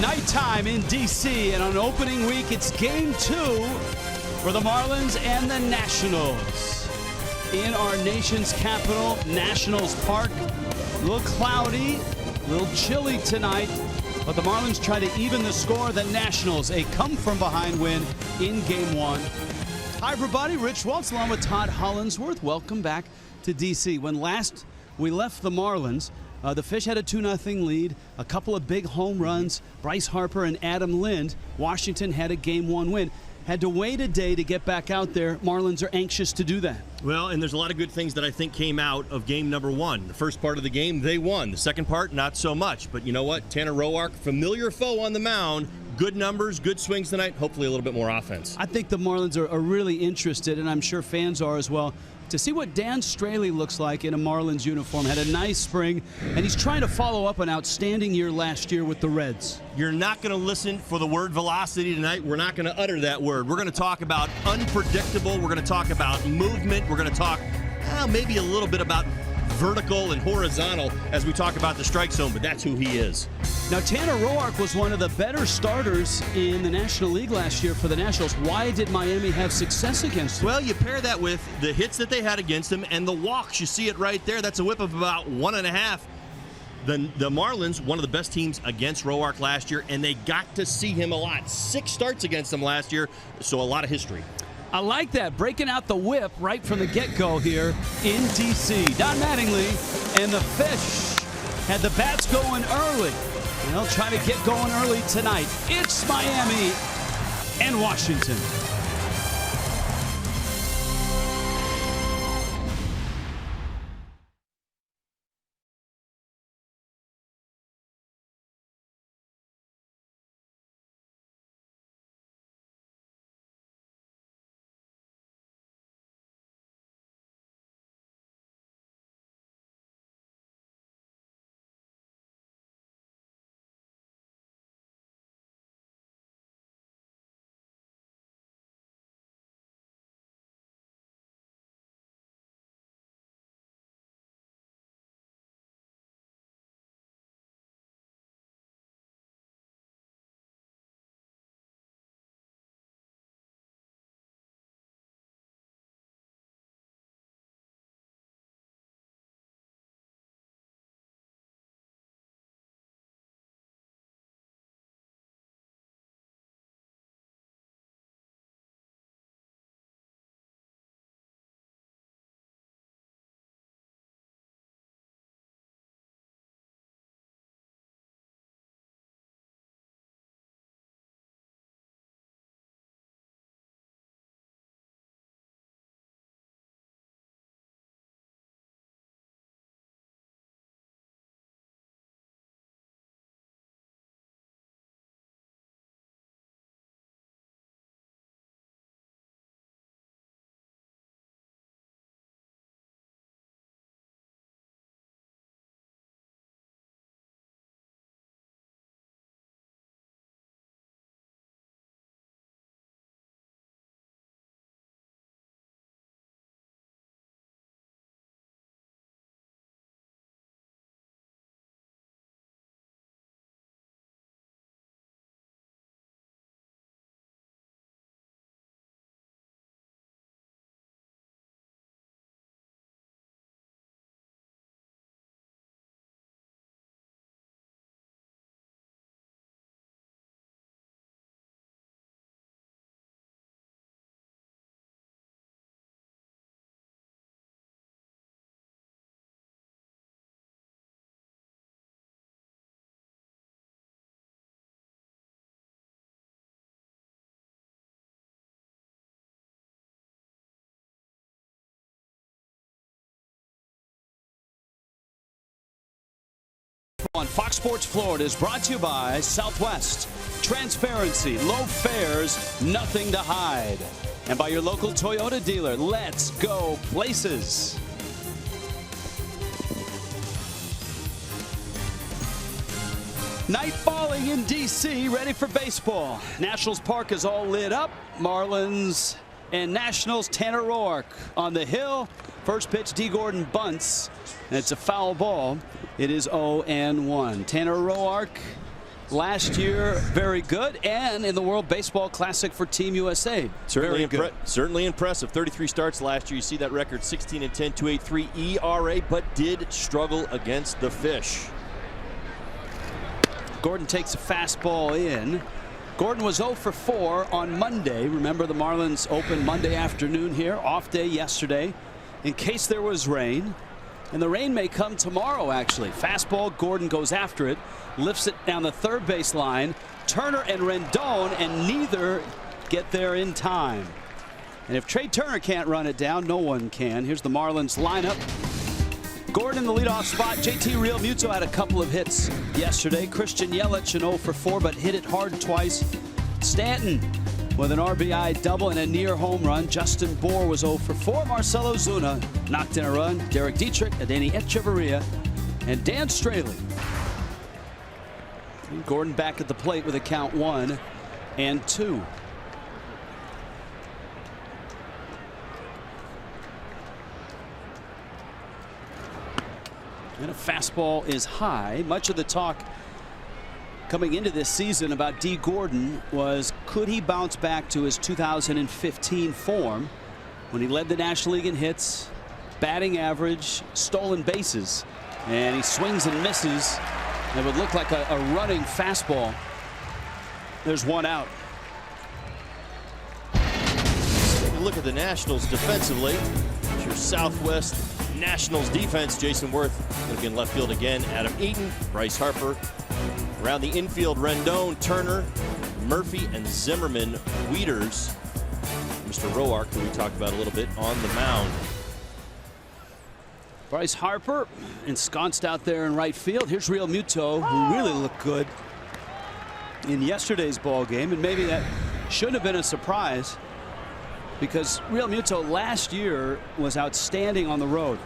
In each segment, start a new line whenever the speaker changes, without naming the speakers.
Nighttime in D.C. and on opening week, it's Game 2 for the Marlins and the Nationals. In our nation's capital, Nationals Park. A little cloudy, a little chilly tonight, but the Marlins try to even the score. The Nationals, a come-from-behind win in Game 1. Hi, everybody. Rich Waltz along with Todd Hollinsworth. Welcome back to D.C. When last we left the Marlins, the Fish had a 2-0 lead, a couple of big home runs, Bryce Harper and Adam Lind. Washington had a Game 1 win. Had to wait a day to get back out there. Marlins are anxious to do that.
Well, and there's a lot of good things that I think came out of game number 1. The first part of the game, they won. The second part, not so much. But you know what? Tanner Roark, familiar foe on the mound. Good numbers, good swings tonight, hopefully a little bit more offense.
I think the Marlins are really interested, and I'm sure fans are as well, to see what Dan Straley looks like in a Marlins uniform. Had a nice spring, and he's trying to follow up an outstanding year last year with the Reds.
You're not going to listen for the word velocity tonight. We're not going to utter that word. We're going to talk about unpredictable. We're going to talk about movement. We're going to talk maybe a little bit about vertical and horizontal as we talk about the strike zone, but that's who he is.
Now, Tanner Roark was one of the better starters in the National League last year for the Nationals. Why did Miami have success against him?
Well, you pair that with the hits that they had against him and the walks. You see it right there. That's a whip of about 1.5. The Marlins, one of the best teams against Roark last year, and they got to see him a lot. 6 starts against him last year, so a lot of history.
I like that, breaking out the whip right from the get-go here in D.C. Don Mattingly and the Fish had the bats going early. And they'll try to get going early tonight. It's Miami and Washington. On Fox Sports Florida is brought to you by Southwest. Transparency, low fares, nothing to hide. And by your local Toyota dealer. Let's go places. Night falling in D.C., ready for baseball. Nationals Park is all lit up. Marlins and Nationals, Tanner Roark on the hill. First pitch, D. Gordon bunts, and it's a foul ball. It is 0-1. Tanner Roark last year, very good, and in the World Baseball Classic for Team USA.
Certainly impressive. 33 starts last year. You see that record, 16-10, 2.83 ERA, but did struggle against the fish.
Gordon takes a fastball in. Gordon was 0 for 4 on Monday. Remember, the Marlins opened Monday afternoon here, off day yesterday, in case there was rain. And the rain may come tomorrow, actually. Fastball, Gordon goes after it, lifts it down the third base line. Turner and Rendon, and neither get there in time. And if Trey Turner can't run it down, no one can. Here's the Marlins lineup. Gordon in the leadoff spot. JT Realmuto had a couple of hits yesterday. Christian Yelich an 0 for 4, but hit it hard twice. Stanton with an RBI double and a near home run. Justin Bour was 0 for 4. Marcell Ozuna knocked in a run. Derek Dietrich, Adeiny Echeverria, and Dan Straley. And Gordon back at the plate with a count 1-2. And a fastball is high. Much of the talk coming into this season about D. Gordon was, could he bounce back to his 2015 form when he led the National League in hits, batting average, stolen bases, and he swings and misses. It would look like a running fastball. There's one out.
Take a look at the Nationals defensively. It's your Southwest Nationals defense. Jason Worth going to be in left field again. Adam Eaton, Bryce Harper. Around the infield, Rendon, Turner, Murphy, and Zimmerman. Wieters, Mr. Roark, who we talked about a little bit, on the mound.
Bryce Harper ensconced out there in right field. Here's Realmuto, who really looked good in yesterday's ball game, and maybe that shouldn't have been a surprise, because Realmuto last year was outstanding on the road.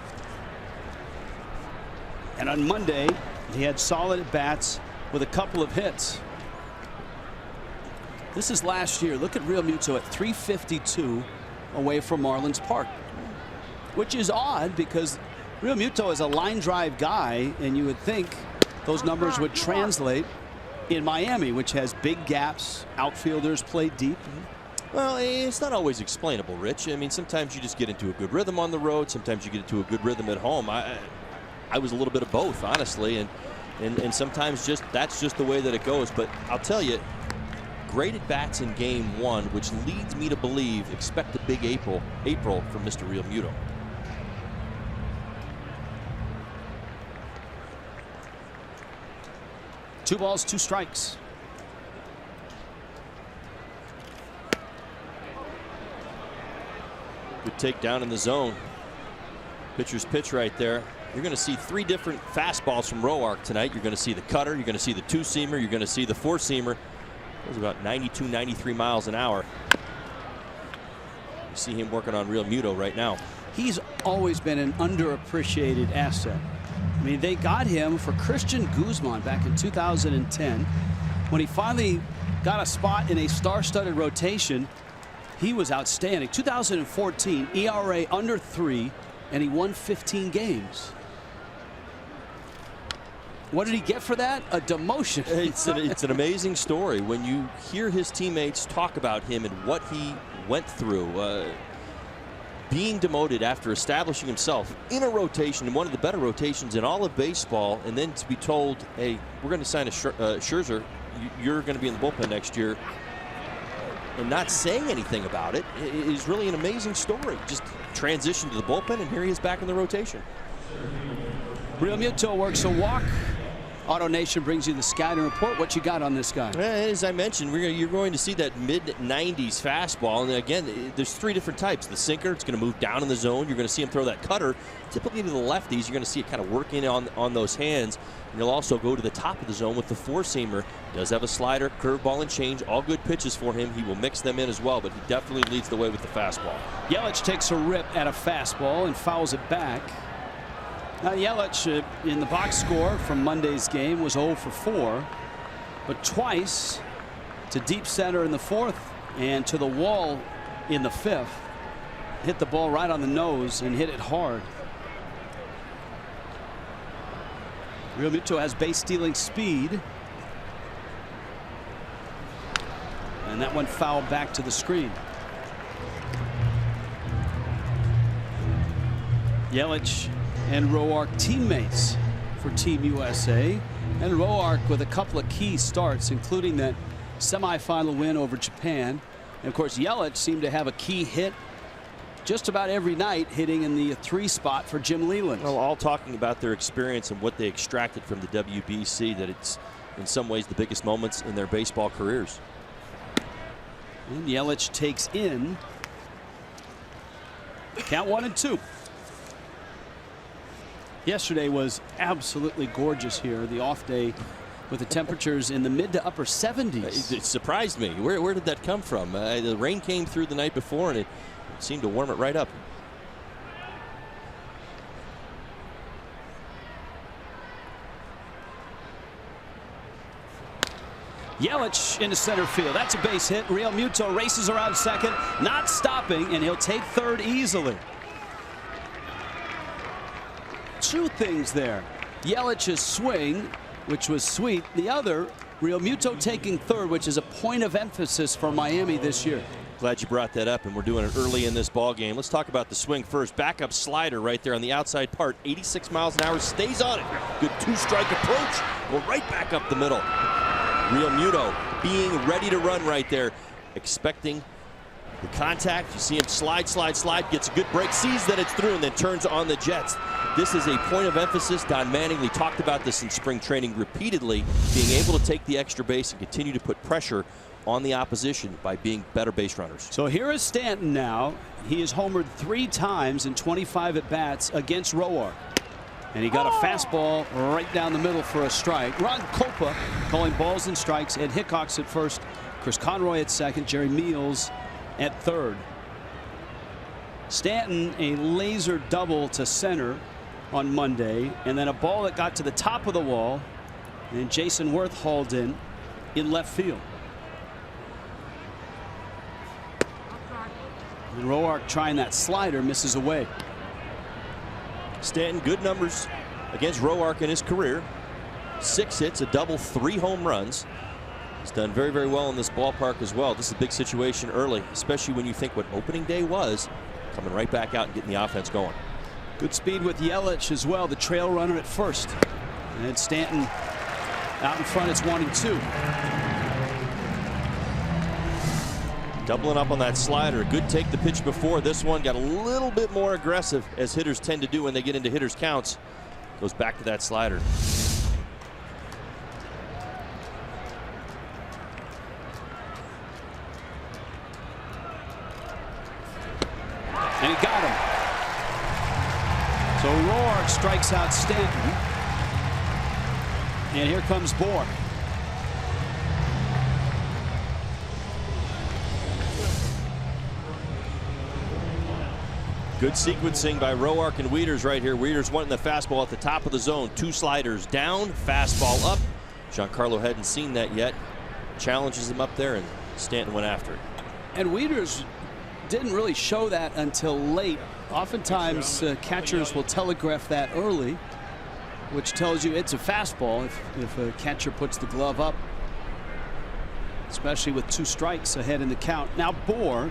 And on Monday, he had solid at bats with a couple of hits. This is last year. Look at Realmuto at .352 away from Marlins Park, which is odd because Realmuto is a line drive guy, and you would think those numbers would translate in Miami, which has big gaps. Outfielders play deep.
Well, it's not always explainable, Rich. I mean, sometimes you just get into a good rhythm on the road. Sometimes you get into a good rhythm at home. I was a little bit of both, honestly, and sometimes that's just the way that it goes. But I'll tell you, great at bats in game 1, which leads me to believe expect a big April from Mr. Realmuto.
Two balls, 2 strikes.
Good takedown in the zone. Pitcher's pitch right there. You're going to see 3 different fastballs from Roark tonight. You're going to see the cutter, you're going to see the 2-seamer, you're going to see the 4-seamer. Goes about 92, 93 miles an hour. You see him working on Realmuto right now.
He's always been an underappreciated asset. I mean, they got him for Christian Guzman back in 2010. When he finally got a spot in a star-studded rotation, he was outstanding. 2014, ERA under 3, and he won 15 games. What did he get for that? A demotion.
It's an amazing story when you hear his teammates talk about him and what he went through. Being demoted after establishing himself in a rotation, in one of the better rotations in all of baseball, and then to be told, hey, we're going to sign a Scherzer, you're going to be in the bullpen next year, and not saying anything about it is really an amazing story. Just transitioned to the bullpen, and here he is back in the rotation.
Realmuto works a walk. Auto Nation brings you the scouting report. What you got on this guy?
As I mentioned, you're going to see that mid-90s fastball. And again, there's 3 different types. The sinker, it's going to move down in the zone. You're going to see him throw that cutter. Typically to the lefties, you're going to see it kind of working on those hands. And you'll also go to the top of the zone with the 4-seamer. Does have a slider, curveball, and change. All good pitches for him. He will mix them in as well, but he definitely leads the way with the fastball.
Yelich takes a rip at a fastball and fouls it back. Now Yelich in the box score from Monday's game was 0 for 4, but twice to deep center in the 4th and to the wall in the 5th. Hit the ball right on the nose and hit it hard. Realmuto has base stealing speed. And that one fouled back to the screen. Yelich and Roark teammates for Team USA. And Roark with a couple of key starts, including that semifinal win over Japan. And of course, Yelich seemed to have a key hit just about every night, hitting in the 3 spot for Jim Leyland.
Well, all talking about their experience and what they extracted from the WBC, that it's in some ways the biggest moments in their baseball careers.
And Yelich takes in count 1-2. Yesterday was absolutely gorgeous here. The off day with the temperatures in the mid to upper 70s.
It surprised me. Where did that come from? The rain came through the night before and it seemed to warm it right up.
Yelich into center field. That's a base hit. Realmuto races around second, not stopping, and he'll take third easily. 2 things there. Yelich's swing, which was sweet. The other, Realmuto taking third, which is a point of emphasis for Miami this year.
Glad you brought that up, and we're doing it early in this ball game. Let's talk about the swing first. Backup slider right there on the outside part. 86 miles an hour, stays on it. Good 2-strike approach. Well, right back up the middle. Realmuto being ready to run right there, expecting the contact. You see him slide, gets a good break, sees that it's through, and then turns on the Jets. This is a point of emphasis. Don Mattingly talked about this in spring training repeatedly, being able to take the extra base and continue to put pressure on the opposition by being better base runners.
So here is Stanton now. He has homered 3 times in 25 at-bats against Roark. And he got a fastball right down the middle for a strike. Ron Copa calling balls and strikes. Ed Hickox at first. Chris Conroy at second. Jerry Meals at third. Stanton a laser double to center on Monday. And then a ball that got to the top of the wall. And Jason Worth hauled in left field. And Roark trying that slider, misses away.
Stanton, good numbers against Roark in his career. 6 hits, a double, 3 home runs. He's done very, very well in this ballpark as well. This is a big situation early, especially when you think what opening day was, coming right back out and getting the offense going.
Good speed with Yelich as well, the trail runner at first. And Stanton out in front, it's 1-2.
Doubling up on that slider. Good take the pitch before. This one got a little bit more aggressive, as hitters tend to do when they get into hitters' counts. Goes back to that slider.
And he got him. So Roark strikes out Stanton. And here comes Bohr.
Good sequencing by Roark and Wieters right here. Wieters wanting the fastball at the top of the zone. 2 sliders down, fastball up. Giancarlo hadn't seen that yet. Challenges him up there, and Stanton went after it.
And Wieters didn't really show that until late. Oftentimes catchers will telegraph that early, which tells you it's a fastball if a catcher puts the glove up, especially with 2 strikes ahead in the count. Now Bohr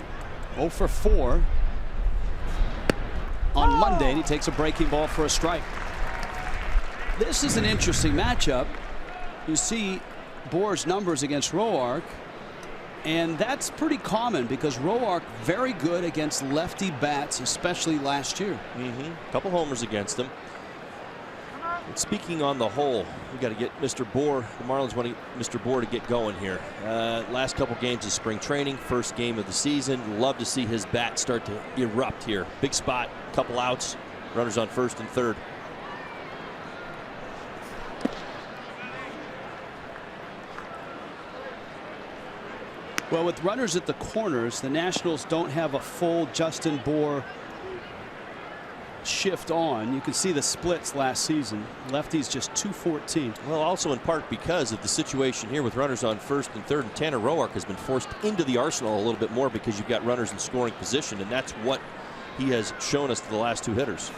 0 for 4 on Monday, and he takes a breaking ball for a strike. This is an interesting matchup. You see Bohr's numbers against Roark, and that's pretty common because Roark very good against lefty bats, especially last year.
Couple homers against him. But speaking on the whole, we got to get Mr. Bohr. The Marlins want Mr. Bohr to get going here. Last couple games of spring training, first game of the season. Love to see his bat start to erupt here. Big spot, couple outs, runners on first and third.
Well, with runners at the corners, the Nationals don't have a full Justin Bohr shift on. You can see the splits last season. Lefty's just 214.
Well, also in part because of the situation here with runners on first and third, and Tanner Roark has been forced into the arsenal a little bit more because you've got runners in scoring position, and that's what he has shown us to the last 2 hitters.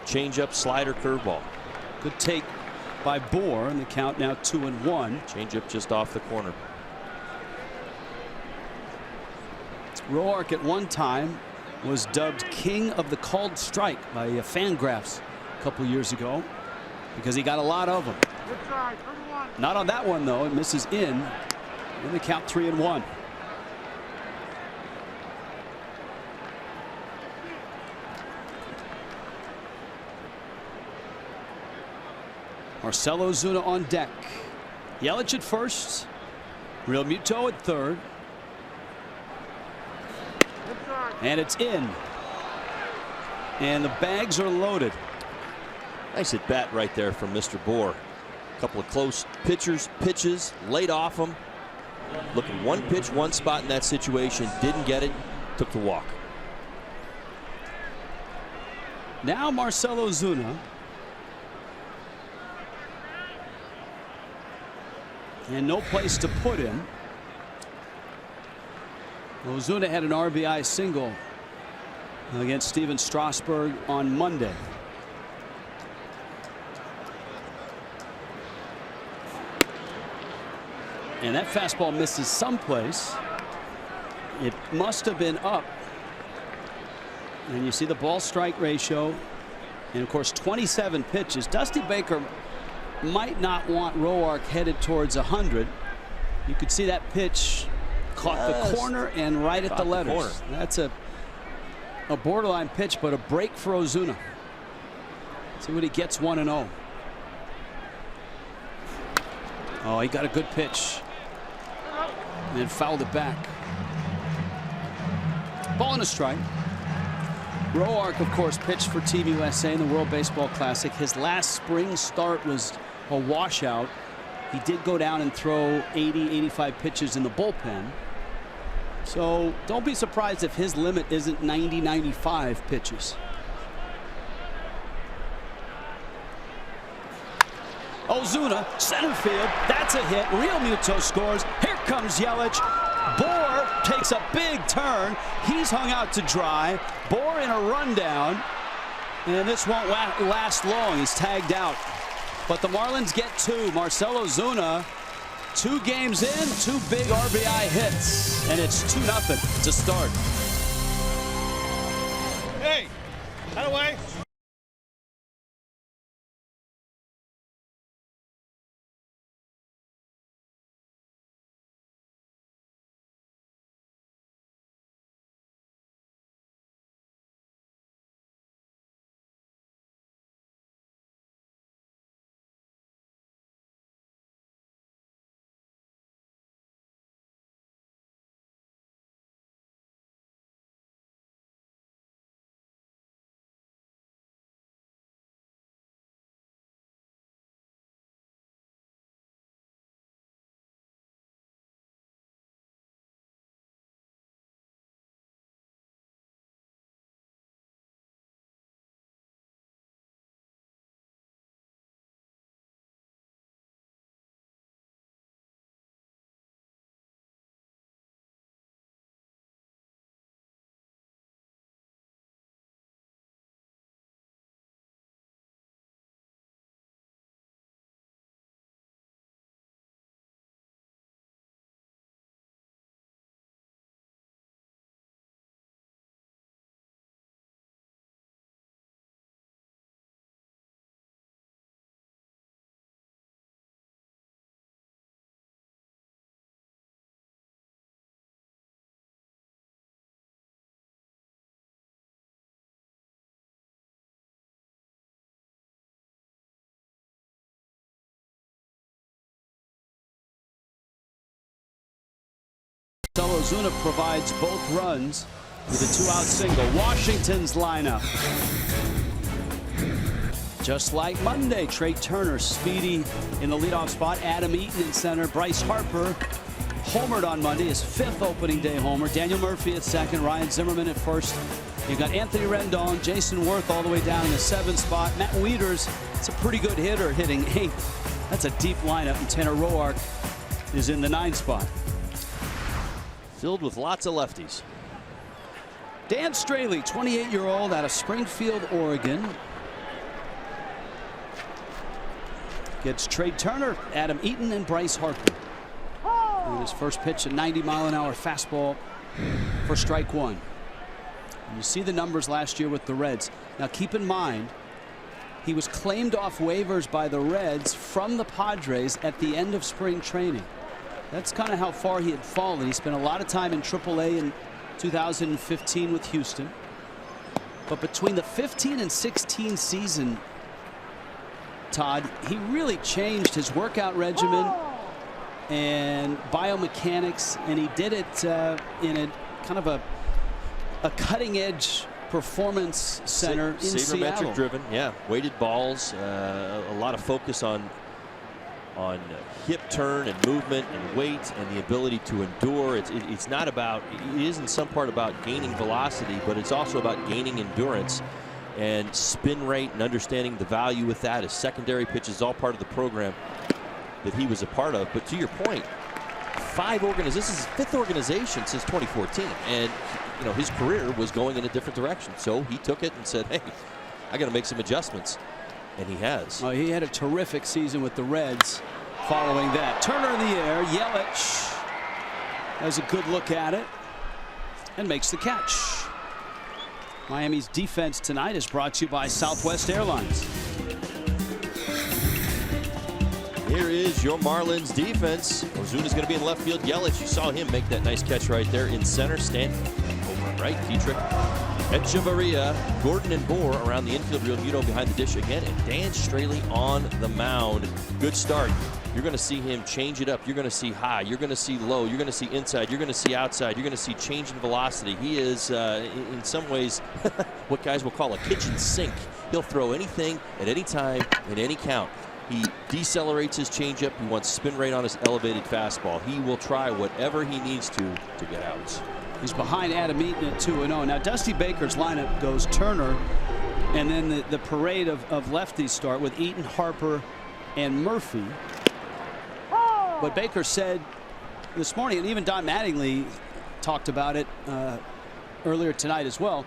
Changeup, slider, curveball.
Good take by Bohr, and the count now 2-1.
Changeup just off the corner.
Roark at one time was dubbed King of the Called Strike by Fangraphs a couple years ago because he got a lot of them. Not on that one, though. It misses in the count 3-1. Marcell Ozuna on deck. Yelich at first. Realmuto at third. And it's in. And the bags are loaded.
Nice at bat right there from Mr. Bohr. A couple of close pitches laid off him. Looking one pitch, one spot in that situation. Didn't get it. Took the walk.
Now Marcell Ozuna. And no place to put him. Ozuna had an RBI single against Steven Strasburg on Monday. And that fastball misses someplace. It must have been up. And you see the ball strike ratio. And of course 27 pitches. Dusty Baker might not want Roark headed towards 100. You could see that pitch caught the corner and right at the letters. That's a borderline pitch, but a break for Ozuna. See what he gets. 1-0. Oh, he got a good pitch and then fouled it back. Ball and a strike. Roark, of course, pitched for Team USA in the World Baseball Classic. His last spring start was a washout. He did go down and throw 80-85 pitches in the bullpen. So don't be surprised if his limit isn't 90-95 pitches. Ozuna, center field. That's a hit. Realmuto scores. Here comes Yelich. Bohr takes a big turn. He's hung out to dry. Bohr in a rundown. And this won't last long. He's tagged out. But the Marlins get two. Marcell Ozuna, 2 games in, 2 big RBI hits. And it's 2-0 to start.
Hey, that away.
Marcell Ozuna provides both runs with a 2-out single. Washington's lineup. Just like Monday, Trey Turner speedy in the leadoff spot. Adam Eaton in center. Bryce Harper homered on Monday, his 5th opening day homer. Daniel Murphy at second. Ryan Zimmerman at first. You've got Anthony Rendon, Jason Worth all the way down in the 7th spot. Matt Wieters, it's a pretty good hitter, hitting 8th. That's a deep lineup, and Tanner Roark is in the 9th spot.
Filled with lots of lefties.
Dan Straley, 28-year-old out of Springfield, Oregon. Gets Trey Turner, Adam Eaton, and Bryce Harper. And his first pitch, a 90-mile-an-hour fastball, for strike one. And you see the numbers last year with the Reds. Now keep in mind, he was claimed off waivers by the Reds from the Padres at the end of spring training. That's kind of how far he had fallen. He spent a lot of time in AAA in 2015 with Houston. But between the 15 and 16 season, Todd, he really changed his workout regimen and biomechanics, and he did it in a kind of a cutting edge performance center in Seattle.
Sabermetric driven, yeah. Weighted balls, a lot of focus on hip turn and movement and weight and the ability to endure. It's not about, it is in some part about gaining velocity, but it's also about gaining endurance and spin rate and understanding the value with that. His secondary pitch is all part of the program that he was a part of. But to your point, this is his 5th organization since 2014, and his career was going in a different direction. So he took it and said, hey, I got to make some adjustments. And he has.
Oh, he had a terrific season with the Reds following that. Turner in the air. Yelich has a good look at it and makes the catch. Miami's defense tonight is brought to you by Southwest Airlines.
Here is your Marlins defense. Ozuna's going to be in left field. Yelich, you saw him make that nice catch right there in center. Stanton over right. Dietrich, Echevarria, Gordon, and Bohr around the infield. Realmuto behind the dish again, and Dan Straley on the mound. Good start. You're going to see him change it up. You're going to see high. You're going to see low. You're going to see inside. You're going to see outside. You're going to see change in velocity. He is, in some ways, what guys will call a kitchen sink. He'll throw anything at any time in any count. He decelerates his changeup. He wants spin rate on his elevated fastball. He will try whatever he needs to get out.
He's behind Adam Eaton at 2-0. Now Dusty Baker's lineup goes Turner, and then the parade of lefties start with Eaton, Harper, and Murphy. What Baker said this morning, and even Don Mattingly talked about it earlier tonight as well,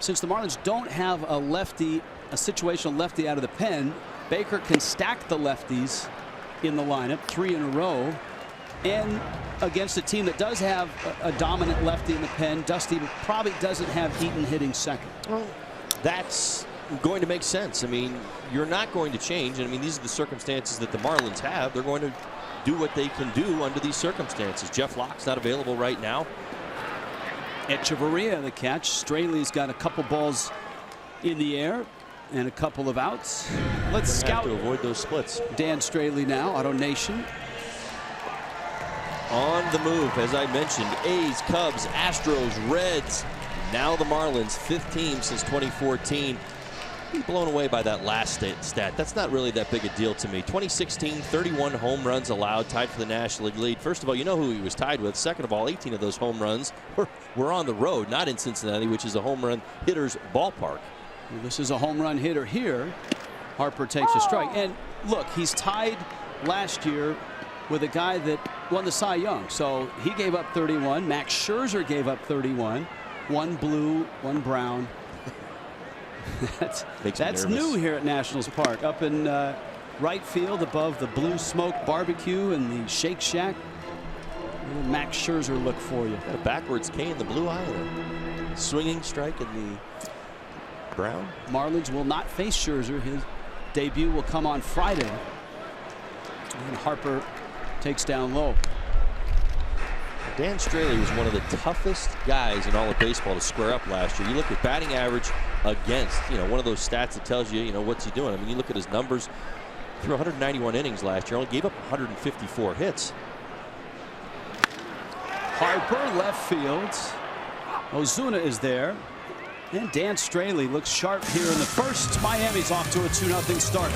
since the Marlins don't have a lefty, a situational lefty out of the pen, Baker can stack the lefties in the lineup 3 in a row. And against a team that does have a dominant lefty in the pen, Dusty probably doesn't have Eaton hitting second.
Well, that's going to make sense. I mean, you're not going to change. And I mean, these are the circumstances that the Marlins have. They're going to do what they can do under these circumstances. Jeff Locke's not available right now.
Echevarria the catch. Straley's got a couple balls in the air and a couple of outs. Let's scout
to avoid those splits.
Dan Straley now, Auto Nation.
On the move, as I mentioned, A's, Cubs, Astros, Reds. Now the Marlins, 5th team since 2014. I'm blown away by that last stat. That's not really that big a deal to me. 2016, 31 home runs allowed, tied for the National League lead. First of all, you know who he was tied with. Second of all, 18 of those home runs were on the road, not in Cincinnati, which is a home run hitter's ballpark.
Well, this is a home run hitter here. Harper takes a strike. And look, he's tied last year with a guy that won the Cy Young. So he gave up 31. Max Scherzer gave up 31. 1 blue, 1 brown. That's new here at Nationals Park. Up in right field above the Blue Smoke Barbecue and the Shake Shack. Little Max Scherzer look for you.
Got a backwards K in the blue eye and a swinging strike in the brown.
Marlins will not face Scherzer. His debut will come on Friday. And Harper takes down low.
Dan Straley was one of the toughest guys in all of baseball to square up last year. You look at batting average against, one of those stats that tells you, what's he doing. I mean, you look at his numbers through 191 innings last year, only gave up 154 hits.
Harper left field. Ozuna is there. And Dan Straley looks sharp here in the first. Miami's off to a 2-0 start.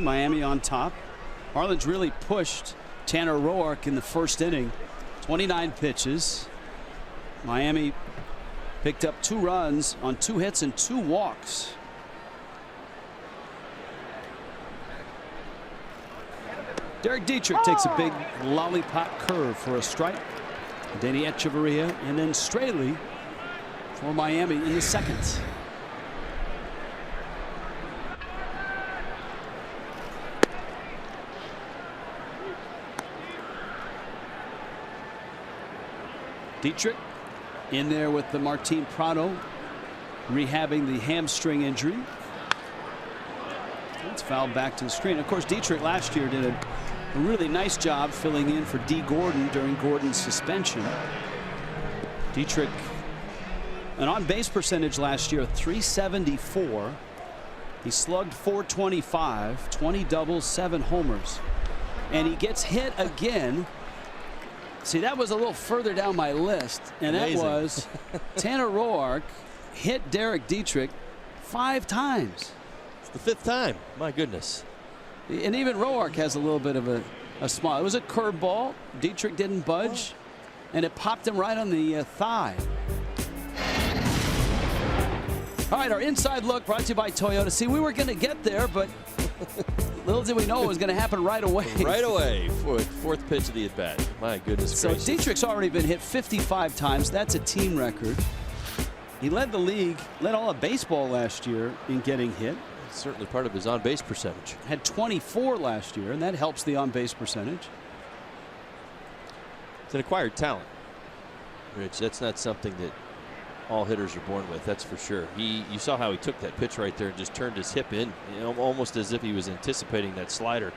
Miami on top. Marlins really pushed Tanner Roark in the first inning. 29 pitches. Miami picked up 2 runs on 2 hits and 2 walks. Derek Dietrich takes a big lollipop curve for a strike. Denny Echeverria and then Straley for Miami in the second. Dietrich in there with the Martin Prado rehabbing the hamstring injury. It's fouled back to the screen. Of course, Dietrich last year did a really nice job filling in for D. Gordon during Gordon's suspension. Dietrich, an on-base percentage last year of .374. He slugged .425, 20 doubles, 7 homers. And he gets hit again. See, that was a little further down my list, and
Amazing.
that was Tanner Roark hit Derek Dietrich 5 times.
It's the 5th time. My goodness.
And even Roark has a little bit of a smile. It was a curveball. Dietrich didn't budge, and it popped him right on the thigh. All right, our inside look brought to you by Toyota. See, we were going to get there, but little did we know it was going to happen right away.
Right away. 4th pitch of the at-bat. My goodness
So
gracious.
Dietrich's already been hit 55 times. That's a team record. He led the league, led all of baseball last year in getting hit.
Certainly part of his on-base percentage.
Had 24 last year, and that helps the on-base percentage.
It's an acquired talent, Rich. That's not something that all hitters are born with, that's for sure. You saw how he took that pitch right there and just turned his hip in, you know, almost as if he was anticipating that slider.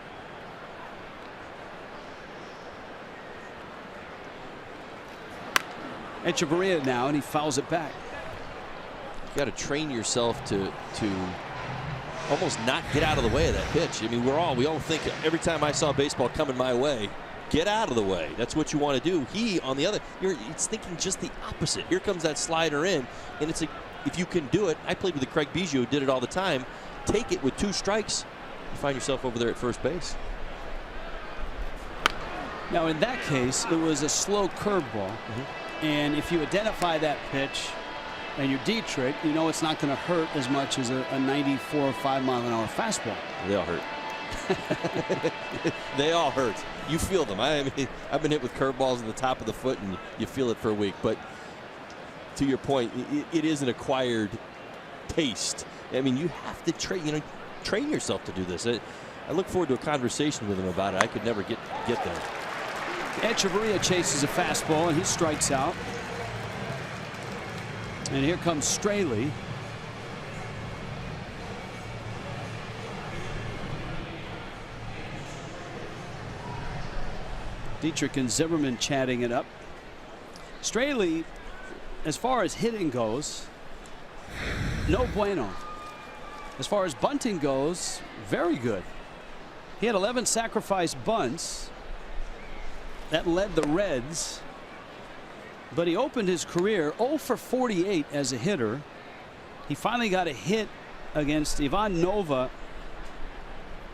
Echeverria now, and he fouls it back.
You got to train yourself to almost not get out of the way of that pitch. I mean, we all think every time I saw baseball coming my way, get out of the way. That's what you want to do. He, on the other, it's thinking just the opposite. Here comes that slider in, and it's if you can do it. I played with the Craig Biggio who did it all the time. Take it with 2 strikes. You find yourself over there at first base.
Now, in that case, it was a slow curveball. And if you identify that pitch and you're Dietrich, you know it's not going to hurt as much as a 94 or 5 mile an hour fastball.
They all hurt. They all hurt. You feel them. I mean, I've been hit with curveballs in the top of the foot, and you feel it for a week. But to your point, it is an acquired taste. I mean, you have to train yourself to do this. I look forward to a conversation with him about it. I could never get there.
Echeverria chases a fastball, and he strikes out. And here comes Straley. Dietrich and Zimmerman chatting it up. Straley, as far as hitting goes, no bueno. As far as bunting goes, very good. He had 11 sacrifice bunts. That led the Reds. But he opened his career 0 for 48 as a hitter. He finally got a hit against Ivan Nova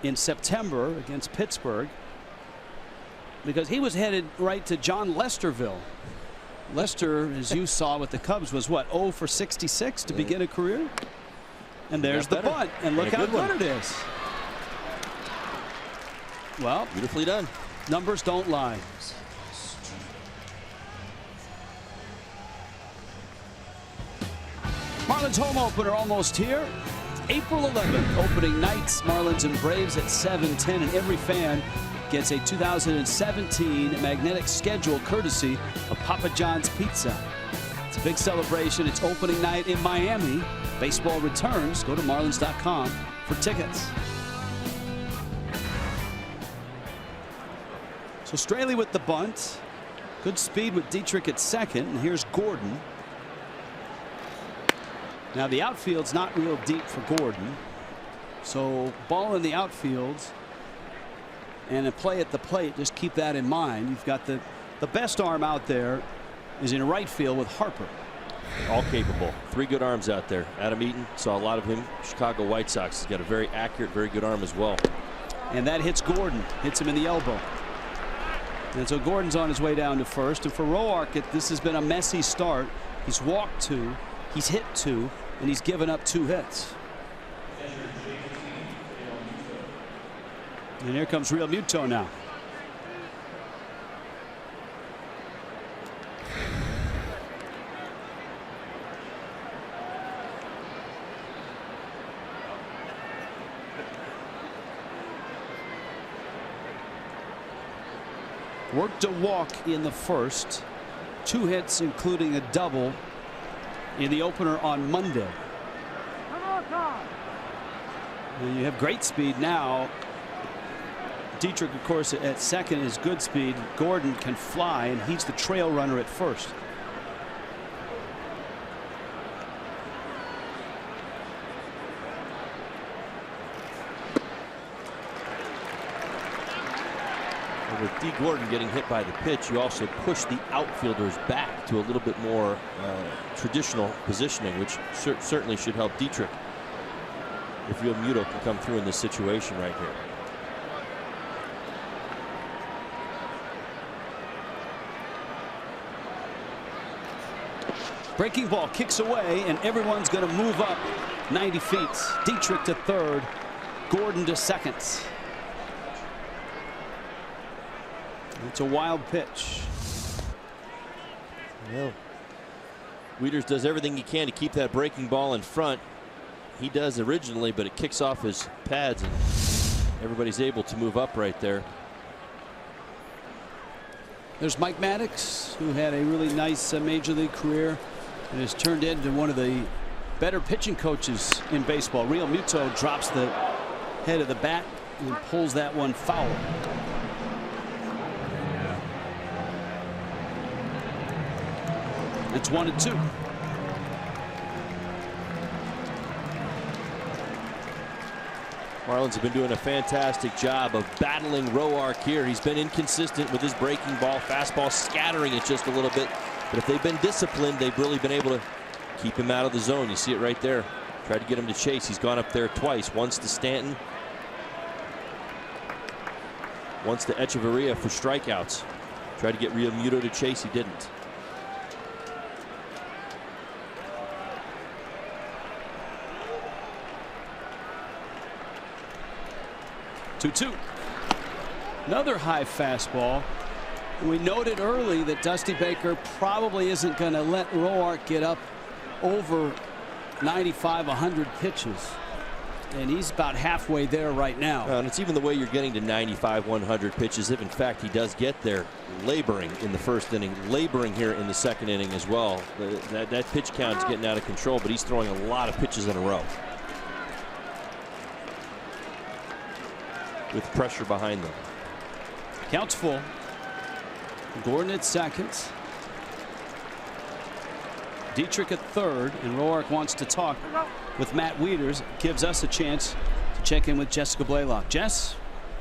in September against Pittsburgh, because he was headed right to John Lesterville. Lester, as you saw with the Cubs, was what, 0 for 66 to begin a career? And there's the bunt, and look how good it is. Well,
beautifully done.
Numbers don't lie. Marlins home opener almost here. April 11th, opening nights, Marlins and Braves at 7:10, and every fan gets a 2017 magnetic schedule courtesy of Papa John's Pizza. It's a big celebration. It's opening night in Miami. Baseball returns. Go to marlins.com for tickets. So Straley with the bunt. Good speed with Dietrich at second, and here's Gordon. Now the outfield's not real deep for Gordon, so ball in the outfield and a play at the plate, just keep that in mind. You've got the best arm out there is in right field with Harper.
All capable. 3 good arms out there. Adam Eaton, saw a lot of him. Chicago White Sox. He's got a very accurate, very good arm as well.
And that hits Gordon. Hits him in the elbow. And so Gordon's on his way down to first. And for Roark, this has been a messy start. He's walked 2, he's hit 2, and he's given up 2 hits. And here comes Realmuto now. Worked a walk in the first. 2 hits, including a double in the opener on Monday. And you have great speed now. Dietrich, of course, at second is good speed. Gordon can fly, and he's the trail runner at first.
With D. Gordon getting hit by the pitch, you also push the outfielders back to a little bit more traditional positioning, which certainly should help Dietrich if Realmuto can come through in this situation right here.
Breaking ball kicks away, and everyone's going to move up 90 feet. Dietrich to third, Gordon to second. It's a wild pitch.
Well, Wieters does everything he can to keep that breaking ball in front. He does originally, but it kicks off his pads, and everybody's able to move up right there.
There's Mike Maddox, who had a really nice major league career and has turned into one of the better pitching coaches in baseball. Realmuto drops the head of the bat and pulls that one foul. It's 1-2.
Marlins have been doing a fantastic job of battling Roark here. He's been inconsistent with his breaking ball, fastball scattering it just a little bit. But if they've been disciplined, they've really been able to keep him out of the zone. You see it right there. Tried to get him to chase. He's gone up there twice. Once to Stanton. Once to Echeverria for strikeouts. Tried to get Realmuto to chase. He didn't.
2-2. Another high fastball. We noted early that Dusty Baker probably isn't going to let Roark get up over 95, 100 pitches. And he's about halfway there right now.
And it's even the way you're getting to 95, 100 pitches. If in fact he does get there, laboring in the first inning, laboring here in the second inning as well. That pitch count is getting out of control, but he's throwing a lot of pitches in a row with pressure behind them.
Counts full. Gordon at second. Dietrich at third, and Roark wants to talk with Matt Wieters. Gives us a chance to check in with Jessica Blaylock. Jess?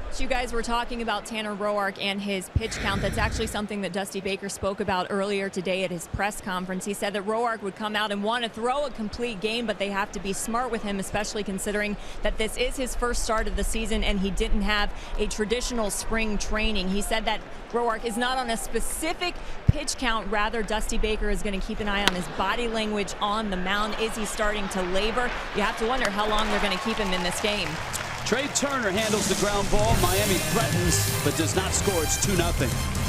So you guys were talking about Tanner Roark and his pitch count. That's actually something that Dusty Baker spoke about earlier today at his press conference. He said that Roark would come out and want to throw a complete game, but they have to be smart with him, especially considering that this is his first start of the season and he didn't have a traditional spring training. He said that Roark is not on a specific pitch count. Rather, Dusty Baker is going to keep an eye on his body language on the mound. Is he starting to labor? You have to wonder how long they're going to keep him in this game.
Trey Turner handles the ground ball. Miami threatens, but does not score. It's 2-0.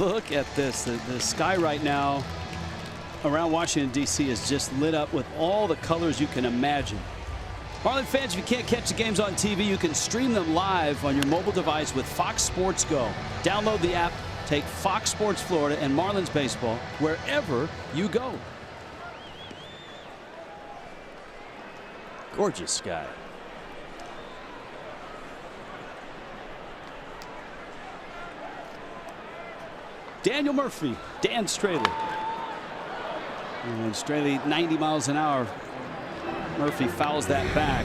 Look at this. The sky right now around Washington, D.C. is just lit up with all the colors you can imagine. Marlins fans, if you can't catch the games on TV, you can stream them live on your mobile device with Fox Sports Go. Download the app, take Fox Sports Florida and Marlins baseball wherever you go.
Gorgeous sky.
Daniel Murphy, Dan Straley. And Straley 90 miles an hour. Murphy fouls that back.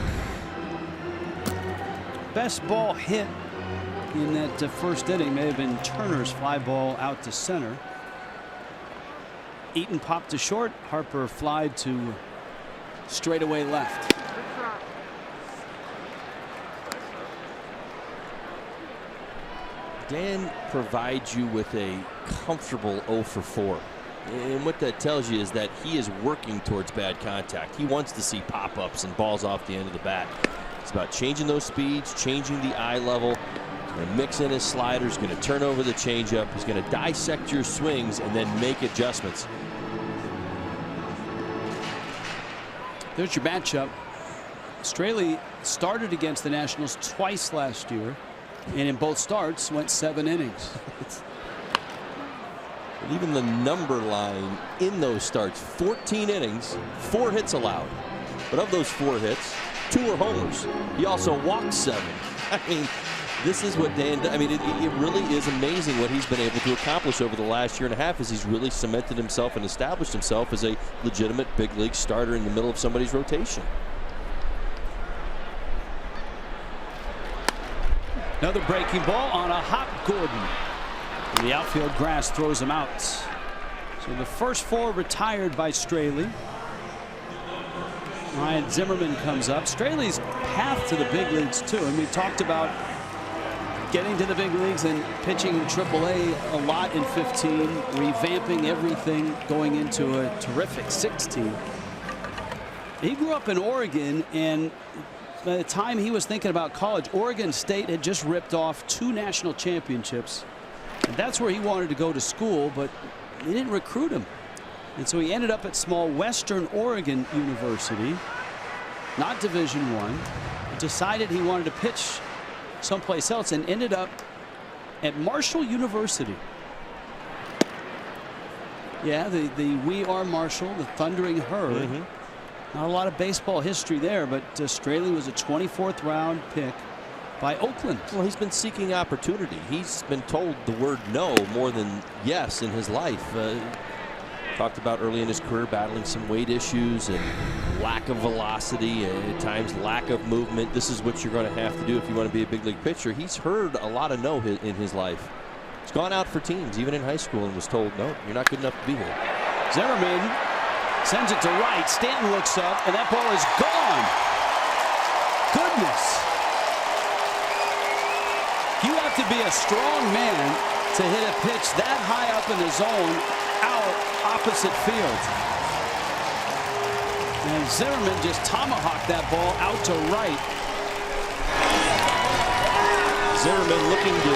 Best ball hit in that first inning may have been Turner's fly ball out to center. Eaton popped to short. Harper flied to straightaway left.
Dan provides you with a comfortable 0 for 4. And what that tells you is that he is working towards bad contact. He wants to see pop-ups and balls off the end of the bat. It's about changing those speeds, changing the eye level, and mix in his sliders, going to turn over the changeup. He's going to dissect your swings and then make adjustments.
There's your matchup. Straley started against the Nationals twice last year, and in both starts went 7 innings.
And even the number line in those starts, 14 innings, 4 hits allowed. But of those 4 hits, 2 were homers. He also walked 7. I mean, this is what Dan, I mean, it really is amazing what he's been able to accomplish over the last year and a half as he's really cemented himself and established himself as a legitimate big league starter in the middle of somebody's rotation.
Another breaking ball on a hop Gordon. And the outfield grass throws him out. So the first 4 retired by Straley. Ryan Zimmerman comes up. Straley's path to the big leagues too, and we talked about getting to the big leagues and pitching in AAA a lot in 15, revamping everything, going into a terrific 16. He grew up in Oregon, and by the time he was thinking about college, Oregon State had just ripped off 2 national championships. And that's where he wanted to go to school, but they didn't recruit him. And so he ended up at small Western Oregon University, not Division I, decided he wanted to pitch someplace else and ended up at Marshall University. Yeah, the We Are Marshall, the Thundering Herd. Not a lot of baseball history there, but Straley was a 24th round pick by Oakland.
Well, he's been seeking opportunity. He's been told the word no more than yes in his life. Talked about early in his career battling some weight issues and lack of velocity, at times lack of movement. This is what you're going to have to do if you want to be a big league pitcher. He's heard a lot of no in his life. He's gone out for teams, even in high school, and was told, no, you're not good enough to be here.
Zimmerman sends it to right. Stanton looks up, and that ball is gone. Goodness. You have to be a strong man to hit a pitch that high up in the zone out opposite field. And Zimmerman just tomahawked that ball out to right.
Zimmerman looking to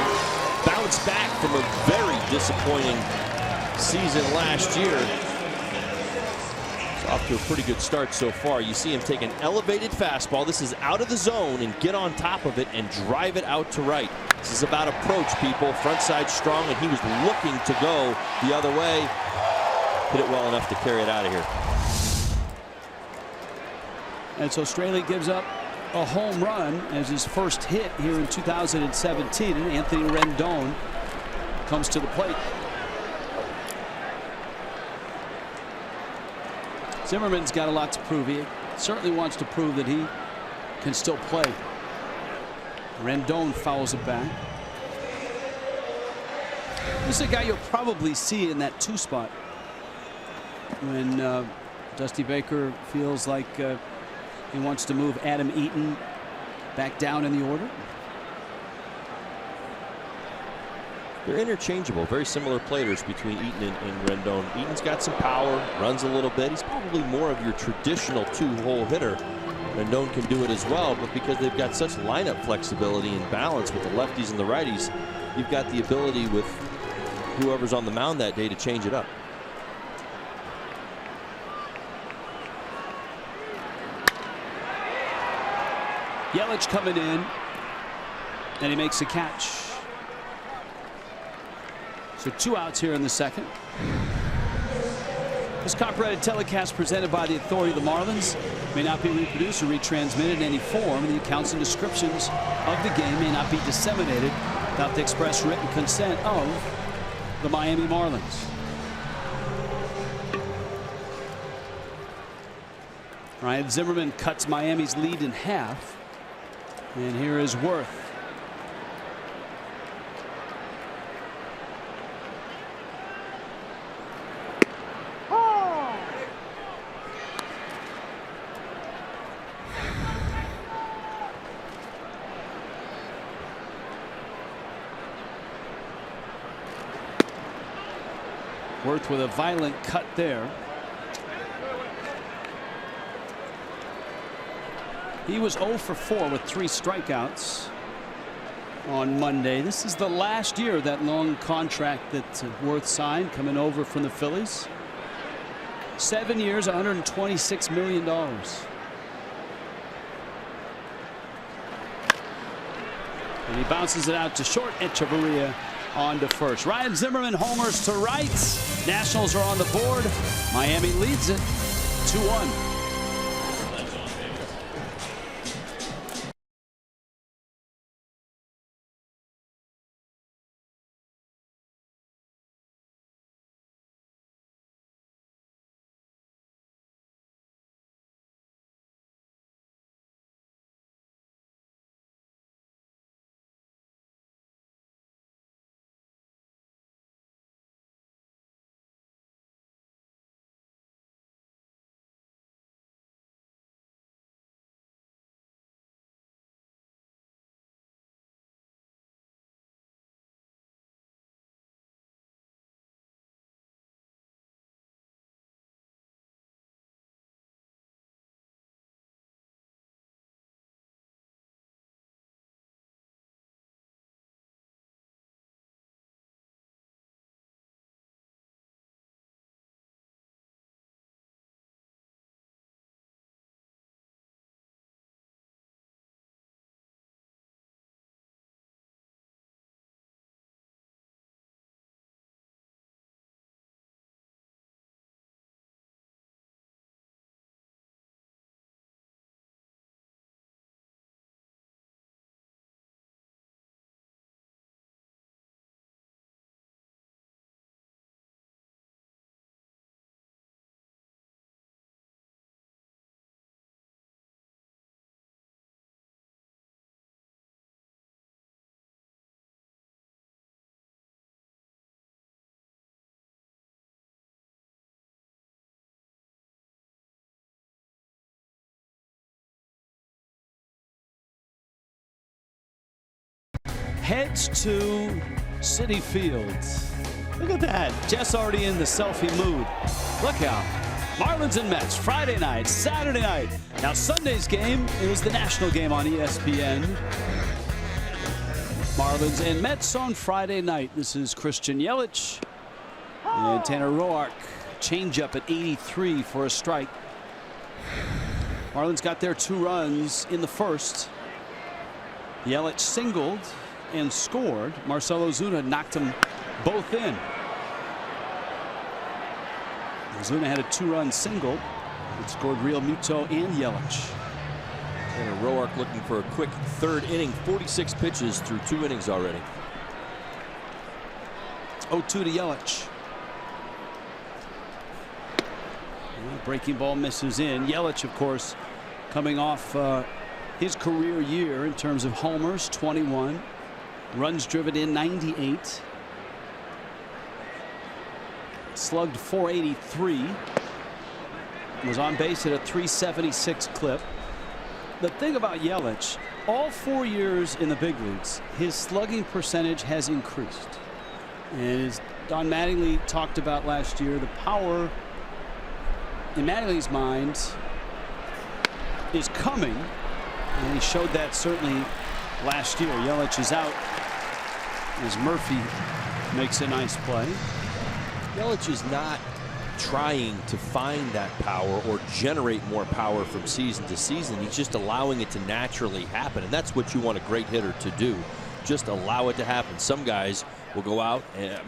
bounce back from a very disappointing season last year. It's off to a pretty good start so far. You see him take an elevated fastball. This is out of the zone, and get on top of it and drive it out to right. This is about approach, people. Front side strong, and he was looking to go the other way. Hit it well enough to carry it out of here.
And so Straley gives up a home run as his first hit here in 2017, and Anthony Rendon comes to the plate. Zimmerman's got a lot to prove. He certainly wants to prove that he can still play. Rendon fouls it back. This is a guy you'll probably see in that 2 spot when Dusty Baker feels like he wants to move Adam Eaton back down in the order.
They're interchangeable, very similar players between Eaton and Rendon. Eaton's got some power, runs a little bit. He's probably more of your traditional 2-hole hitter. Rendon can do it as well, but because they've got such lineup flexibility and balance with the lefties and the righties, you've got the ability with whoever's on the mound that day to change it up.
Yelich coming in, and he makes a catch. So 2 outs here in the second. This copyrighted telecast presented by the authority of the Marlins may not be reproduced or retransmitted in any form. The accounts and descriptions of the game may not be disseminated without the express written consent of the Miami Marlins. Ryan Zimmerman cuts Miami's lead in half. And here is Worth. Worth with a violent cut there. He was 0 for 4 with 3 strikeouts on Monday. This is the last year of that long contract that Worth signed, coming over from the Phillies. 7 years, $126 million. And he bounces it out to short. Echeverria on to first. Ryan Zimmerman homers to right. Nationals are on the board. Miami leads it 2-1. Heads to Citi Field. Look at that. Jess already in the selfie mood. Look out. Marlins and Mets Friday night, Saturday night. Now Sunday's game is the national game on ESPN. Marlins and Mets on Friday night. This is Christian Yelich and Tanner Roark. Changeup at 83 for a strike. Marlins got their 2 runs in the first. Yelich singled and scored. Marcell Ozuna knocked them both in. Ozuna had a 2-run single. It scored Realmuto and Yelich.
And Roark looking for a quick 3rd inning. 46 pitches through 2 innings already.
0-2 to Yelich. Breaking ball misses in. Yelich, of course, coming off his career year in terms of homers, 21. Runs driven in, 98. Slugged .483. Was on base at a .376 clip. The thing about Yelich, all 4 years in the big leagues, his slugging percentage has increased. And as Don Mattingly talked about last year, the power in Mattingly's mind is coming. And he showed that certainly last year. Yelich is out as Murphy makes a nice play.
Yelich is not trying to find that power or generate more power from season to season. He's just allowing it to naturally happen, and that's what you want a great hitter to do. Just allow it to happen. Some guys will go out and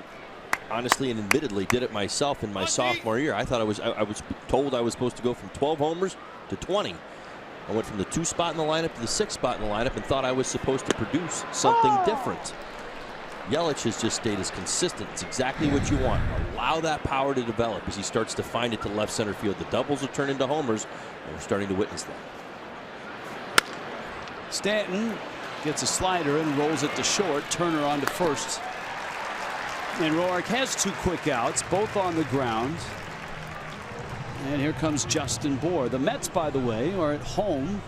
honestly and admittedly did it myself in my sophomore year. I thought I was told I was supposed to go from 12 homers to 20. I went from the 2 spot in the lineup to the 6 spot in the lineup and thought I was supposed to produce something different. Yelich has just stayed as consistent. It's exactly what you want. Allow that power to develop as he starts to find it to left center field. The doubles will turn into homers, and we're starting to witness that.
Stanton gets a slider and rolls it to short. Turner on to first. And Roark has 2 quick outs, both on the ground. And here comes Justin Bour. The Mets, by the way, are at home.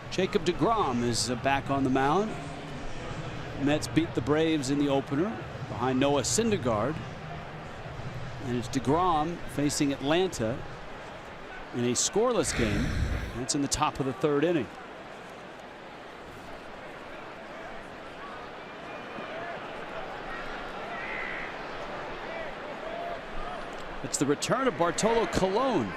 Jacob deGrom is back on the mound. Mets beat the Braves in the opener behind Noah Syndergaard. And it's deGrom facing Atlanta in a scoreless game. That's in the top of the 3rd inning. It's the return of Bartolo Colon.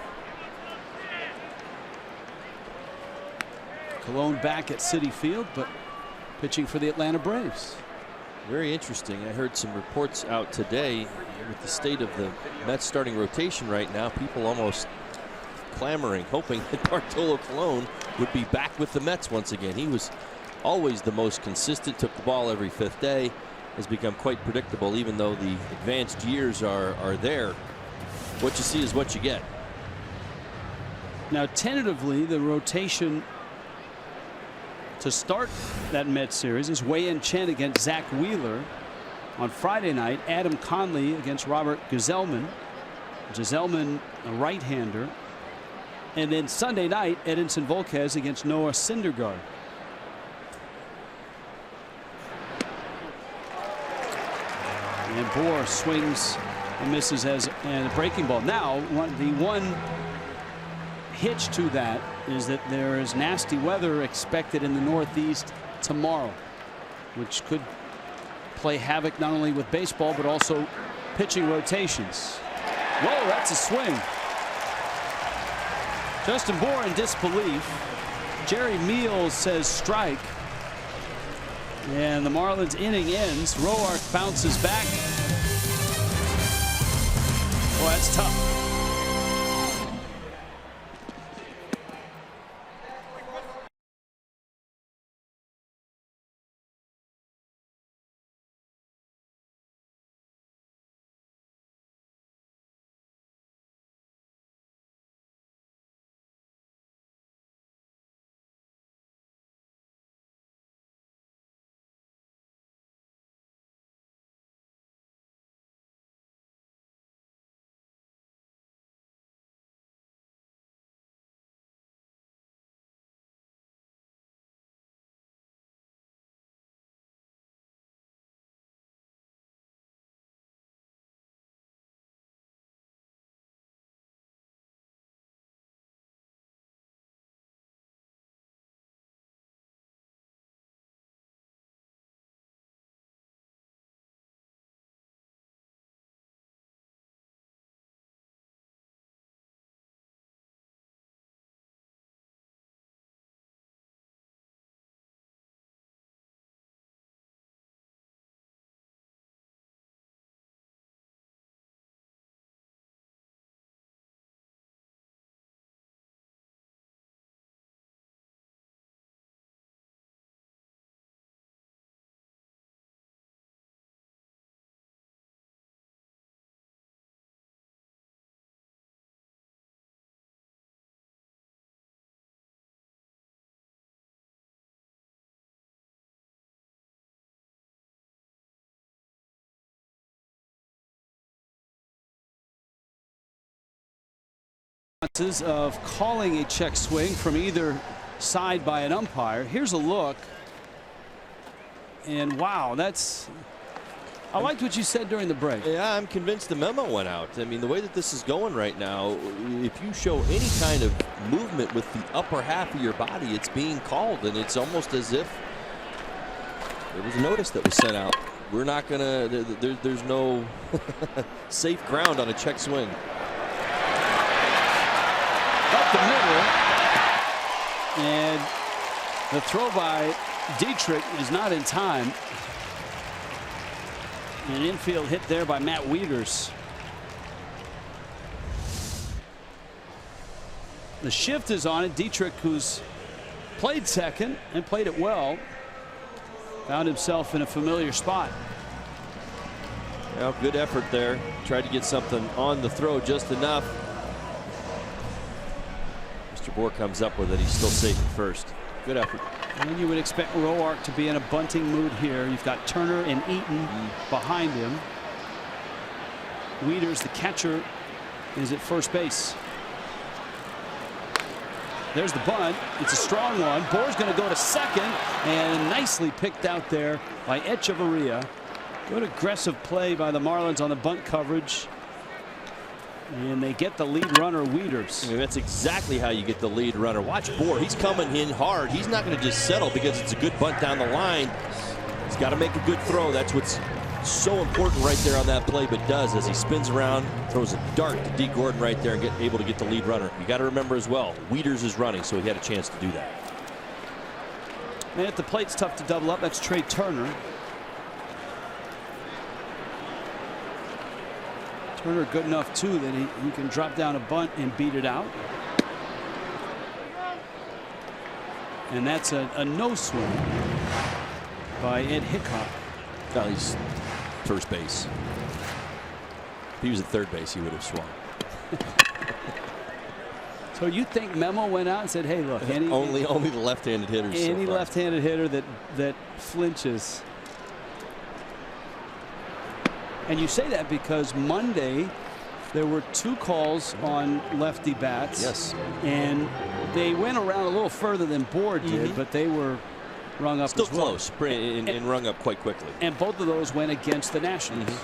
Colon back at Citi Field, but pitching for the Atlanta Braves.
Very interesting. I heard some reports out today with the state of the Mets starting rotation right now. People almost clamoring, hoping that Bartolo Colon would be back with the Mets once again. He was always the most consistent, took the ball every 5th day, has become quite predictable even though the advanced years are there. What you see is what you get.
Now tentatively the rotation to start that Mets series is Wei-Yin Chen against Zach Wheeler. On Friday night, Adam Conley against Robert Gsellman. Gsellman, a right-hander. And then Sunday night, Edinson Volquez against Noah Syndergaard. And Bour swings and misses as a breaking ball. Now, the one hitch to that is that there is nasty weather expected in the Northeast tomorrow, which could play havoc not only with baseball but also pitching rotations. Whoa, that's a swing. Justin Bour in disbelief. Jerry Meals says strike. And the Marlins inning ends. Roark bounces back. Boy, that's tough. Of calling a check swing from either side by an umpire. Here's a look, and wow, that's. I liked what you said during the break.
Yeah, I'm convinced the memo went out. I mean, the way that this is going right now, if you show any kind of movement with the upper half of your body, it's being called, and it's almost as if there was a notice that was sent out we're not going to, there's no safe ground on a check swing.
Up the middle. And the throw by Dietrich is not in time. An infield hit there by Matt Wieters. The shift is on it. Dietrich, who's played second and played it well, found himself in a familiar spot.
Well, good effort there. Tried to get something on the throw just enough. Mr. Bohr comes up with it. He's still safe at first. Good effort.
And you would expect Roark to be in a bunting mood here. You've got Turner and Eaton behind him. Wieters, the catcher, is at first base. There's the bunt. It's a strong one. Bohr's going to go to second, and nicely picked out there by Echeverria. Good aggressive play by the Marlins on the bunt coverage. And they get the lead runner, Wieters.
I mean, that's exactly how you get the lead runner. Watch Bohr. He's coming in hard. He's not going to just settle because it's a good bunt down the line. He's got to make a good throw. That's what's so important right there on that play, but does as he spins around, throws a dart to D. Gordon right there and able to get the lead runner. You got to remember as well, Wieters is running, so he had a chance to do that.
Man, at the plate's tough to double up. That's Trey Turner. Turner good enough too that he can drop down a bunt and beat it out. And that's a no swing by Ed Hickok.
Well, he's first base. If he was at third base, he would have swung.
So you think Memo went out and said, "Hey, look,
only the left-handed hitters.
Any left-handed hitter that flinches." And you say that because Monday there were 2 calls on lefty bats.
Yes.
And they went around a little further than Bohr did, but they were rung up
still
as well.
close and rung up quite quickly.
And both of those went against the Nationals.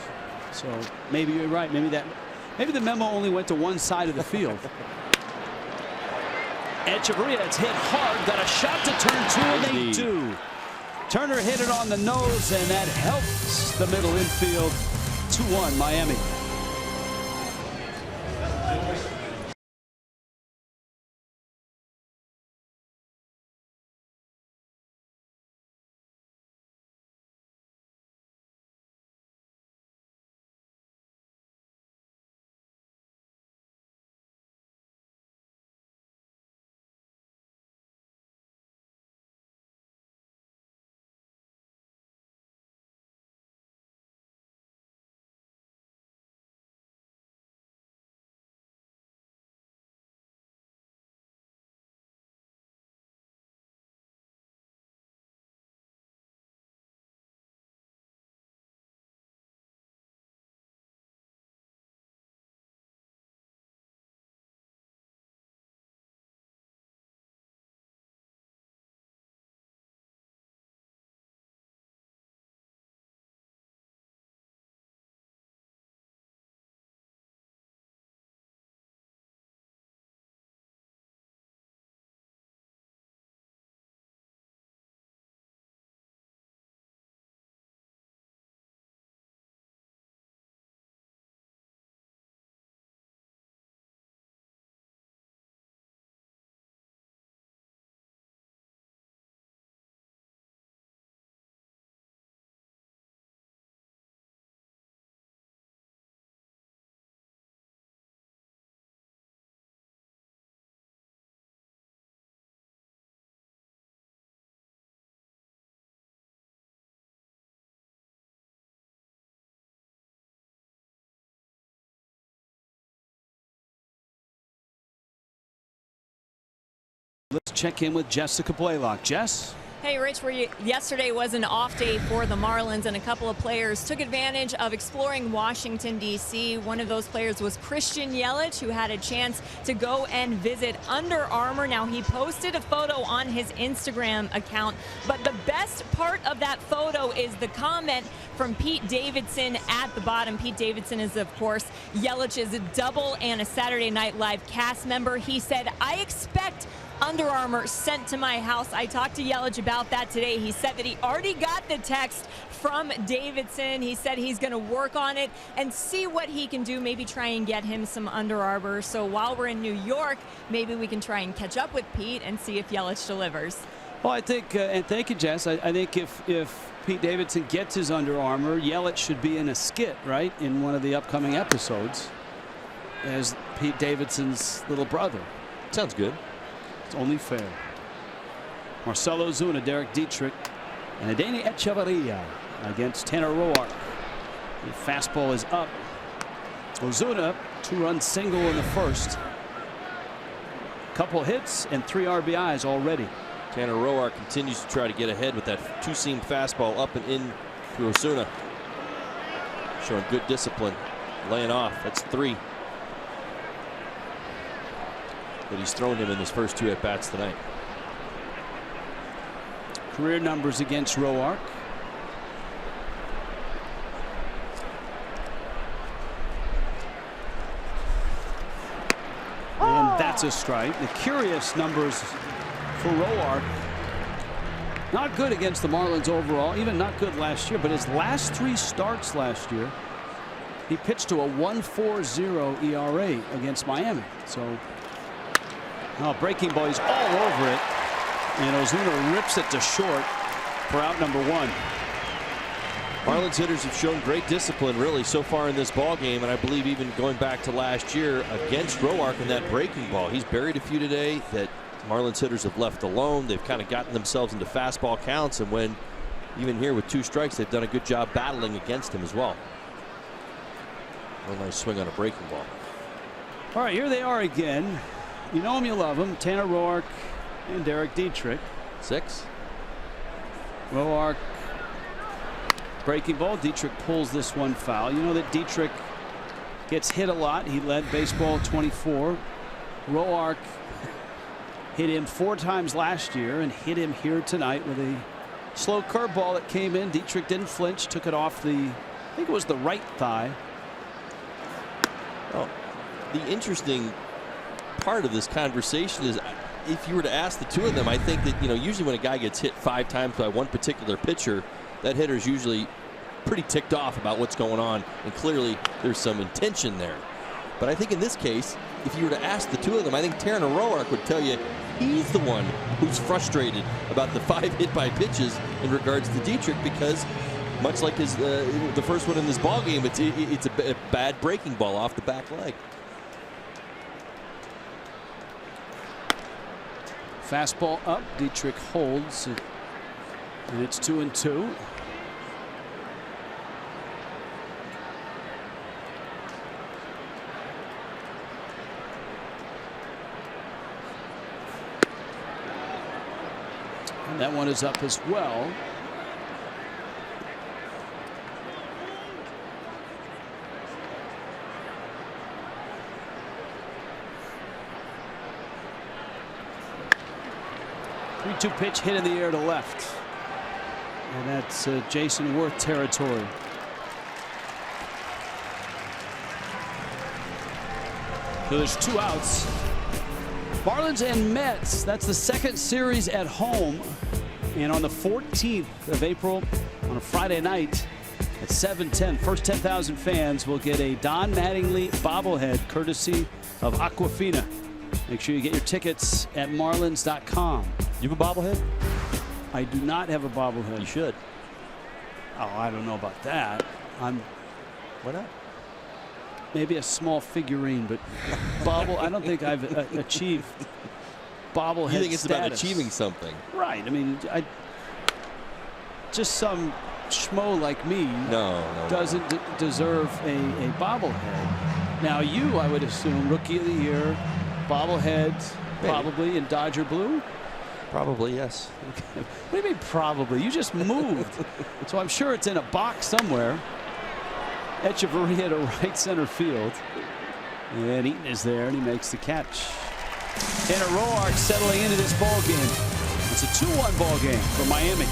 So maybe you're right. Maybe the memo only went to one side of the field. Echeverria, it's hit hard, got a shot to turn 2 and they do. Turner hit it on the nose, and that helps the middle infield. 2-1 Miami. Let's check in with Jessica Blaylock. Jess?
Hey, Rich, yesterday was an off day for the Marlins, and a couple of players took advantage of exploring Washington, D.C. One of those players was Christian Yelich, who had a chance to go and visit Under Armour. Now, he posted a photo on his Instagram account, but the best part of that photo is the comment from Pete Davidson at the bottom. Pete Davidson is, of course, Yelich's double and a Saturday Night Live cast member. He said, "I expect Under Armour sent to my house. I talked to Yelich about that today. He said that he already got the text from Davidson. He said he's going to work on it and see what he can do, maybe try and get him some Under Armour. So while we're in New York, maybe we can try and catch up with Pete and see if Yelich delivers.
Well, I think, and thank you, Jess. I think if Pete Davidson gets his Under Armour, Yelich should be in a skit, right, in one of the upcoming episodes as Pete Davidson's little brother.
Sounds good.
It's only fair. Marcell Ozuna, Derek Dietrich, and Adeiny Echeverria against Tanner Roark. The fastball is up. Ozuna, 2-run single in the first. Couple hits and 3 RBIs already.
Tanner Roark continues to try to get ahead with that two-seam fastball up and in to Ozuna. Showing good discipline. Laying off. That's 3 that he's thrown him in his first 2 at-bats tonight.
Career numbers against Roark. And that's a strike. The curious numbers for Roark. Not good against the Marlins overall, even not good last year, but his last 3 starts last year, he pitched to a 1.40 ERA against Miami. So, breaking ball, he's all over it, and Ozuna rips it to short for out number 1.
Marlins hitters have shown great discipline really so far in this ball game, and I believe even going back to last year against Roark in that breaking ball. He's buried a few today that Marlins hitters have left alone. They've kind of gotten themselves into fastball counts, and when even here with 2 strikes, they've done a good job battling against him as well. A nice swing on a breaking ball.
All right, here they are again. You know him, you love him. Tanner Roark and Derek Dietrich.
6.
Roark, breaking ball. Dietrich pulls this one foul. You know that Dietrich gets hit a lot. He led baseball 24. Roark hit him 4 times last year and hit him here tonight with a slow curveball that came in. Dietrich didn't flinch, took it off the, I think it was the right thigh.
Well, the interesting part of this conversation is if you were to ask the 2 of them, I think that, usually when a guy gets hit 5 times by one particular pitcher, that hitter's usually pretty ticked off about what's going on, and clearly there's some intention there. But I think in this case, if you were to ask the 2 of them, I think Tanner Roark would tell you he's the one who's frustrated about the 5 hit by pitches in regards to Dietrich, because much like his the first one in this ball game, it's a bad breaking ball off the back leg.
Fastball up. Dietrich holds, and it's 2-2. And that one is up as well. Three-two pitch hit in the air to left. And that's Jason Worth territory. So there's 2 outs. Marlins and Mets, that's the 2nd series at home. And on the 14th of April, on a Friday night at 7:10, first 10,000 fans will get a Don Mattingly bobblehead courtesy of Aquafina. Make sure you get your tickets at marlins.com.
You have a bobblehead?
I do not have a bobblehead.
You should.
Oh, I don't know about that.
Why not?
Maybe a small figurine, but I don't think I've achieved bobblehead.
You think it's
status.
about achieving something?
Right. I mean, just some schmo like me doesn't deserve a bobblehead. Now you, I would assume, Rookie of the Year, bobblehead, probably in Dodger blue.
Probably, yes.
What do you mean probably? You just moved. So I'm sure it's in a box somewhere. Echeverria to right center field. And Eaton is there, and he makes the catch. Tanner Roark settling into this ball game. It's a 2-1 ball game for Miami.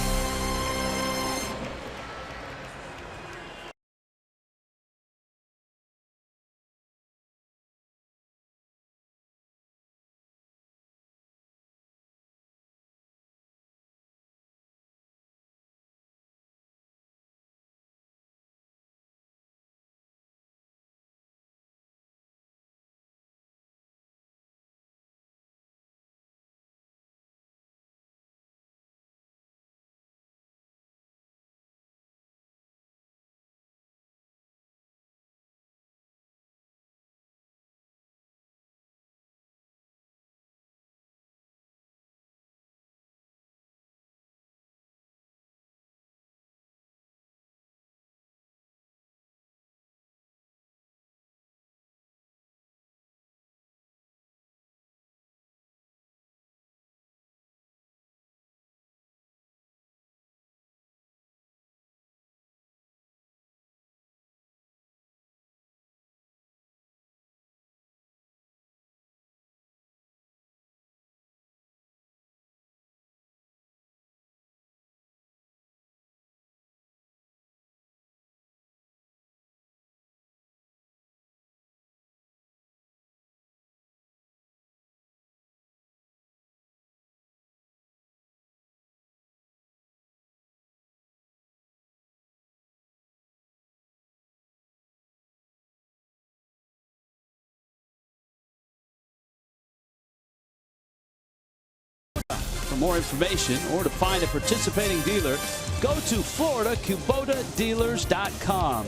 For more information or to find a participating dealer, go to FloridaKubotaDealers.com.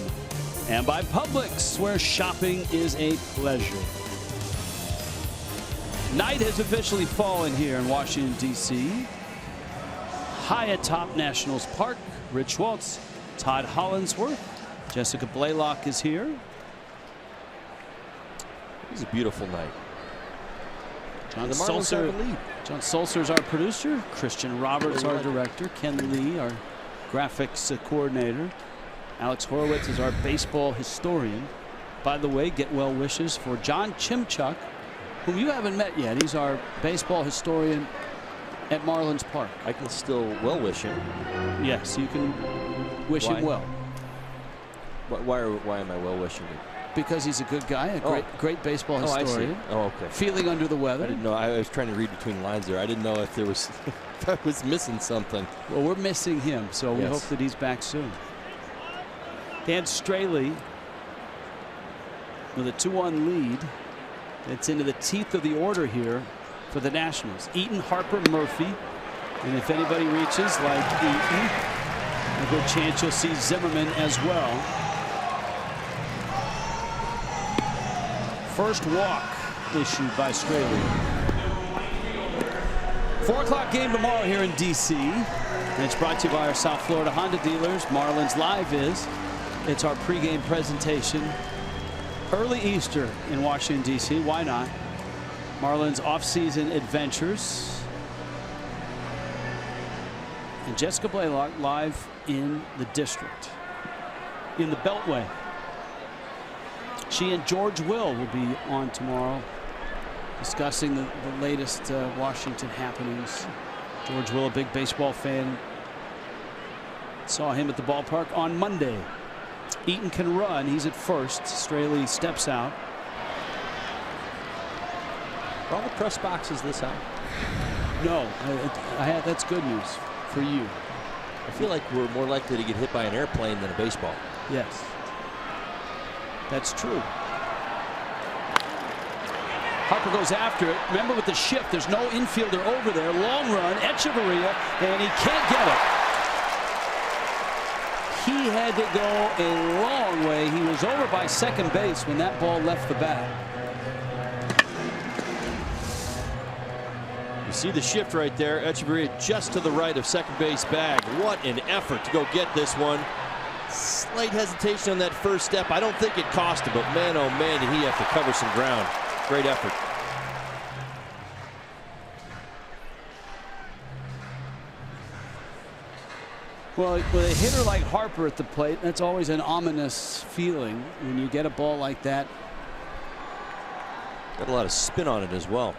And by Publix, where shopping is a pleasure. Night has officially fallen here in Washington, D.C. High atop Nationals Park. Rich Waltz, Todd Hollinsworth, Jessica Blaylock is here.
It was a beautiful night.
John Sulzer is our producer. Christian Roberts, our director. Ken Lee, our graphics coordinator. Alex Horowitz is our baseball historian. By the way, get well wishes for John Chimchuk, whom you haven't met yet. He's our baseball historian at Marlins Park.
I can still well wish him.
Yes, you can wish him well.
Why am I well wishing him?
Because he's a good guy, a great baseball historian.
I see. Oh, okay.
Feeling under the weather.
I didn't know. I was trying to read between lines there. I didn't know if there was if I was missing something.
Well, we're missing him, so we hope that he's back soon. Dan Straley with a 2-1 lead. It's into the teeth of the order here for the Nationals. Eaton, Harper, Murphy. And if anybody reaches like Eaton, a good chance you'll see Zimmerman as well. First walk issued by Straley. 4 o'clock game tomorrow here in D.C. And it's brought to you by our South Florida Honda dealers. Marlins Live is. It's our pregame presentation. Early Easter in Washington, D.C. Why not? Marlins off-season adventures. And Jessica Blaylock live in the district, in the Beltway. She and George Will be on tomorrow discussing the latest Washington happenings. George Will, a big baseball fan. Saw him at the ballpark on Monday. Eaton can run. He's at first. Straley steps out.
Are all the press boxes this out?
No, that's good news for you.
I feel like we're more likely to get hit by an airplane than a baseball.
Yes, that's true. Harper goes after it. Remember, with the shift, there's no infielder over there. Long run, Echeverria, and he can't get it. He had to go a long way. He was over by second base when that ball left the bat.
You see the shift right there. Echeverria just to the right of second base bag. What an effort to go get this one. Slight hesitation on that first step. I don't think it cost him, but man, oh man, did he have to cover some ground. Great effort.
Well, with a hitter like Harper at the plate, that's always an ominous feeling when you get a ball like that.
Got a lot of spin on it as well.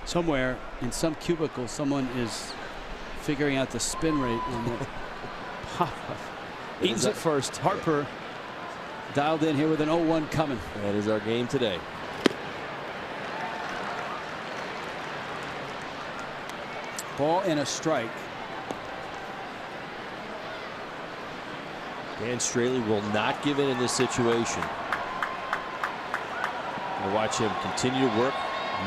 Somewhere in some cubicle, someone is figuring out the spin rate on the pop-up. Eaton's at first. Harper dialed in here with an 0-1 coming.
That is our game today.
Ball and a strike.
Dan Straley will not give in this situation. We'll watch him continue to work.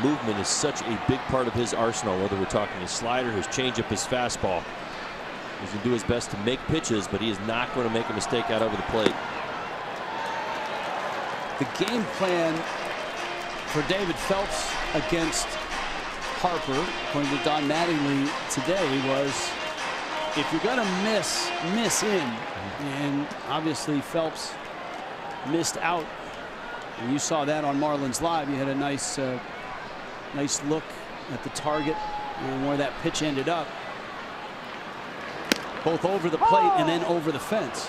Movement is such a big part of his arsenal, whether we're talking his slider, his changeup, his fastball. He's going to do his best to make pitches, but he is not going to make a mistake out over the plate.
The game plan for David Phelps against Harper, according to Don Mattingly today, was if you're going to miss in, and obviously Phelps missed out. And you saw that on Marlins Live. You had a nice look at the target and where that pitch ended up, both over the plate and then over the fence.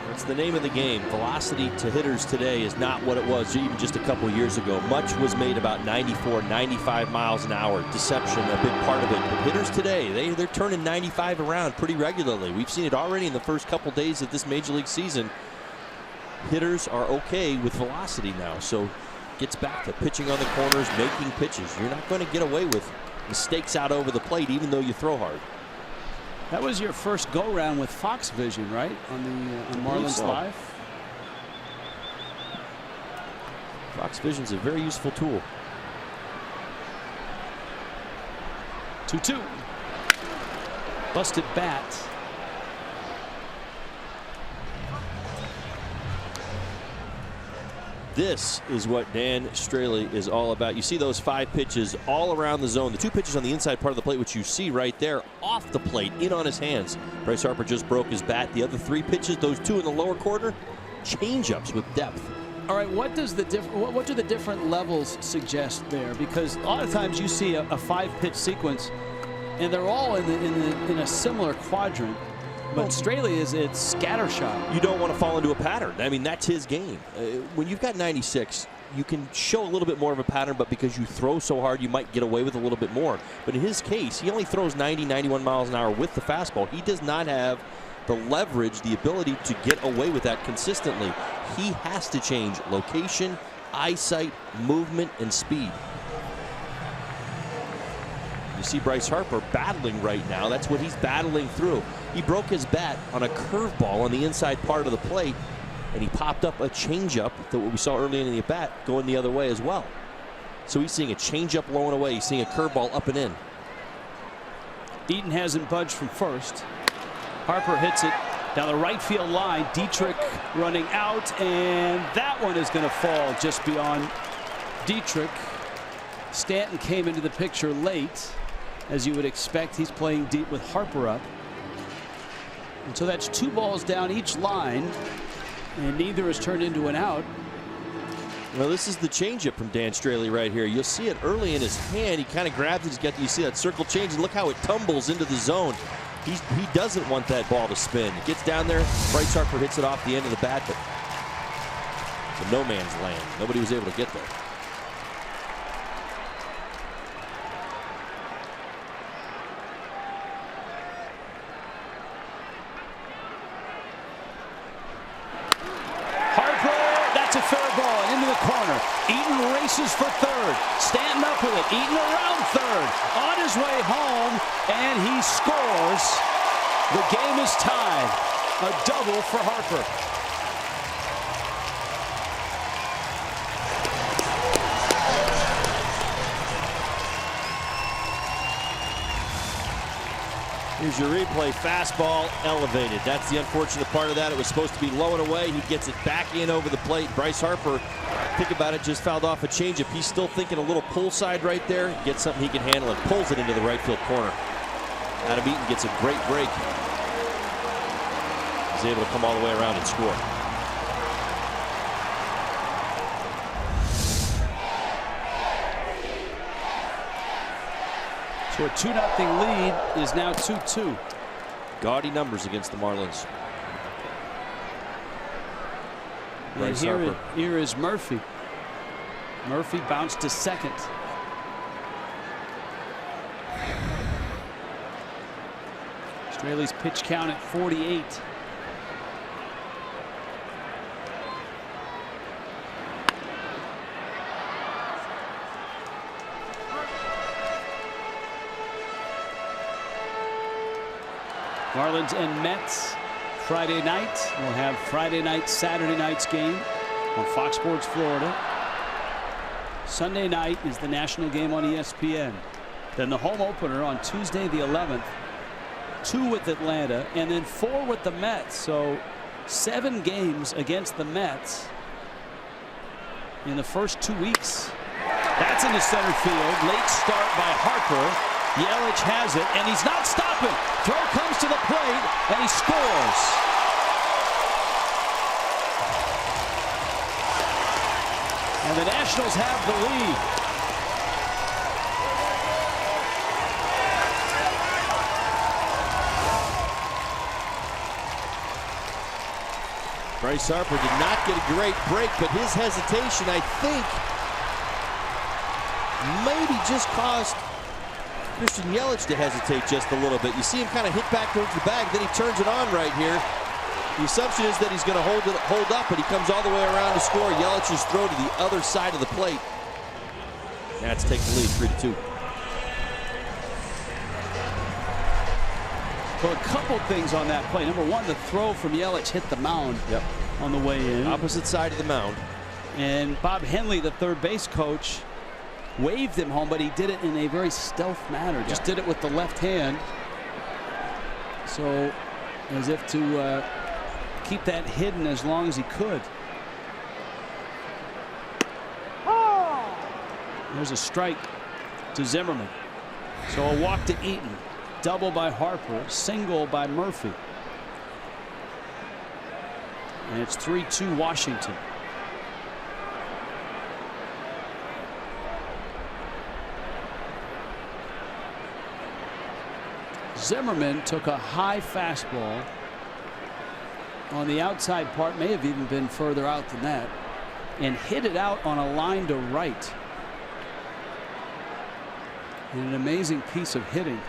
That's the name of the game. Velocity to hitters today is not what it was even just a couple years ago. Much was made about 94, 95 miles an hour. Deception, a big part of it. But hitters today, they're turning 95 around pretty regularly. We've seen it already in the first couple days of this Major League season. Hitters are okay with velocity now. So gets back to pitching on the corners, making pitches. You're not going to get away with mistakes out over the plate, even though you throw hard.
That was your first go-round with Fox Vision, right? On Marlins Live.
Fox Vision's a very useful tool.
2-2. Busted bat.
This is what Dan Straley is all about. You see those 5 pitches all around the zone. The 2 pitches on the inside part of the plate, which you see right there, off the plate, in on his hands. Bryce Harper just broke his bat. The other 3 pitches, those 2 in the lower corner, change-ups with depth.
All right, what do the different levels suggest there? Because a lot of times you see a 5-pitch sequence, and they're all in a similar quadrant. But Straley it's scattershot.
You don't want to fall into a pattern. I mean, that's his game. When you've got 96, you can show a little bit more of a pattern, but because you throw so hard, you might get away with a little bit more. But in his case, he only throws 90, 91 miles an hour with the fastball. He does not have the leverage, the ability to get away with that consistently. He has to change location, eyesight, movement, and speed. You see Bryce Harper battling right now. That's what he's battling through. He broke his bat on a curveball on the inside part of the plate, and he popped up a changeup that what we saw early in the at-bat going the other way as well. So he's seeing a changeup low and away. He's seeing a curveball up and in.
Eaton hasn't budged from first. Harper hits it down the right field line. Dietrich running out, and that one is going to fall just beyond Dietrich. Stanton came into the picture late. As you would expect, he's playing deep with Harper up. And so that's 2 balls down each line, and neither has turned into an out.
Well, this is the changeup from Dan Straley right here. You'll see it early in his hand. He kind of grabs it. You see that circle change, and look how it tumbles into the zone. He doesn't want that ball to spin. It gets down there. Bryce Harper hits it off the end of the bat, but to no man's land. Nobody was able to get there.
That's a fair ball and into the corner. Eaton races for third. Stanton up with it. Eaton around third. On his way home, and he scores. The game is tied. A double for Harper.
Here's your replay. Fastball elevated. That's the unfortunate part of that. It was supposed to be low and away. He gets it back in over the plate. Bryce Harper, think about it, just fouled off a changeup. He's still thinking a little pull side right there. Gets something he can handle and pulls it into the right field corner. Adam Eaton gets a great break. He's able to come all the way around and score.
So a 2-0 lead is now 2-2.
Gaudy numbers against the Marlins.
And here is Murphy. Murphy bounced to second. Straley's pitch count at 48. Marlins and Mets Friday night. We'll have Friday night, Saturday night's game on Fox Sports Florida. Sunday night is the national game on ESPN. Then the home opener on Tuesday the 11th. 2 with Atlanta and then 4 with the Mets. So 7 games against the Mets in the first 2 weeks. That's into center field. Late start by Harper. Yelich has it, and he's not stopping. Throw comes to the plate, and he scores. And the Nationals have the lead.
Bryce Harper did not get a great break, but his hesitation, I think, maybe just caused Christian Yelich to hesitate just a little bit. You see him kind of hit back towards the bag, then he turns it on right here. The assumption is that he's going to hold up, but he comes all the way around to score. Yelich's throw to the other side of the plate. Nats take the lead 3-2.
Well, a couple things on that play. Number one, the throw from Yelich hit the mound on the way in.
Opposite side of the mound.
And Bob Henley, the third base coach, waved him home, but he did it in a very stealth manner. Just did it with the left hand. So as if to keep that hidden as long as he could. There's a strike to Zimmerman. So a walk to Eaton. Double by Harper. Single by Murphy. And it's 3-2 Washington. Zimmerman took a high fastball on the outside part, may have even been further out than that, and hit it out on a line to right. And an amazing piece of hitting.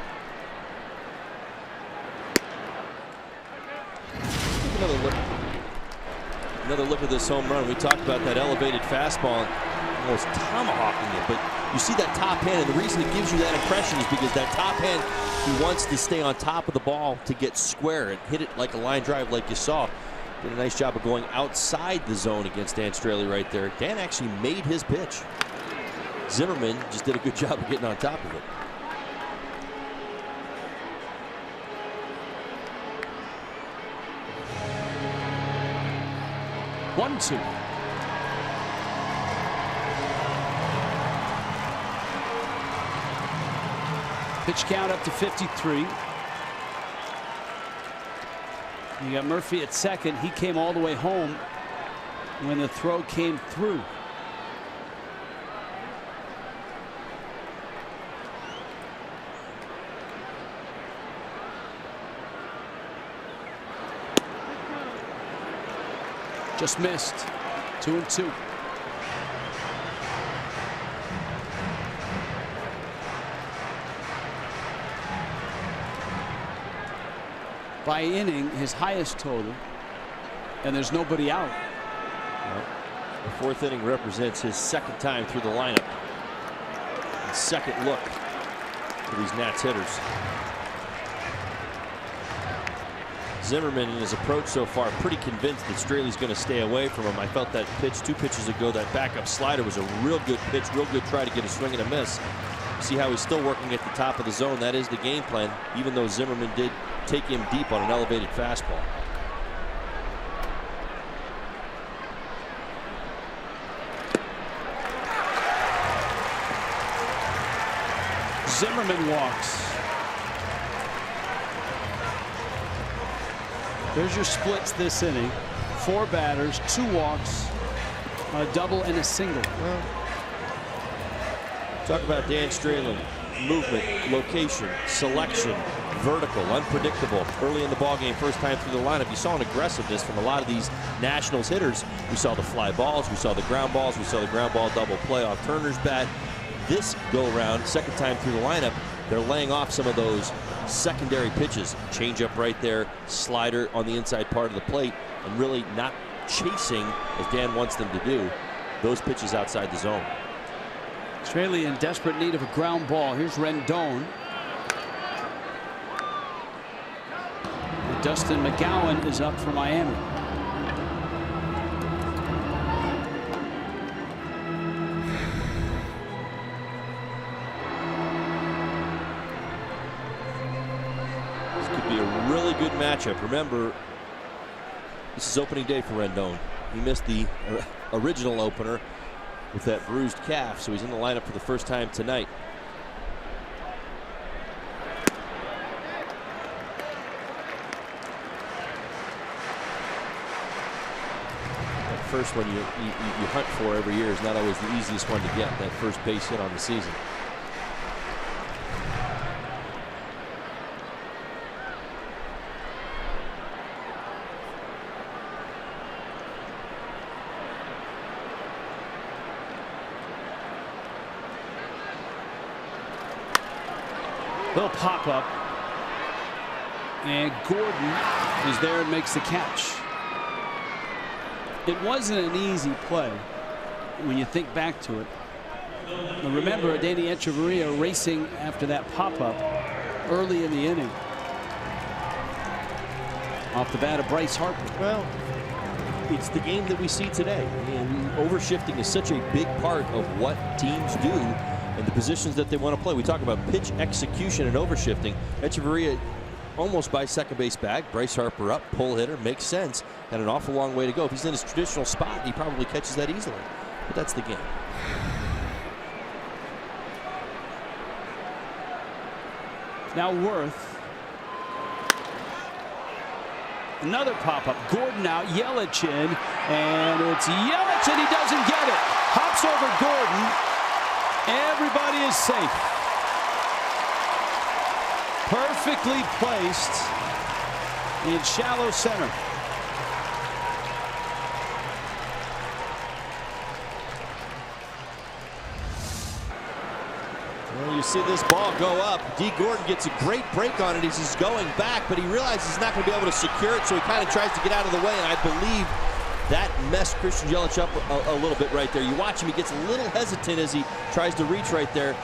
Another look at this home run. We talked about that elevated fastball, almost tomahawking it, but you see that top hand, and the reason it gives you that impression is because that top hand, he wants to stay on top of the ball to get square and hit it like a line drive like you saw. Did a nice job of going outside the zone against Dan Straley right there. Dan actually made his pitch. Zimmerman just did a good job of getting on top of it.
One, two. Pitch count up to 53. You got Murphy at second. He came all the way home when the throw came through. Just missed. 2-2. By inning, his highest total, and there's nobody out.
Well, the fourth inning represents his second time through the lineup. And second look for these Nats hitters. Zimmerman in his approach so far pretty convinced that Straley's going to stay away from him. I felt that pitch 2 pitches ago, that backup slider was a real good pitch, real good try to get a swing and a miss. See how he's still working at the top of the zone. That is the game plan, even though Zimmerman did take him deep on an elevated fastball.
Zimmerman walks. There's your splits this inning. 4 batters, 2 walks, a double and a single.
Well, talk about Dan Straley. Movement, location, selection, vertical, unpredictable. Early in the ballgame, first time through the lineup, you saw an aggressiveness from a lot of these Nationals hitters. We saw the fly balls, we saw the ground balls, we saw the ground ball double play off Turner's bat. This go around, second time through the lineup, they're laying off some of those secondary pitches. Changeup right there, slider on the inside part of the plate, and really not chasing, as Dan wants them to do, those pitches outside the zone.
Straley in desperate need of a ground ball. Here's Rendon. And Dustin McGowan is up for Miami.
This could be a really good matchup. Remember, this is opening day for Rendon. He missed the original opener with that bruised calf, so he's in the lineup for the first time tonight. That first one you hunt for every year is not always the easiest one to get, that first base hit on the season.
Little pop up, and Gordon is there and makes the catch. It wasn't an easy play when you think back to it. But remember, Danny Echeverria racing after that pop up early in the inning. Off the bat of Bryce Harper.
Well,
it's the game that we see today. And overshifting is such a big part of what teams do and the positions that they want to play. We talk about pitch execution and overshifting. Echeverria almost by second base bag. Bryce Harper up, pull hitter, makes sense. Had an awful long way to go. If he's in his traditional spot, he probably catches that easily. But that's the game.
Now Worth. Another pop-up. Gordon out, Yelich in, and it's Yelich, and he doesn't get it. Hops over Gordon. Everybody is safe. Perfectly placed in shallow center.
Well, you see this ball go up. D. Gordon gets a great break on it as he's going back, but he realizes he's not going to be able to secure it, so he kind of tries to get out of the way, and I believe that messed Christian Yelich up a little bit right there. You watch him, he gets a little hesitant as he tries to reach right there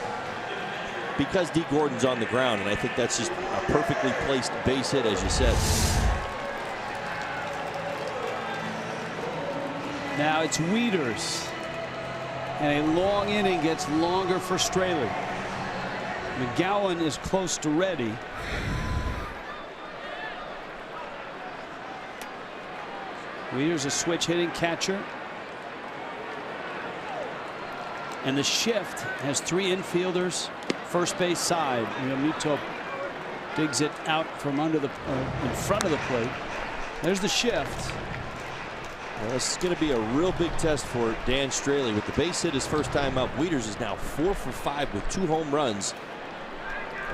because D. Gordon's on the ground, and I think that's just a perfectly placed base hit, as you said.
Now it's Wieters, and a long inning gets longer for Straley. McGowan is close to ready. Wieters a switch hitting catcher. And the shift has 3 infielders, first base side. Realmuto digs it out from under the in front of the plate. There's the shift.
Well, this is going to be a real big test for Dan Straley. With the base hit his first time up, Wieters is now 4 for 5 with 2 home runs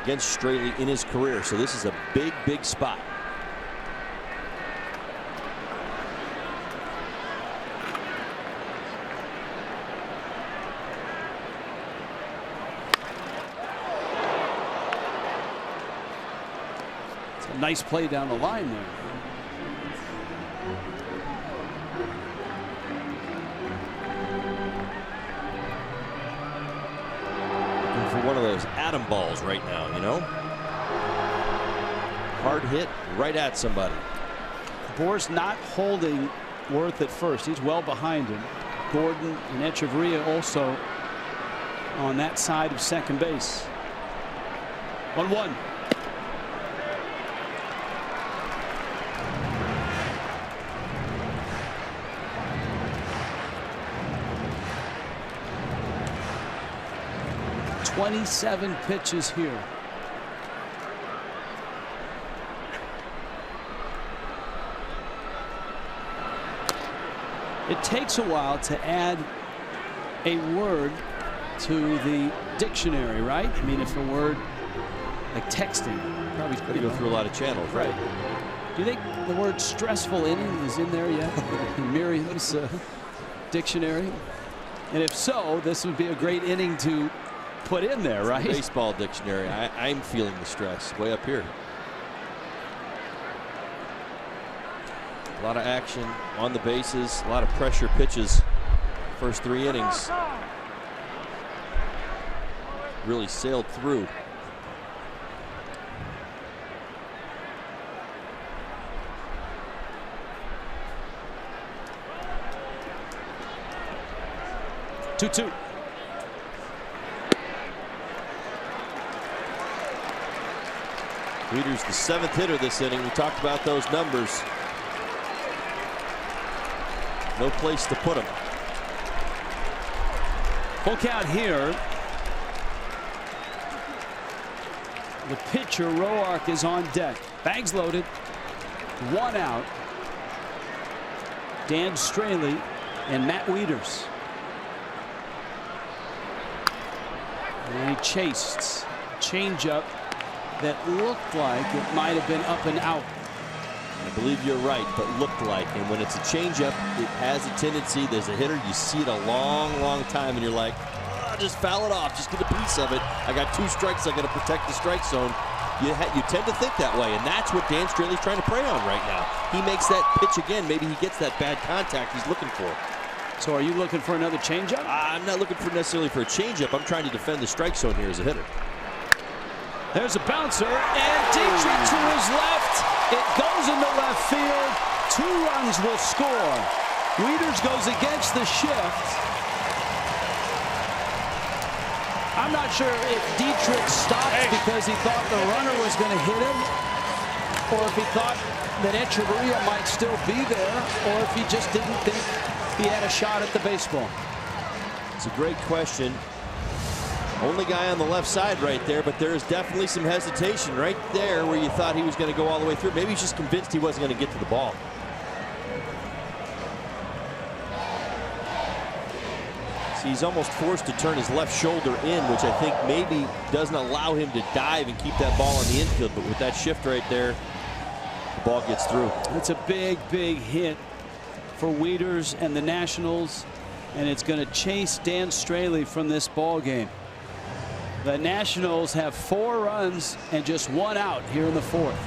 against Straley in his career. So this is a big, big spot.
It's a nice play down the line there.
One of those atom balls right now, you know. Hard hit right at somebody.
Boer's not holding Worth at first. He's well behind him. Gordon and Echeverria also on that side of second base. 1-1. "27 pitches here. It takes a while to add a word to the dictionary, right? I mean, if a word like texting, probably
got to go through a lot of channels, right?
Do you think the word stressful inning is in there yet in Merriam's dictionary? And if so, this would be a great inning to put in there, right?
The baseball dictionary. I'm feeling the stress way up here. A lot of action on the bases, a lot of pressure pitches. First 3 innings really sailed through.
Two.
Wieters, the 7th hitter this inning. We talked about those numbers. No place to put him.
Full count here. The pitcher, Roark, is on deck. Bags loaded. 1 out. Dan Straley and Matt Wieters. And he chased. Changeup that looked like it might have been up and out.
I believe you're right, but looked like. And when it's a changeup, it has a tendency. There's a hitter, you see it a long, long time, and you're like, oh, just foul it off. Just get a piece of it. I got 2 strikes. I got to protect the strike zone. You tend to think that way, and that's what Dan Straley's trying to prey on right now. He makes that pitch again. Maybe he gets that bad contact he's looking for.
So are you looking for another changeup?
I'm not looking for necessarily for a changeup. I'm trying to defend the strike zone here as a hitter.
There's a bouncer, and Dietrich to his left. It goes into left field. 2 runs will score. Wieters goes against the shift. I'm not sure if Dietrich stopped because he thought the runner was going to hit him, or if he thought that Echeverria might still be there, or if he just didn't think he had a shot at the baseball.
It's a great question. Only guy on the left side right there, but there is definitely some hesitation right there where you thought he was going to go all the way through. Maybe he's just convinced he wasn't going to get to the ball. See, he's almost forced to turn his left shoulder in, which I think maybe doesn't allow him to dive and keep that ball on the infield. But with that shift right there, the ball gets through.
It's a big, big hit for Wieters and the Nationals, and it's going to chase Dan Straley from this ball game. The Nationals have 4 runs and just 1 out here in the 4th.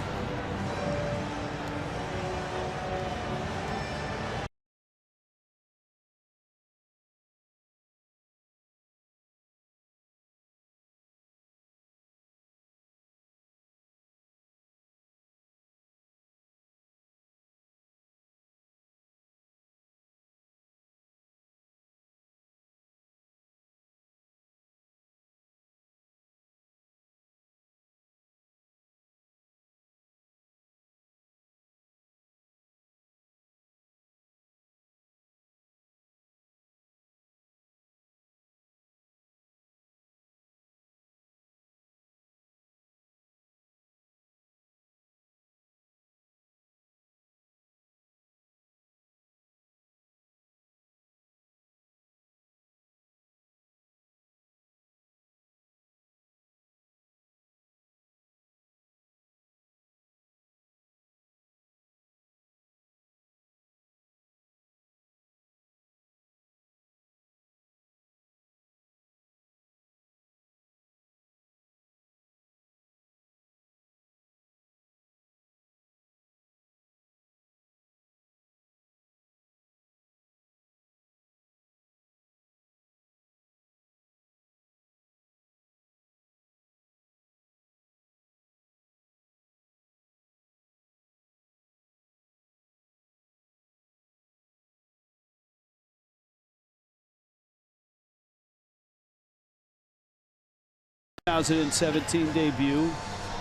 ...2017 debut,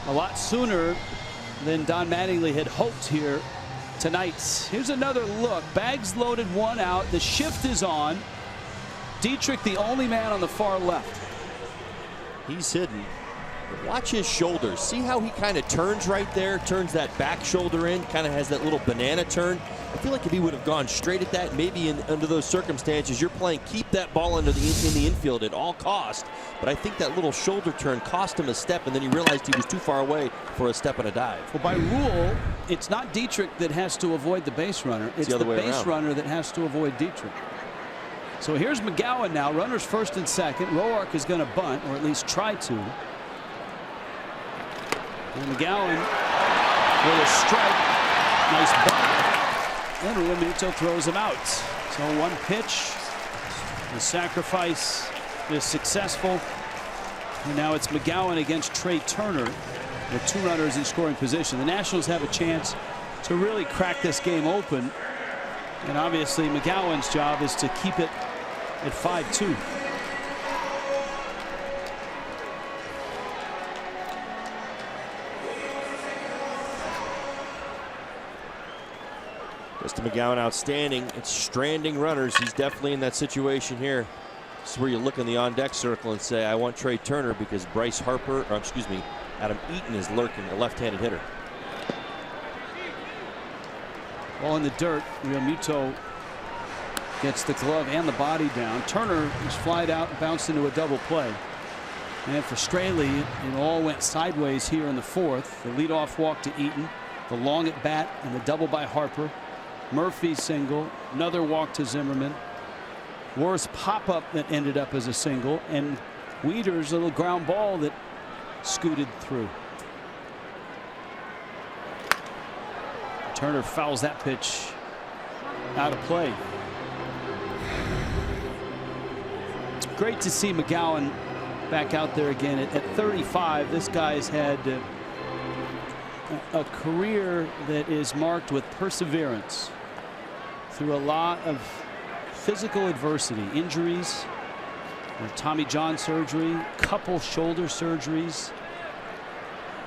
a lot sooner than Don Mattingly had hoped here tonight. Here's another look. Bags loaded, 1 out. The shift is on. Dietrich, the only man on the far left.
He's hidden. Watch his shoulders. See how he kind of turns right there, turns that back shoulder in, kind of has that little banana turn. I feel like if he would have gone straight at that, maybe under those circumstances, you're playing keep that ball in the infield at all cost. But I think that little shoulder turn cost him a step, and then he realized he was too far away for a step and a dive.
Well, by rule, it's not Dietrich that has to avoid the base runner. It's the base runner that has to avoid Dietrich. So here's McGowan now. Runners first and second. Roark is going to bunt, or at least try to. And McGowan with a strike. Nice bunt. And Realmuto throws him out. So 1 pitch. The sacrifice is successful. And now it's McGowan against Trey Turner with 2 runners in scoring position. The Nationals have a chance to really crack this game open. And obviously McGowan's job is to keep it at 5-2.
Mr. McGowan outstanding. It's stranding runners. He's definitely in that situation here. This is where you look in the on-deck circle and say, I want Trey Turner because Bryce Harper, or excuse me, Adam Eaton is lurking, the left-handed hitter.
Ball in the dirt. Realmuto gets the glove and the body down. Turner is flied out and bounced into a double play. And for Straley, it all went sideways here in the 4th. The leadoff walk to Eaton, the long at bat, and the double by Harper. Murphy single, another walk to Zimmerman. Worst pop-up that ended up as a single, and Wieters' little ground ball that scooted through. Turner fouls that pitch out of play. Great to see McGowan back out there again at 35. This guy's had a career that is marked with perseverance through a lot of physical adversity, injuries, Tommy John surgery, couple shoulder surgeries,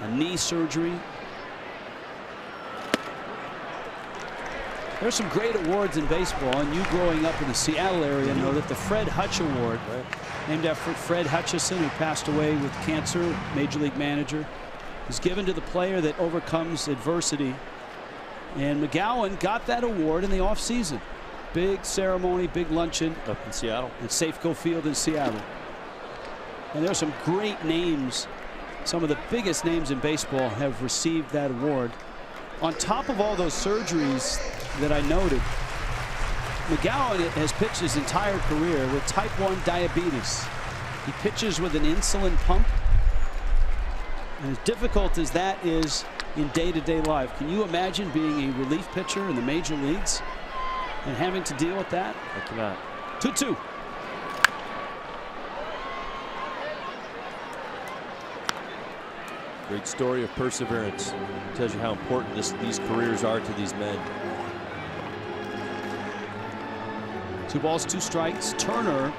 a knee surgery. There's some great awards in baseball, and you growing up in the Seattle area know that the Fred Hutch Award, named after Fred Hutchison, who passed away with cancer, Major League manager, is given to the player that overcomes adversity. And McGowan got that award in the offseason. Big ceremony, big luncheon
up in Seattle
at Safeco Field in Seattle. And there are some great names. Some of the biggest names in baseball have received that award. On top of all those surgeries that I noted, McGowan has pitched his entire career with type 1 diabetes. He pitches with an insulin pump. And as difficult as that is in day-to-day life, can you imagine being a relief pitcher in the major leagues and having to deal with that?
I cannot.
2-2.
Great story of perseverance. Tells you how important these careers are to these men.
2 balls, 2 strikes. Turner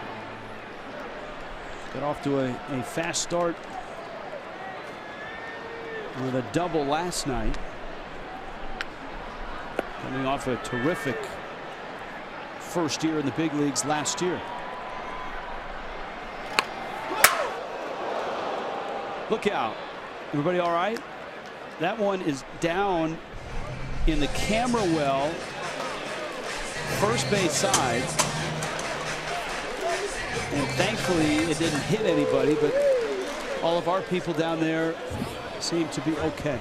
got off to a fast start with a double last night, coming off a terrific first year in the big leagues last year. Look out. Everybody all right? That one is down in the camera well, first base side. And thankfully it didn't hit anybody, but all of our people down there seem to be okay.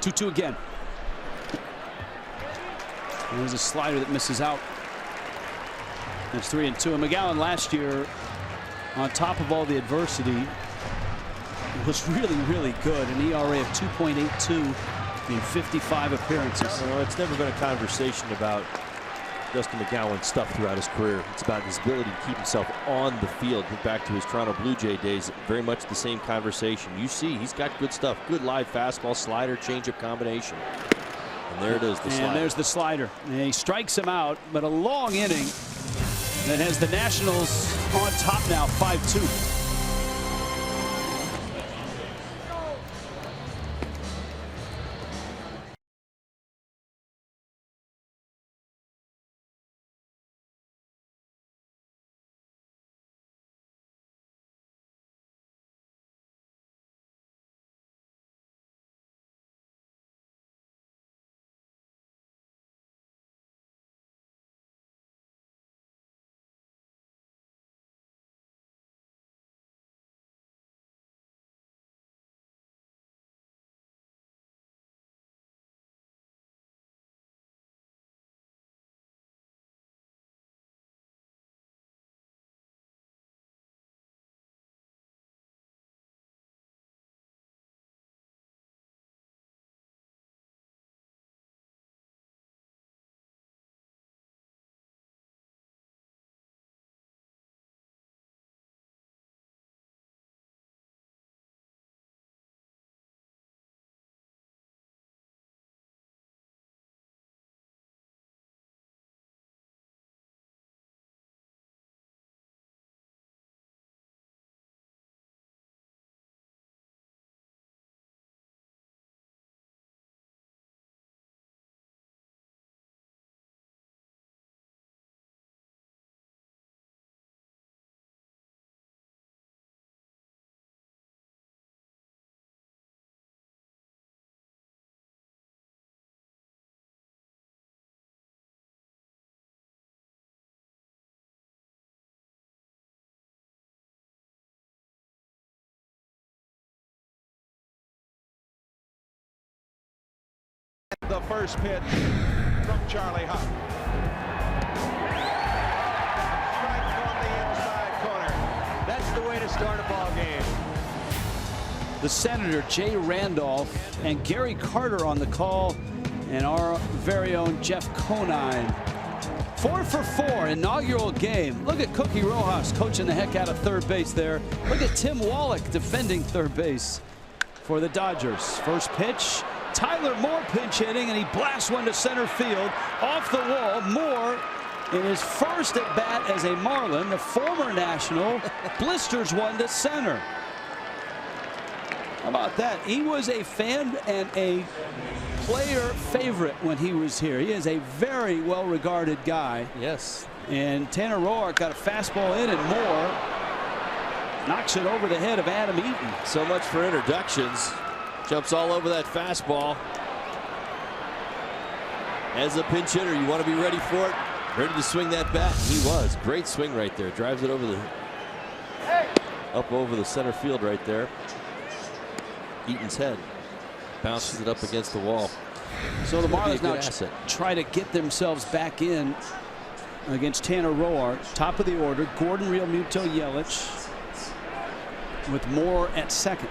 Two again. And there's a slider that misses out. It's 3-2. And McGowan last year, on top of all the adversity, was really, really good. An ERA of 2.82 in 55 appearances.
Well, it's never been a conversation about Justin McGowan's stuff throughout his career. It's about his ability to keep himself on the field. Think back to his Toronto Blue Jay days, very much the same conversation. You see, he's got good stuff. Good live fastball, slider, changeup combination. And there it is, the slider.
And there's the slider. And he strikes him out, but a long inning that has the Nationals on top now, 5-2.
The first pitch from Charlie Huff. Strike from the inside corner. That's the way to start a ball game.
The Senator Jay Randolph and Gary Carter on the call, and our very own Jeff Conine 4 for 4, inaugural game. Look at Cookie Rojas coaching the heck out of third base there. Look at Tim Wallach defending third base for the Dodgers. First pitch, Tyler Moore pinch hitting, and he blasts one to center field off the wall. Moore, in his first at bat as a Marlin, the former National, blisters one to center. How about that? He was a fan and a player favorite when he was here. He is a very well-regarded guy.
Yes.
And Tanner Roark got a fastball in, and Moore knocks it over the head of Adam Eaton.
So much for introductions. Jumps all over that fastball. As a pinch hitter, you want to be ready for it. Ready to swing that bat. He was. Great swing right there. Drives it over the up over the center field right there. Eaton's head bounces it up against the wall.
So the Marlins now
asset.
try to get themselves back in against Tanner Roark. Top of the order, Gordon, Realmuto, Yelich, with Moore at second.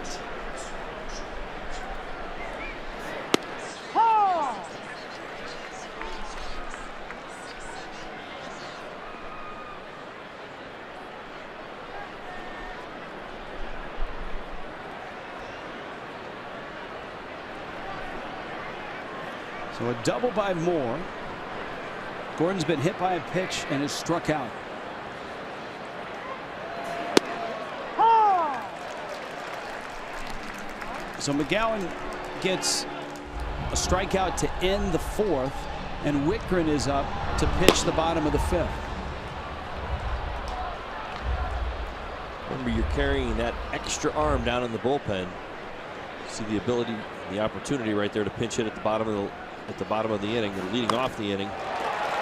So a double by Moore. Gordon's been hit by a pitch and is struck out. So McGowan gets a strikeout to end the fourth, and Wickren is up to pitch the bottom of the fifth.
Remember, you're carrying that extra arm down in the bullpen. See the ability, the opportunity right there to pinch hit at the bottom of the inning, and leading off the inning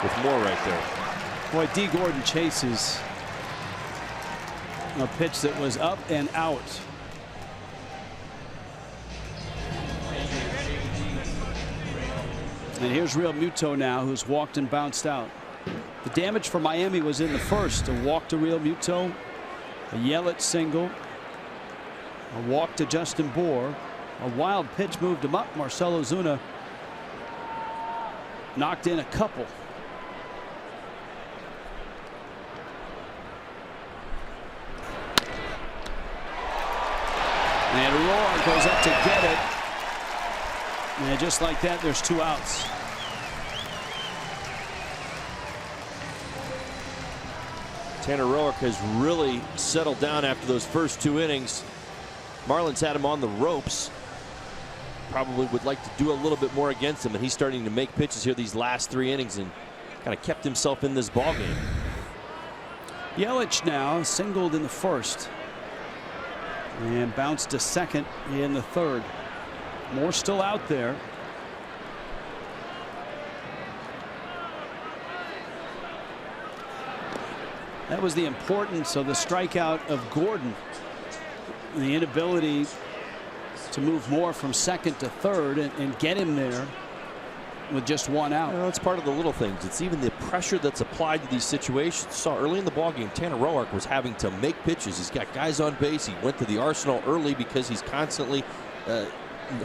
with Moore right there.
Boy, D. Gordon chases a pitch that was up and out. And here's Realmuto now, who's walked and bounced out. The damage for Miami was in the first. A walk to Realmuto, a Yelich single, a walk to Justin Bour. A wild pitch moved him up. Marcell Ozuna knocked in a couple. And Roar goes up to get it. And just like that, there's 2 outs.
Tanner Roark has really settled down after those first 2 innings. Marlins had him on the ropes. Probably would like to do a little bit more against him, and he's starting to make pitches here these last 3 innings and kind of kept himself in this ball game.
Yelich now singled in the first and bounced to second in the third. Moore still out there. That was the importance of the strikeout of Gordon. The inability to move Moore from second to third and get him there with just 1 out.
You know, it's part of the little things. It's even the pressure that's applied to these situations. Saw early in the ballgame, Tanner Roark was having to make pitches. He's got guys on base. He went to the arsenal early because he's constantly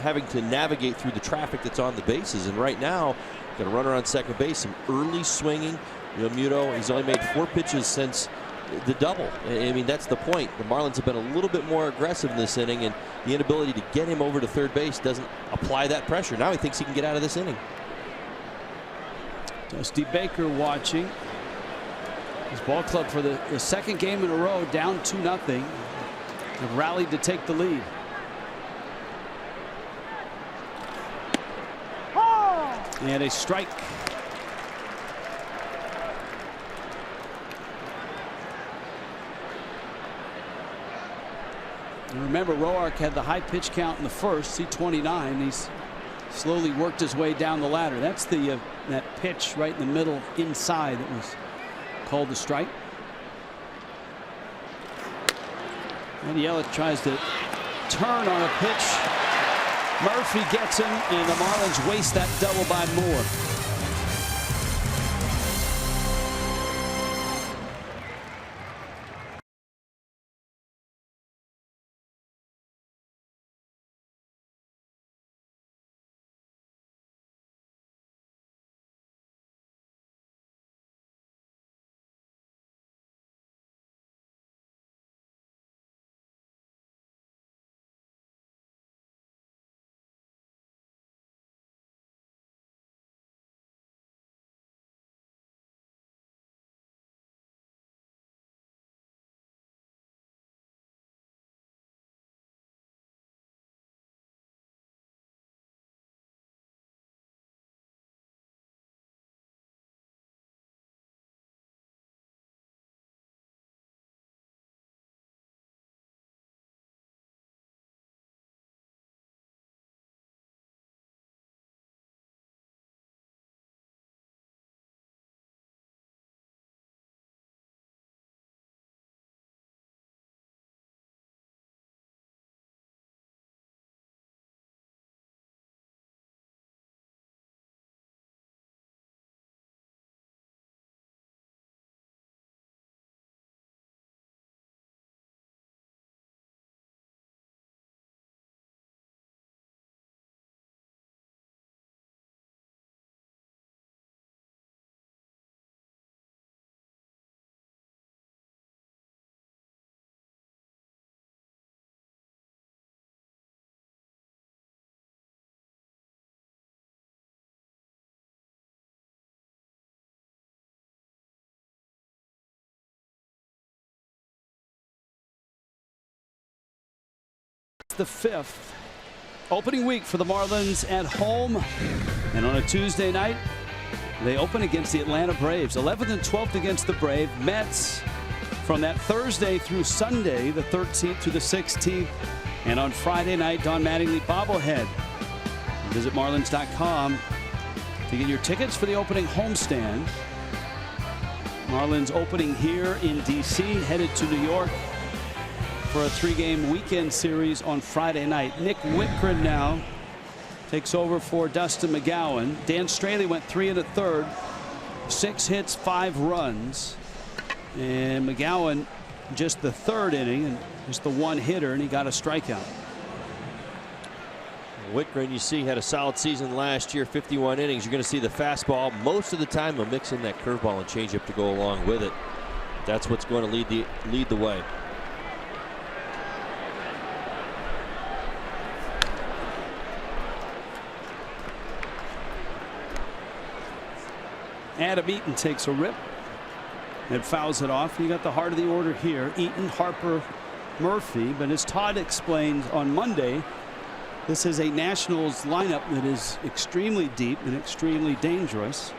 having to navigate through the traffic that's on the bases. And right now, got a runner on second base. Some early swinging. Realmuto, he's only made 4 pitches since the double. I mean, that's the point. The Marlins have been a little bit more aggressive in this inning, and the inability to get him over to third base doesn't apply that pressure. Now he thinks he can get out of this inning.
Dusty Baker watching his ball club for the second game in a row, down 2-0. Have rallied to take the lead. And a strike. And remember, Roark had the high pitch count in the first, C29. He's slowly worked his way down the ladder. That's the that pitch right in the middle inside that was called the strike. And Yelich tries to turn on a pitch. Murphy gets him, and the Marlins waste that double by Moore. The 5th opening week for the Marlins at home, and on a Tuesday night they open against the Atlanta Braves. 11th and 12th against the Braves. Mets from that Thursday through Sunday, the 13th through the 16th, and on Friday night, Don Mattingly bobblehead. Visit Marlins.com to get your tickets for the opening homestand. Marlins opening here in D.C., headed to New York for a 3-game weekend series on Friday night. Nick Whitgren now takes over for Dustin McGowan. Dan Straley went 3 1/3, 6 hits, 5 runs, and McGowan just the 3rd inning and just the 1 hitter, and he got a strikeout.
Whitgren, you see, had a solid season last year, 51 innings. You're going to see the fastball most of the time. He'll mix in that curveball and changeup to go along with it. That's what's going to lead the way.
Adam Eaton takes a rip and fouls it off. You got the heart of the order here: Eaton, Harper, Murphy. But as Todd explained on Monday, this is a Nationals lineup that is extremely deep and extremely dangerous.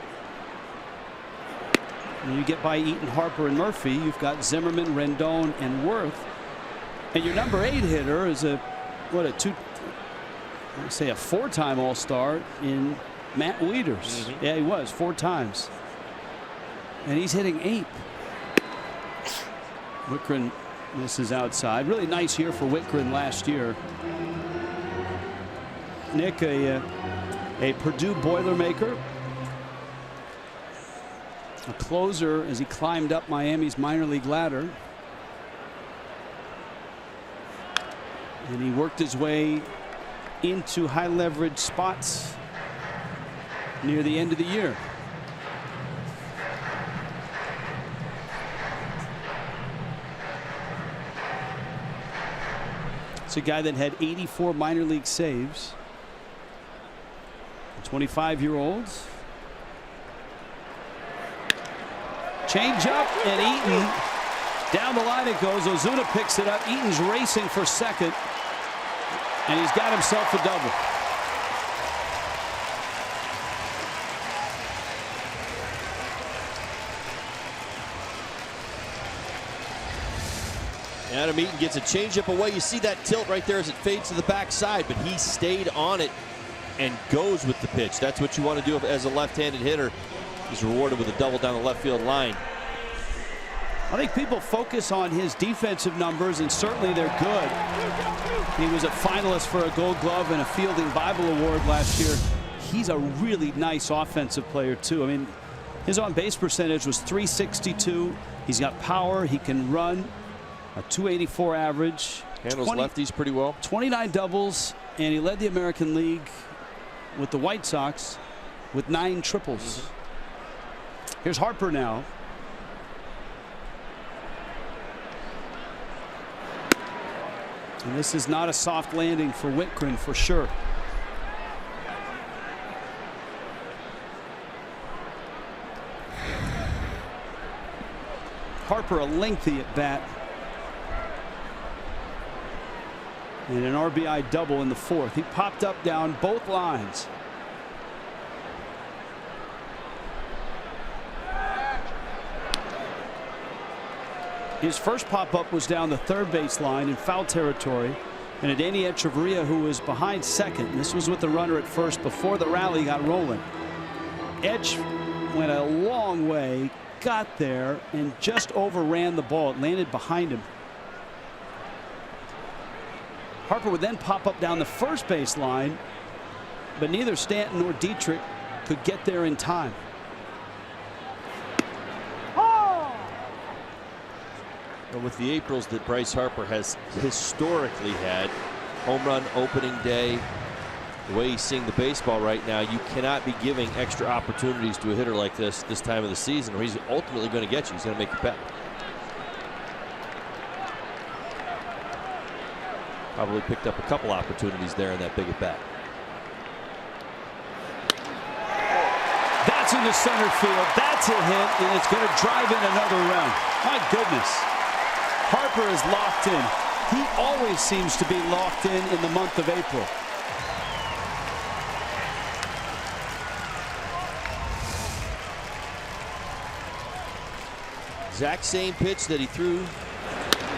When you get by Eaton, Harper, and Murphy, you've got Zimmerman, Rendon, and Worth. And your number 8 hitter is a 4-time All-Star in Matt Wieters. Yeah, he was 4 times. And he's hitting 8. Whitgren misses outside. Really nice year for Whitgren last year. Nick, a Purdue Boilermaker. A closer as he climbed up Miami's minor league ladder. And he worked his way into high leverage spots near the end of the year. It's a guy that had 84 minor league saves. 25-year-old. Change up, and Eaton down the line it goes. Ozuna picks it up. Eaton's racing for second, and he's got himself a double.
Adam Eaton gets a changeup away. You see that tilt right there as it fades to the backside, but he stayed on it and goes with the pitch. That's what you want to do as a left-handed hitter. He's rewarded with a double down the left field line.
I think people focus on his defensive numbers, and certainly they're good. He was a finalist for a Gold Glove and a Fielding Bible Award last year. He's a really nice offensive player, too. I mean, his on-base percentage was .362. He's got power. He can run. A .284 average.
Handles lefties pretty well.
29 doubles, and he led the American League with the White Sox with 9 triples. Here's Harper now. And this is not a soft landing for Whitgren for sure. Harper a lengthy at bat. And an RBI double in the 4th. He popped up down both lines. His first pop-up was down the 3rd base line in foul territory. And Danny Echeverria, who was behind second. This was with the runner at first before the rally got rolling. Edge went a long way, got there, and just overran the ball. It landed behind him. Harper would then pop up down the 1st base line, but neither Stanton nor Dietrich could get there in time.
But with the Aprils that Bryce Harper has historically had, home run opening day, the way he's seeing the baseball right now, you cannot be giving extra opportunities to a hitter like this time of the season, or he's ultimately going to get you. He's going to make you bet. Probably picked up a couple opportunities there in that big at bat.
That's into center field. That's a hit, and it's going to drive in another run. My goodness. Harper is locked in. He always seems to be locked in the month of April.
Exact same pitch that he threw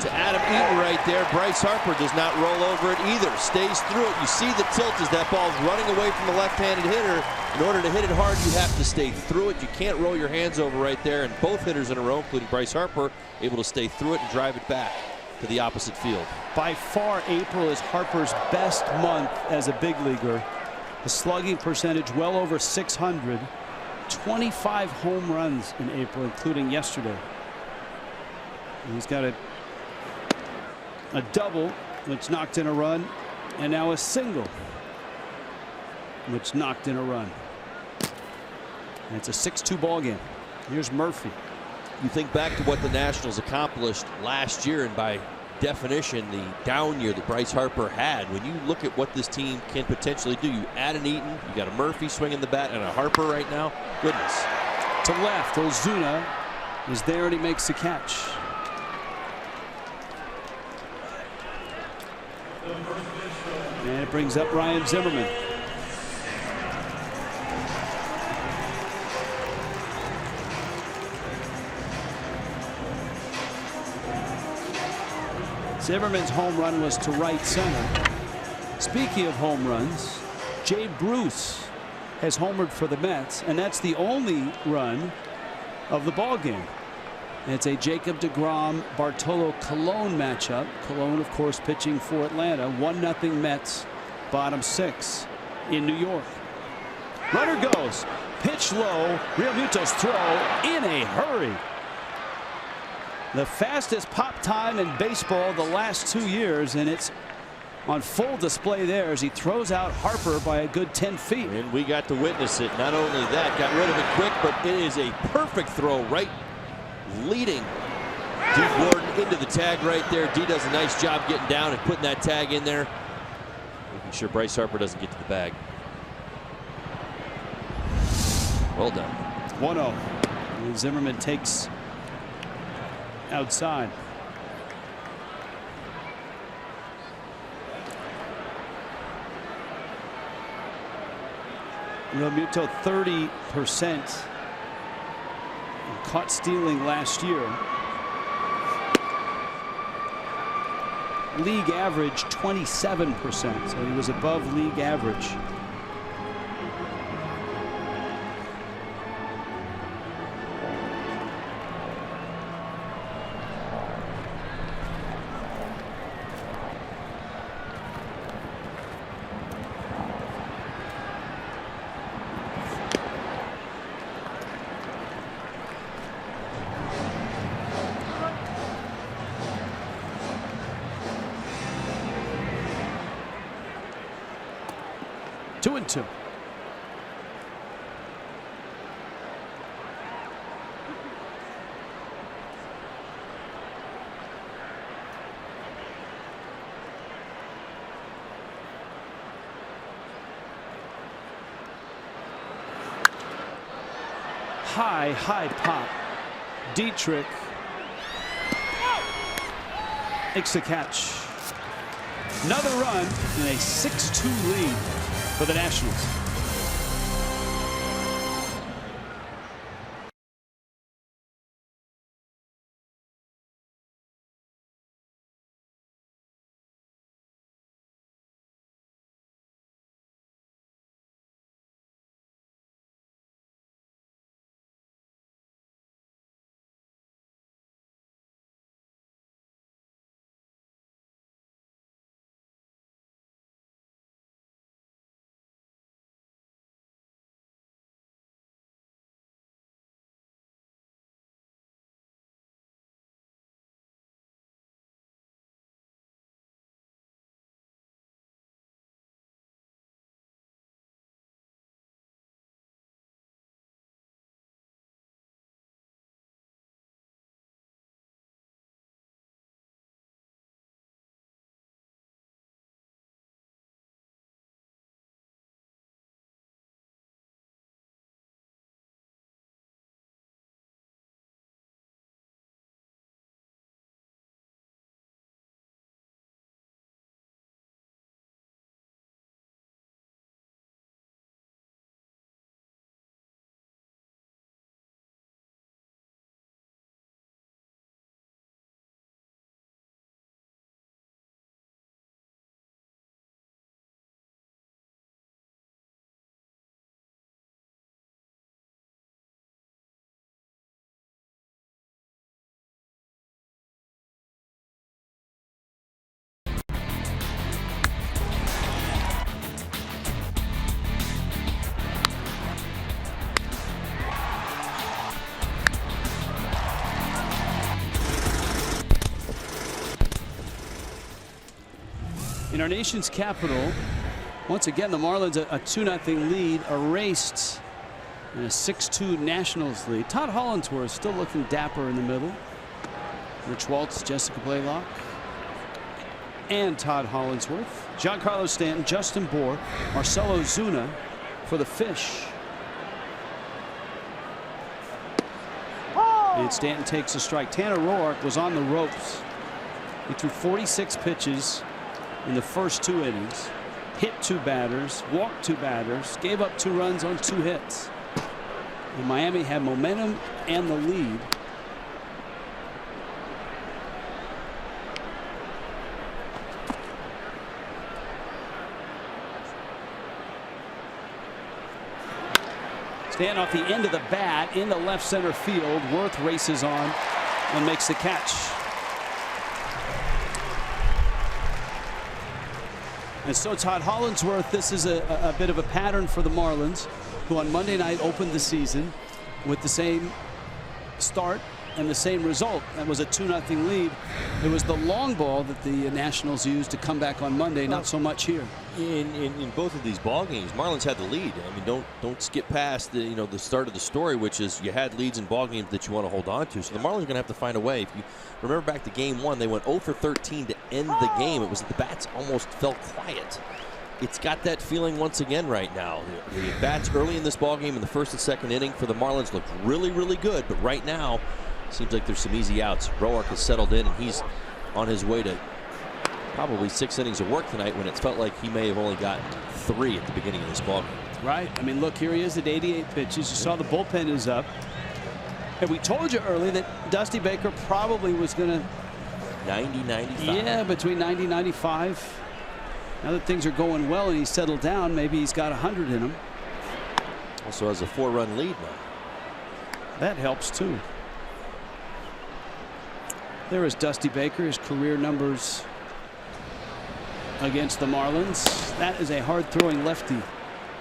to Adam Eaton right there. Bryce Harper does not roll over it either. Stays through it. You see the tilt as that ball's running away from the left-handed hitter. In order to hit it hard, you have to stay through it. You can't roll your hands over right there. And both hitters in a row, including Bryce Harper, able to stay through it and drive it back to the opposite field.
By far, April is Harper's best month as a big leaguer. The slugging percentage well over 600. 25 home runs in April, including yesterday. And he's got a double, which knocked in a run, and now a single, which knocked in a run. And it's a 6-2 ball game. Here's Murphy.
You think back to what the Nationals accomplished last year, and by definition, the down year that Bryce Harper had. When you look at what this team can potentially do, you add an Eaton, you got a Murphy swinging the bat, and a Harper right now. Goodness.
To left, Ozuna is there, and he makes the catch. And it brings up Ryan Zimmerman. Zimmerman's home run was to right center. Speaking of home runs, Jay Bruce has homered for the Mets, and that's the only run of the ball game. It's a Jacob deGrom Bartolo Colon matchup. Colon, of course, pitching for Atlanta. 1-0 Mets, bottom 6 in New York. Runner goes. Pitch low. Realmuto's throw in a hurry. The fastest pop time in baseball the last 2 years, and it's on full display there as he throws out Harper by a good 10 feet.
And we got to witness it. Not only that, got rid of it quick, but it is a perfect throw right leading D. Gordon into the tag right there. D does a nice job getting down and putting that tag in there, making sure Bryce Harper doesn't get to the bag. Well done.
1-0. And Zimmerman takes outside. Realmuto 30%. Caught stealing last year. League average 27%, so he was above league average. Two and two. High pop. Dietrich makes the catch. Another run in a 6-2 lead for the Nationals. In our nation's capital, once again, the Marlins a 2-0 lead erased in a 6-2 Nationals lead. Todd Hollandsworth still looking dapper in the middle. Rich Waltz, Jessica Blaylock, and Todd Hollandsworth. Giancarlo Stanton, Justin Bour, Marcell Ozuna for the Fish. And Stanton takes a strike. Tanner Roark was on the ropes. He threw 46 pitches in the first 2 innings. Hit 2 batters, walked 2 batters, gave up 2 runs on 2 hits. And Miami had momentum and the lead. Stanton off the end of the bat into left center field. Worth races on and makes the catch. And so Todd Hollandsworth, this is a bit of a pattern for the Marlins, who on Monday night opened the season with the same start and the same result. That was a 2-0 lead. It was the long ball that the Nationals used to come back on Monday, not so much here.
In both of these ball games, Marlins had the lead. I mean, don't skip past the the start of the story, which is you had leads in ball games that you want to hold on to. So the Marlins are going to have to find a way. If you remember back to Game 1, they went 0 for 13 to end the game. It was the bats almost fell quiet. It's got that feeling once again right now. The bats early in this ball game in the first and second inning for the Marlins looked really, really good, but right now seems like there's some easy outs. Roark has settled in, and he's on his way to probably 6 innings of work tonight, when it felt like he may have only gotten 3 at the beginning of this ball game.
Right. I mean, look, here he is at 88 pitches. You saw the bullpen is up. And we told you early that Dusty Baker probably was going to
90, 95.
Yeah, between 90 95. Now that things are going well and he's settled down, maybe he's got 100 in him.
Also has a 4-run lead now.
That helps too. There is Dusty Baker, his career numbers against the Marlins. That is a hard-throwing lefty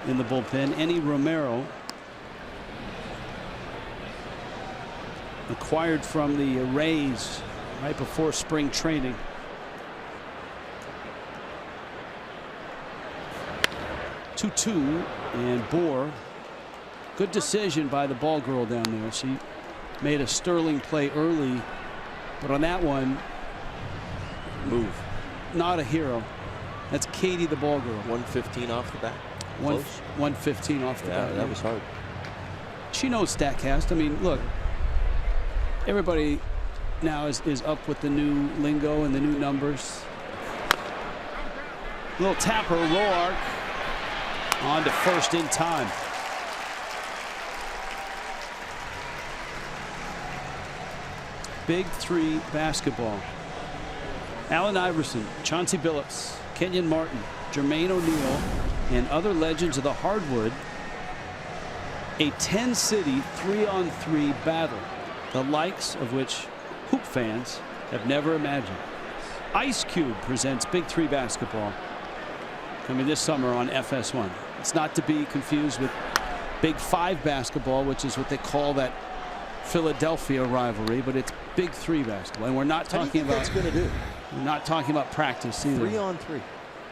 in the bullpen. Enny Romero, acquired from the Rays right before spring training. Two and Bour. Good decision by the ball girl down there. She made a sterling play early, but on that one,
move.
Not a hero. That's Katie, the ball girl.
115 off the bat.
115 off the bat.
Yeah, that was hard.
She knows StatCast. I mean, look, everybody now is up with the new lingo and the new numbers. Little tapper, Roark on to first in time. Big 3 basketball. Allen Iverson, Chauncey Billups, Kenyon Martin, Jermaine O'Neal, and other legends of the hardwood. A 10-city 3-on-3 battle, the likes of which hoop fans have never imagined. Ice Cube presents Big 3 basketball, coming this summer on FS1. It's not to be confused with Big 5 basketball, which is what they call that Philadelphia rivalry, but it's Big 3 basketball, and we're not talking about.
What's going to do?
We're not talking about practice either.
3-on-3.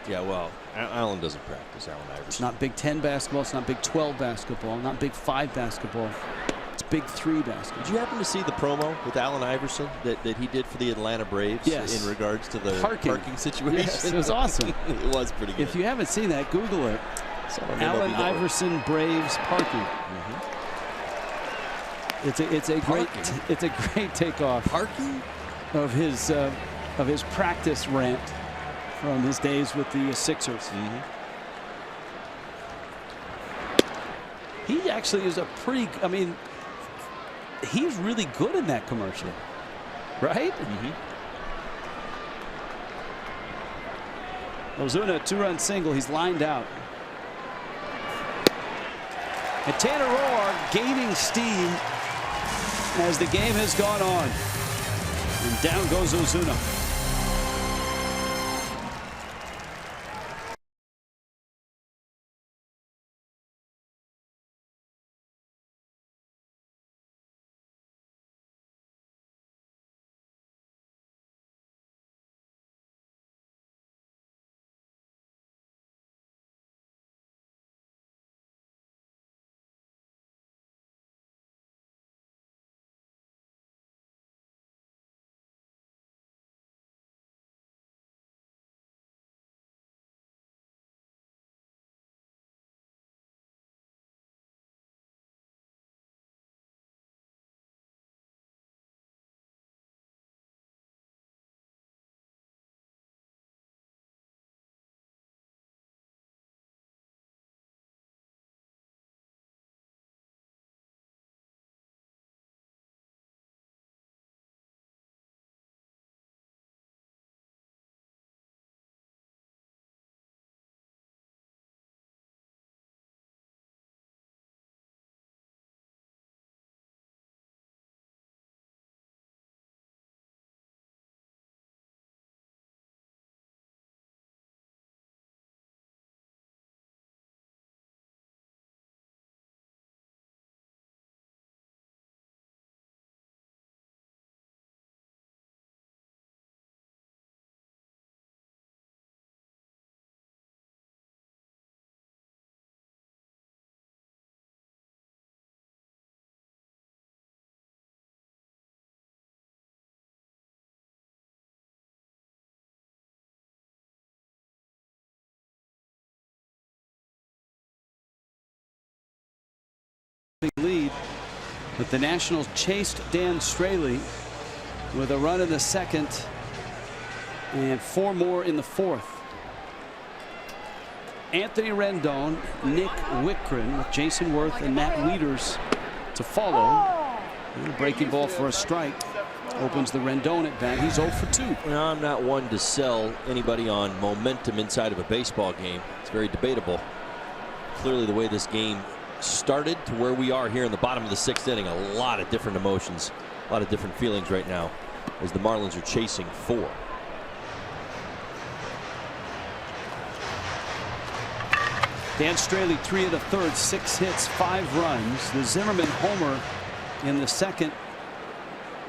Yeah, well, Allen doesn't practice. Allen Iverson.
It's not Big 10 basketball. It's not Big 12 basketball. Not Big 5 basketball. It's Big 3 basketball.
Did you happen to see the promo with Allen Iverson that he did for the Atlanta Braves?
Yes.
In regards to the parking situation?
Yes, it was awesome.
It was pretty good.
If you haven't seen that, Google it. Allen Iverson Braves parking. It's a great takeoff.
Parking
of his practice rant from his days with the Sixers. He actually is a pretty. I mean, he's really good in that commercial, right? Ozuna, 2-run single. He's lined out. And Tanner Roark gaining steam as the game has gone on. And down goes Ozuna. But the Nationals chased Dan Straley with a run in the second and 4 more in the fourth. Anthony Rendon, Nick Wickren with Jason Worth and Matt Wieters to follow. And a breaking ball for a strike opens the Rendon at bat. He's 0 for 2.
Now, I'm not one to sell anybody on momentum inside of a baseball game. It's very debatable. Clearly, the way this game started to where we are here in the bottom of the 6th inning, a lot of different emotions, a lot of different feelings right now as the Marlins are chasing 4.
Dan Straley, 3 of the third, 6 hits, 5 runs. The Zimmerman homer in the second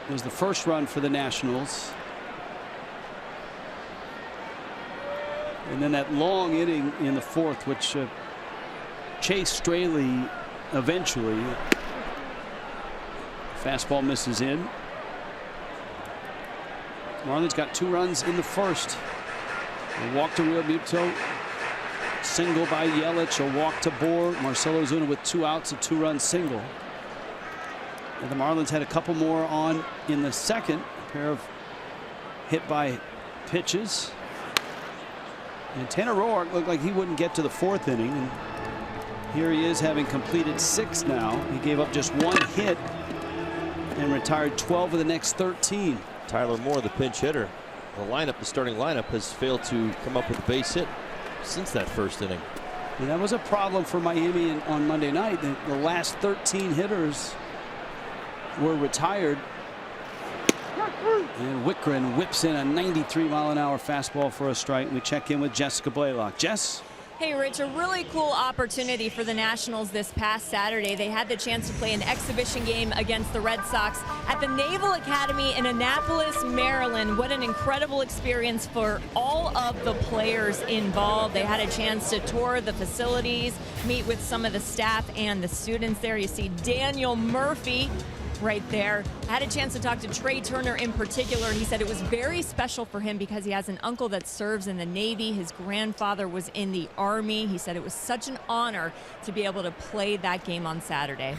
was the first run for the Nationals. And then that long inning in the fourth, which chased Straley eventually. Fastball misses in. Marlins got 2 runs in the first. A walk to Realmuto. Single by Yelich, a walk to Bohr. Marcell Ozuna with 2 outs, a 2-run single. And the Marlins had a couple more on in the second. A pair of hit by pitches. And Tanner Roark looked like he wouldn't get to the 4th inning. And here he is, having completed 6 now. He gave up just 1 hit and retired 12 of the next 13.
Tyler Moore, the pinch hitter. The starting lineup has failed to come up with a base hit since that first inning.
And that was a problem for Miami on Monday night. The last 13 hitters were retired. And Wickren whips in a 93-mile-an-hour fastball for a strike. We check in with Jessica Blaylock. Jess?
Hey, Rich, a really cool opportunity for the Nationals this past Saturday. They had the chance to play an exhibition game against the Red Sox at the Naval Academy in Annapolis, Maryland. What an incredible experience for all of the players involved. They had a chance to tour the facilities, meet with some of the staff and the students there. You see Daniel Murphy right there. I had a chance to talk to Trey Turner in particular. He said it was very special for him because he has an uncle that serves in the Navy. His grandfather was in the Army. He said it was such an honor to be able to play that game on Saturday.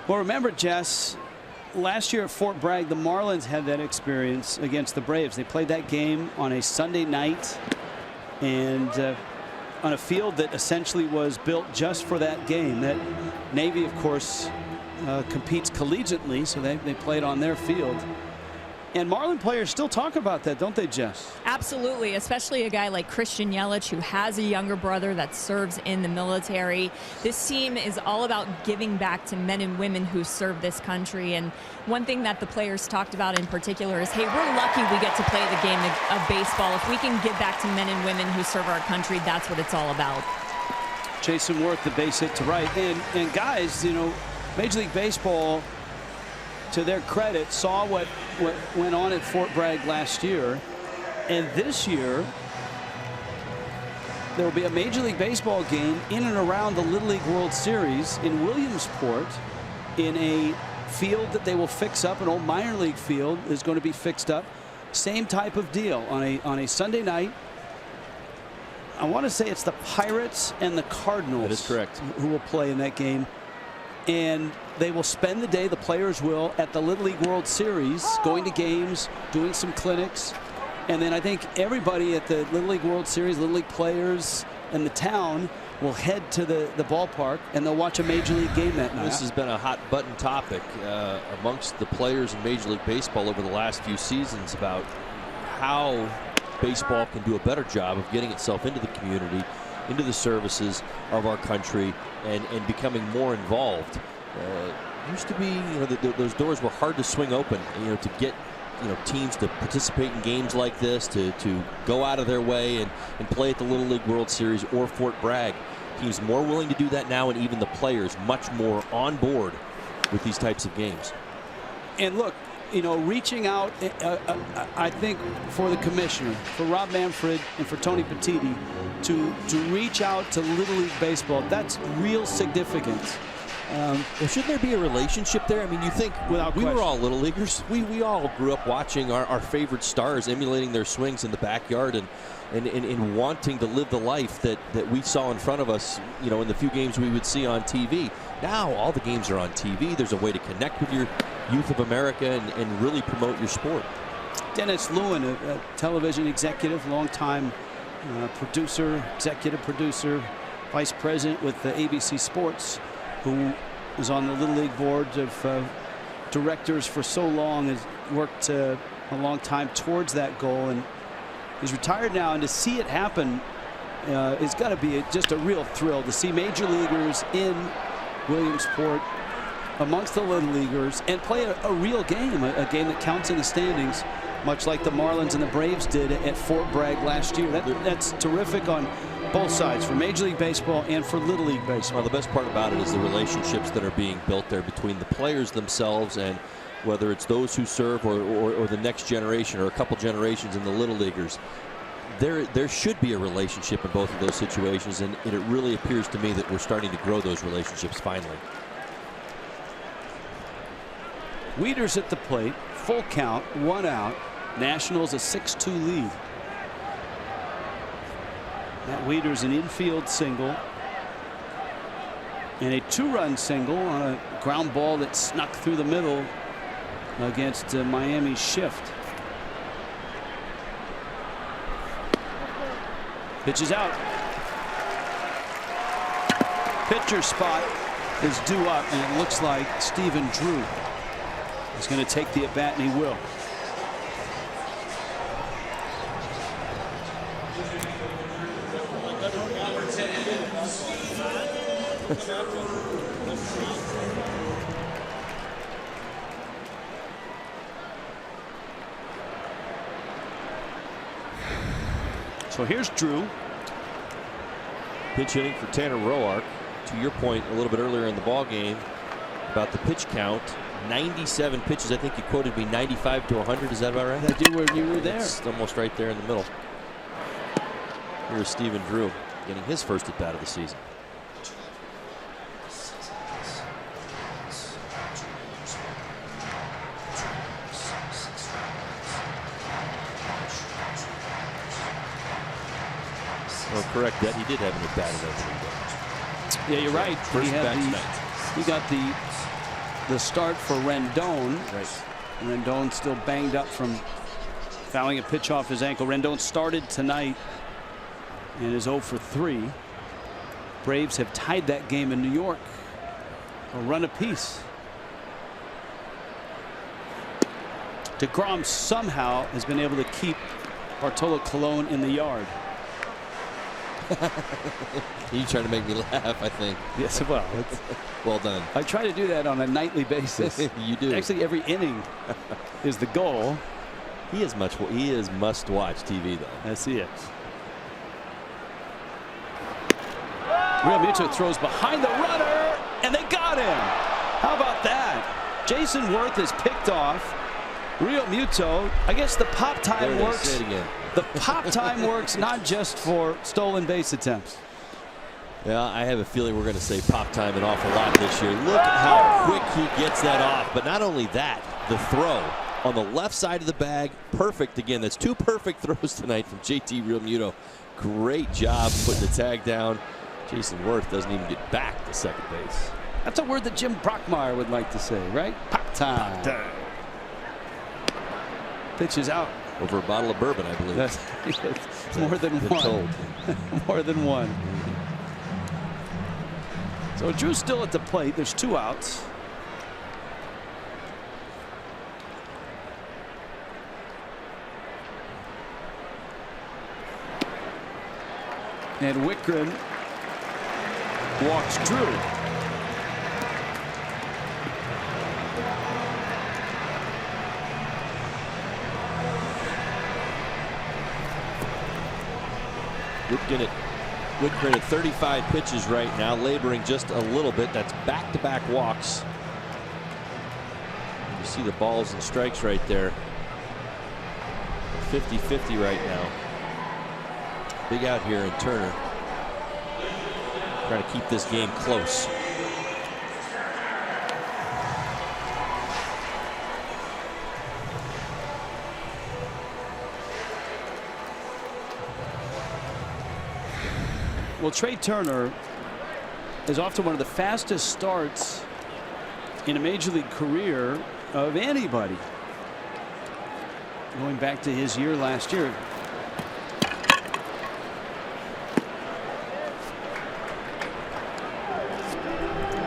Well, remember, Jess, last year at Fort Bragg, the Marlins had that experience against the Braves. They played that game on a Sunday night and on a field that essentially was built just for that game. That Navy, of course, competes collegiately, so they played on their field. And Marlin players still talk about that, don't they, Jess?
Absolutely, especially a guy like Christian Yelich, who has a younger brother that serves in the military. This team is all about giving back to men and women who serve this country. And one thing that the players talked about in particular is, hey, we're lucky we get to play the game of baseball. If we can give back to men and women who serve our country, that's what it's all about.
Jason Worth, the base hit to right. And guys, you know, Major League Baseball, to their credit, saw what went on at Fort Bragg last year. And this year, there will be a Major League Baseball game in and around the Little League World Series in Williamsport in a field that they will fix up. An old minor league field is going to be fixed up. Same type of deal on a Sunday night. I want to say it's the Pirates and the Cardinals.
That is correct.
Who will play in that game. And they will spend the day, the players will, at the Little League World Series, going to games, doing some clinics. And then I think everybody at the Little League World Series, Little League players and the town, will head to the ballpark and they'll watch a Major League game that night.
This has been a hot button topic amongst the players in Major League Baseball over the last few seasons about how baseball can do a better job of getting itself into the community, into the services of our country, and becoming more involved. Used to be, you know, those doors were hard to swing open, you know, to get, you know, teams to participate in games like this, to go out of their way and play at the Little League World Series or Fort Bragg. Teams more willing to do that now, and even the players much more on board with these types of games.
And look, you know, reaching out, I think, for the commissioner, for Rob Manfred and for Tony Petitti, to reach out to Little League Baseball, that's real significant.
Well, shouldn't there be a relationship there? I mean, you think
Without
we
question.
were all little leaguers. We all grew up watching our favorite stars emulating their swings in the backyard and wanting to live the life that we saw in front of us, you know, in the few games we would see on TV. Now all the games are on TV. There's a way to connect with your youth of America and really promote your sport.
Dennis Lewin, a television executive, longtime producer, executive producer, vice president with ABC Sports, who was on the Little League board of directors for so long, has worked a long time towards that goal, and he's retired now. And to see it happen is got to be just a real thrill to see major leaguers in Williamsport amongst the little leaguers and play a real game, a game that counts in the standings, much like the Marlins and the Braves did at Fort Bragg last year. That's terrific on both sides, for Major League Baseball and for Little League Baseball.
Well, the best part about it is the relationships that are being built there between the players themselves, and whether it's those who serve or the next generation or a couple generations in the little leaguers. There should be a relationship in both of those situations, and it really appears to me that we're starting to grow those relationships finally.
Wieters at the plate, full count, 1 out. Nationals a 6-2 lead. Matt Wieters an infield single and a 2-run single on a ground ball that snuck through the middle against Miami's shift. Pitch is out. Pitcher spot is due up, and it looks like Stephen Drew is going to take the at bat, and he will. So here's Drew.
Pitch hitting for Tanner Roark. To your point a little bit earlier in the ball game about the pitch count, 97 pitches. I think you quoted me 95 to 100. Is that about right?
I do, where you were there.
It's almost right there in the middle. Here's Stephen Drew getting his first at bat of the season. Oh, correct that. He did have an at bat in opening day.
Yeah, you're right. He got the start for Rendon.
Right.
Rendon still banged up from fouling a pitch off his ankle. Rendon started tonight and is 0 for 3. Braves have tied that game in New York, a run apiece. DeGrom somehow has been able to keep Bartolo Colon in the yard.
You trying to make me laugh, I think.
Yes, well,
well done.
I try to do that on a nightly basis.
You do.
Actually, every inning is the goal.
He is must-watch TV, though.
Yes, he is. Realmuto throws behind the runner, and they got him. How about that? Jason Worth is picked off. Realmuto, I guess the pop time works.
Say it again.
The pop time works not just for stolen base attempts.
Yeah, I have a feeling we're going to say pop time an awful lot this year. Look how quick he gets that off. But not only that, the throw on the left side of the bag, perfect again. That's 2 perfect throws tonight from JT Realmuto. Great job putting the tag down. Jason Worth doesn't even get back to second base.
That's a word that Jim Brockmeyer would like to say, right? Pop time.
Pop time.
Pitch is out.
Over a bottle of bourbon, I believe.
That's more than one. More than one. So Drew's still at the plate. There's 2 outs. And Wickren walks Drew.
Wickren at 35 pitches right now, laboring just a little bit. That's back-to-back walks. You see the balls and strikes right there. 50-50 right now. Big out here in Turner. Trying to keep this game close.
Well, Trey Turner is off to one of the fastest starts in a major league career of anybody, going back to his year last year.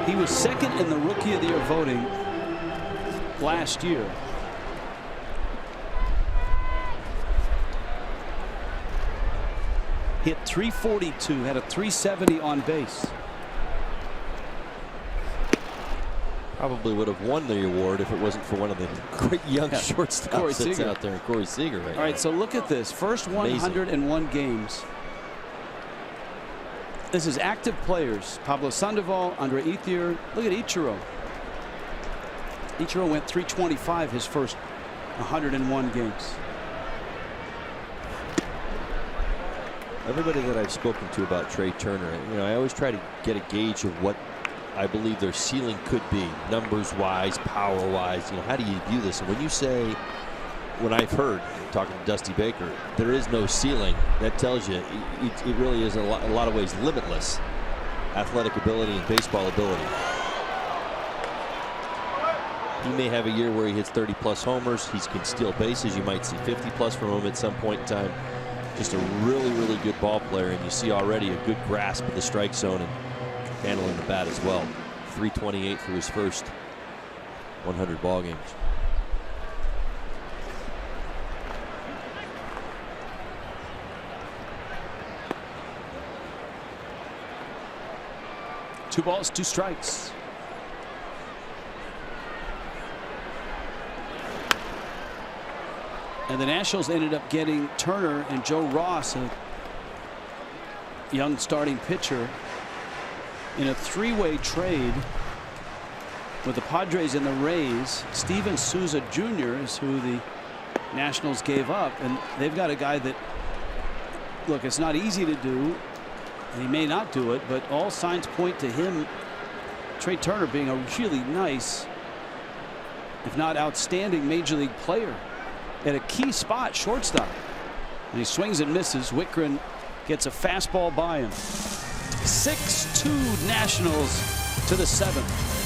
He was second in the Rookie of the Year voting last year. Hit .342, had a .370 on base.
Probably would have won the award if it wasn't for one of the great young shortstops that's out there, Corey Seager. Right.
All right, so look at this. First 101 games. This is active players. Pablo Sandoval, Andre Ethier. Look at Ichiro. Ichiro went .325 his first 101 games.
Everybody that I've spoken to about Trey Turner, I always try to get a gauge of what I believe their ceiling could be, numbers-wise, power-wise. How do you view this? And when you say, when I've heard, talking to Dusty Baker, there is no ceiling, that tells you it really is in a lot of ways limitless athletic ability and baseball ability. He may have a year where he hits 30-plus homers. He can steal bases. You might see 50-plus from him at some point in time. Just a really, really good ball player, and you see already a good grasp of the strike zone and handling the bat as well. 328 through his first 100 ball games.
Two balls, two strikes. And the Nationals ended up getting Turner and Joe Ross, a young starting pitcher, in a three-way trade with the Padres and the Rays. Steven Souza Jr. is who the Nationals gave up, and they've got a guy that, look, it's not easy to do. He may not do it, but all signs point to him, Trey Turner, being a really nice, if not outstanding, major league player at a key spot, shortstop. And he swings and misses. Wickren gets a fastball by him. 6-2 Nationals to the 7th.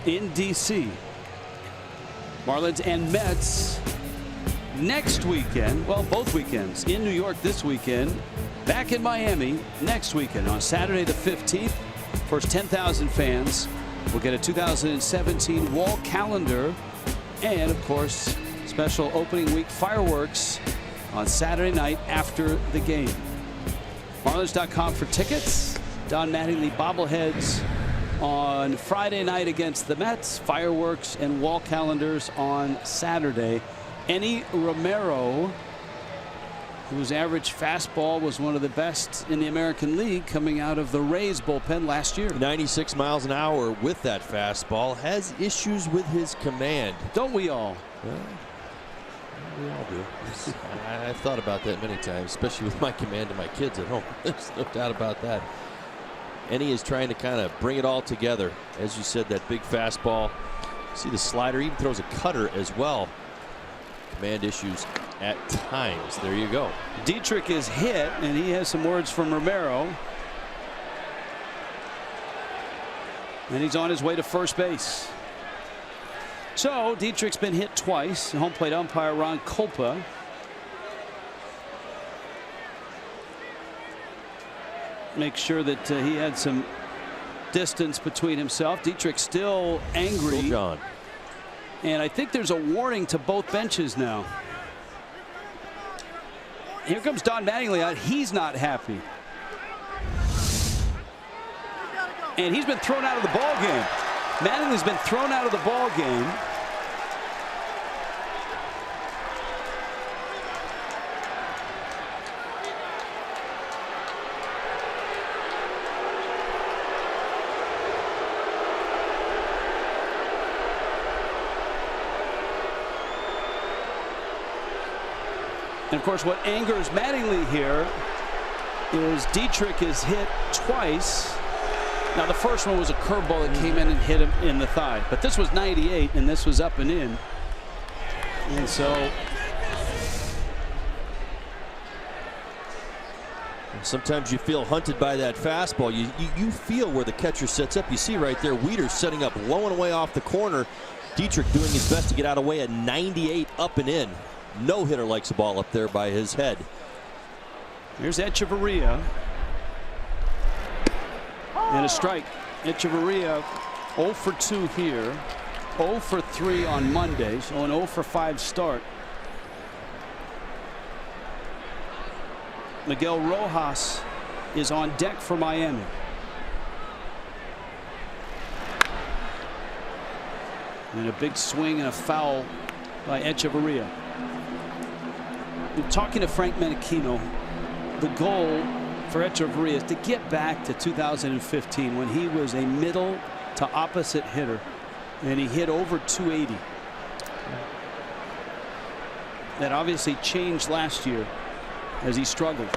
In D.C. Marlins and Mets next weekend. Well, both weekends. In New York this weekend. Back in Miami next weekend on Saturday the 15th. First 10,000 fans will get a 2017 wall calendar. And, of course, special opening week fireworks on Saturday night after the game. Marlins.com for tickets. Don Mattingly bobbleheads on Friday night against the Mets, fireworks and wall calendars on Saturday. Any Romero whose average fastball was one of the best in the American League coming out of the Rays bullpen last year.
96 miles an hour with that fastball. Has issues with his command.
Don't we all?
Well, we all do. I've thought about that many times, especially with my command to my kids at home. There's no doubt about that. And he is trying to kind of bring it all together. As you said, that big fastball. See the slider, even throws a cutter as well. Command issues at times. There you go.
Dietrich is hit, and he has some words from Romero. And he's on his way to first base. So Dietrich's been hit twice. Home plate umpire Ron Kolpa. Make sure that he had some distance between himself. Dietrich still angry.
Still John.
And I think there's a warning to both benches now. Here comes Don Mattingly out. He's not happy. And he's been thrown out of the ball game. Mattingly's been thrown out of the ball game. And of course, what angers Mattingly here is Dietrich is hit twice. Now, the first one was a curveball that came in and hit him in the thigh. But this was 98, and this was up and in. And so
sometimes you feel hunted by that fastball. You feel where the catcher sets up. You see right there, Wieters setting up low and away off the corner. Dietrich doing his best to get out of the way at 98 up and in. No hitter likes a ball up there by his head.
Here's Echeverria. And a strike. Echeverria 0 for 2 here. 0 for 3 on Monday. So an 0 for 5 start. Miguel Rojas is on deck for Miami. And a big swing and a foul by Echeverria. Talking to Frank Menechino, the goal for Echeverria is to get back to 2015 when he was a middle to opposite hitter and he hit over 280. That obviously changed last year as he struggled.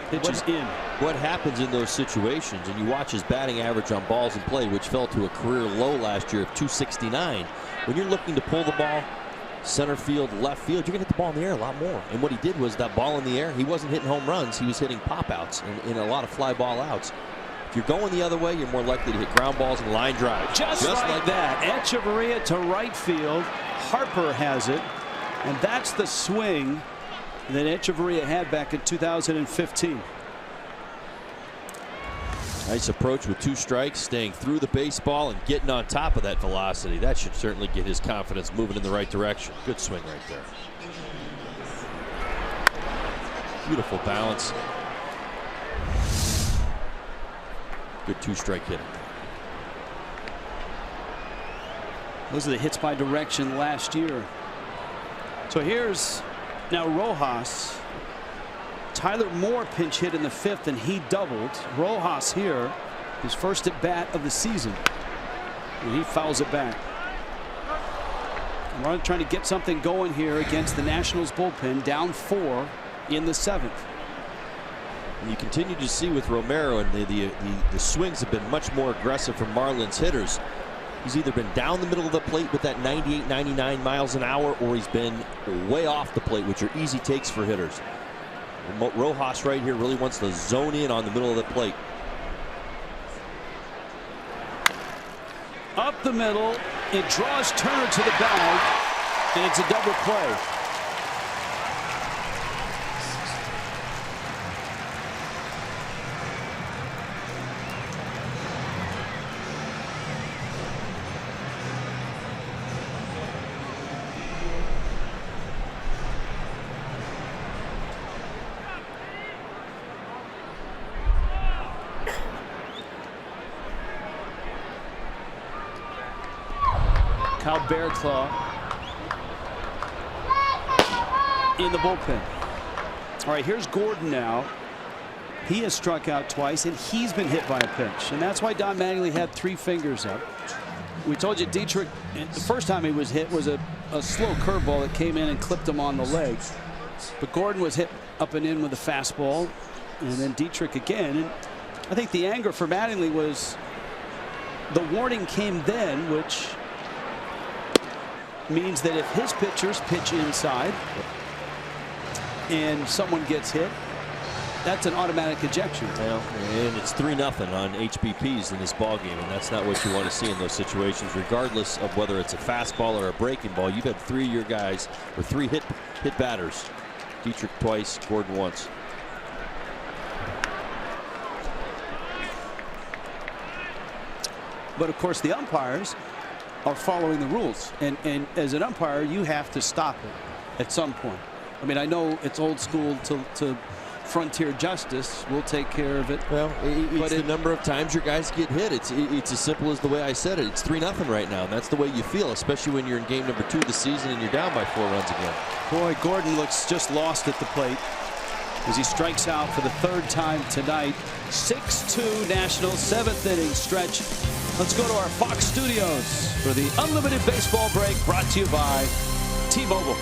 Pitches in.
What happens in those situations, and you watch his batting average on balls in play, which fell to a career low last year of 269. When you're looking to pull the ball center field, left field, you're going to hit the ball in the air a lot more. And what he did was that ball in the air, he wasn't hitting home runs, he was hitting pop outs and a lot of fly ball outs. If you're going the other way, you're more likely to hit ground balls and line drives.
Just like that. Echeverria to right field. Harper has it. And that's the swing that Echeverria had back in 2015.
Nice approach with 2 strikes, staying through the baseball and getting on top of that velocity. That should certainly get his confidence moving in the right direction. Good swing right there. Beautiful balance. Good 2-strike hitting.
Those are the hits by direction last year. So here's now Rojas. Tyler Moore pinch hit in the 5th and he doubled. Rojas here, his first at bat of the season, and he fouls it back. We're trying to get something going here against the Nationals bullpen, down 4 in the 7th.
And you continue to see with Romero, and the swings have been much more aggressive from Marlins hitters. He's either been down the middle of the plate with that 98, 99 miles an hour, or he's been way off the plate, which are easy takes for hitters. And Rojas right here really wants to zone in on the middle of the plate.
Up the middle, it draws Turner to the bag, and it's a double play. Kyle Bearclaw in the bullpen. All right, here's Gordon now. He has struck out twice, and he's been hit by a pitch. And that's why Don Mattingly had 3 fingers up. We told you Dietrich, the first time he was hit was a slow curveball that came in and clipped him on the legs. But Gordon was hit up and in with a fastball. And then Dietrich again. And I think the anger for Mattingly was the warning came then, which means that if his pitchers pitch inside and someone gets hit, that's an automatic ejection.
Well, and it's 3-0 on HBPs in this ball game, and that's not what you want to see in those situations, regardless of whether it's a fastball or a breaking ball. You've had 3 of your guys, or 3 hit batters. Dietrich twice, Gordon once.
But of course, the umpires are following the rules, and as an umpire, you have to stop it at some point. I mean, I know it's old school to frontier justice. We'll take care of it.
Well, it's the number of times your guys get hit. It's as simple as the way I said it. It's 3-0 right now, and that's the way you feel, especially when you're in game number 2 of the season and you're down by 4 runs again.
Boy, Gordon looks just lost at the plate as he strikes out for the 3rd time tonight. 6-2 Nationals, 7th inning stretch. Let's go to our Fox studios for the Unlimited Baseball break, brought to you by T-Mobile.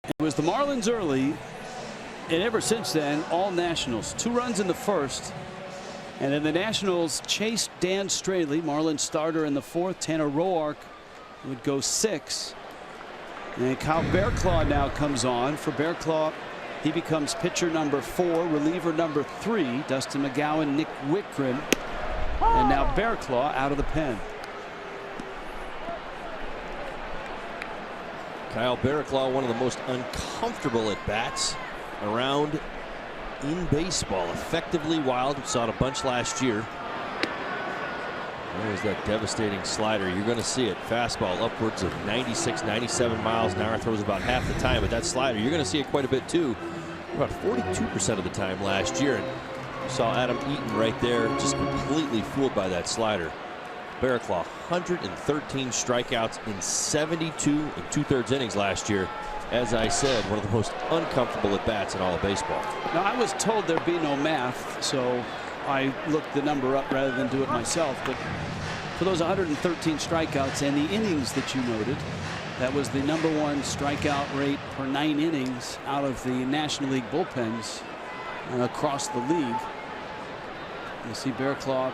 It was the Marlins early, and ever since then, all Nationals. 2 runs in the first, and then the Nationals chased Dan Straley, Marlins starter, in the 4th. Tanner Roark would go 6. And Kyle Bearclaw now comes on. For Bearclaw, he becomes pitcher number 4, reliever number 3. Dustin McGowan, Nick Wickren, and now Bearclaw out of the pen.
Kyle Bearclaw, one of the most uncomfortable at bats around in baseball. Effectively wild. We saw it a bunch last year. There's that devastating slider. You're going to see it. Fastball upwards of 96, 97 miles an hour. Throws about half the time. But that slider, you're going to see it quite a bit too. about 42% of the time last year. And you saw Adam Eaton right there, just completely fooled by that slider. Barraclough, 113 strikeouts in 72 and 2/3 innings last year. As I said, one of the most uncomfortable at bats in all of baseball.
Now, I was told there'd be no math, so I looked the number up rather than do it myself. But for those 113 strikeouts and the innings that you noted, that was the #1 strikeout rate per 9 innings out of the National League bullpens across the league. You see Barraclough.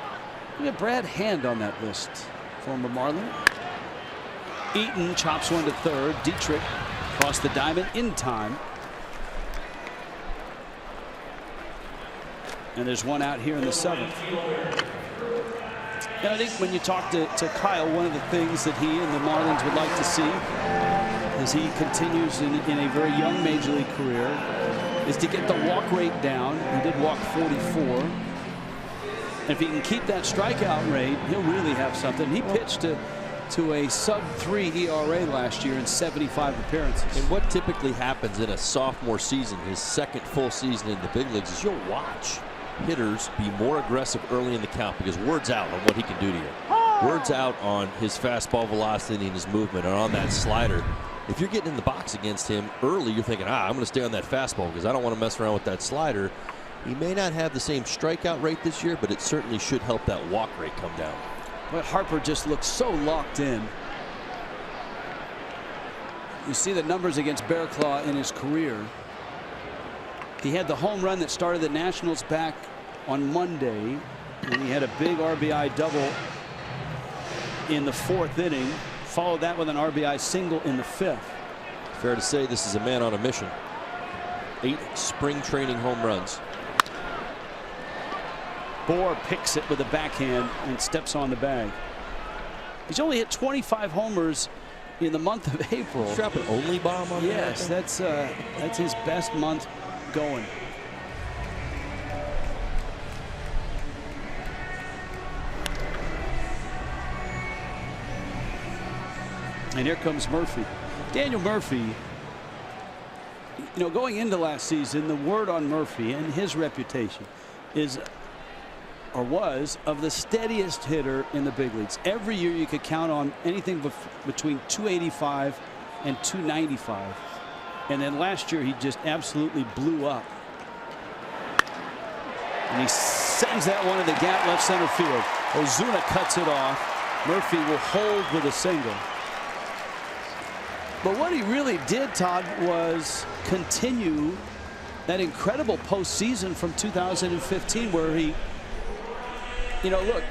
Look at Brad Hand on that list, former Marlin. Eaton chops one to third. Dietrich across the diamond in time. And there's one out here in the 7th. And I think when you talk to Kyle, one of the things that he and the Marlins would like to see as he continues in a very young major league career is to get the walk rate down. He did walk 44. And if he can keep that strikeout rate, he'll really have something. He pitched to a sub-3 ERA last year in 75 appearances.
And what typically happens in a sophomore season, his second full season in the big leagues, is you'll watch hitters be more aggressive early in the count because word's out on what he can do to you. Word's out on his fastball velocity and his movement and on that slider. If you're getting in the box against him early, you're thinking, I'm going to stay on that fastball because I don't want to mess around with that slider. He may not have the same strikeout rate this year, but it certainly should help that walk rate come down.
But Harper just looks so locked in. You see the numbers against Barraclough in his career. He had the home run that started the Nationals back on Monday, and he had a big RBI double in the 4th inning. Followed that with an RBI single in the 5th.
Fair to say this is a man on a mission. 8 spring training home runs.
Bohr picks it with a backhand and steps on the bag. He's only hit 25 homers in the month of April.
He's dropping only bomb on
yes, that's his best month going. And here comes Murphy. Daniel Murphy, going into last season, the word on Murphy and his reputation is, or was, of the steadiest hitter in the big leagues. Every year you could count on anything between 285 and 295. And then last year he just absolutely blew up. And he sends that one in the gap left center field. Ozuna cuts it off. Murphy will hold with a single. But what he really did, Todd, was continue that incredible postseason from 2015 where he, look,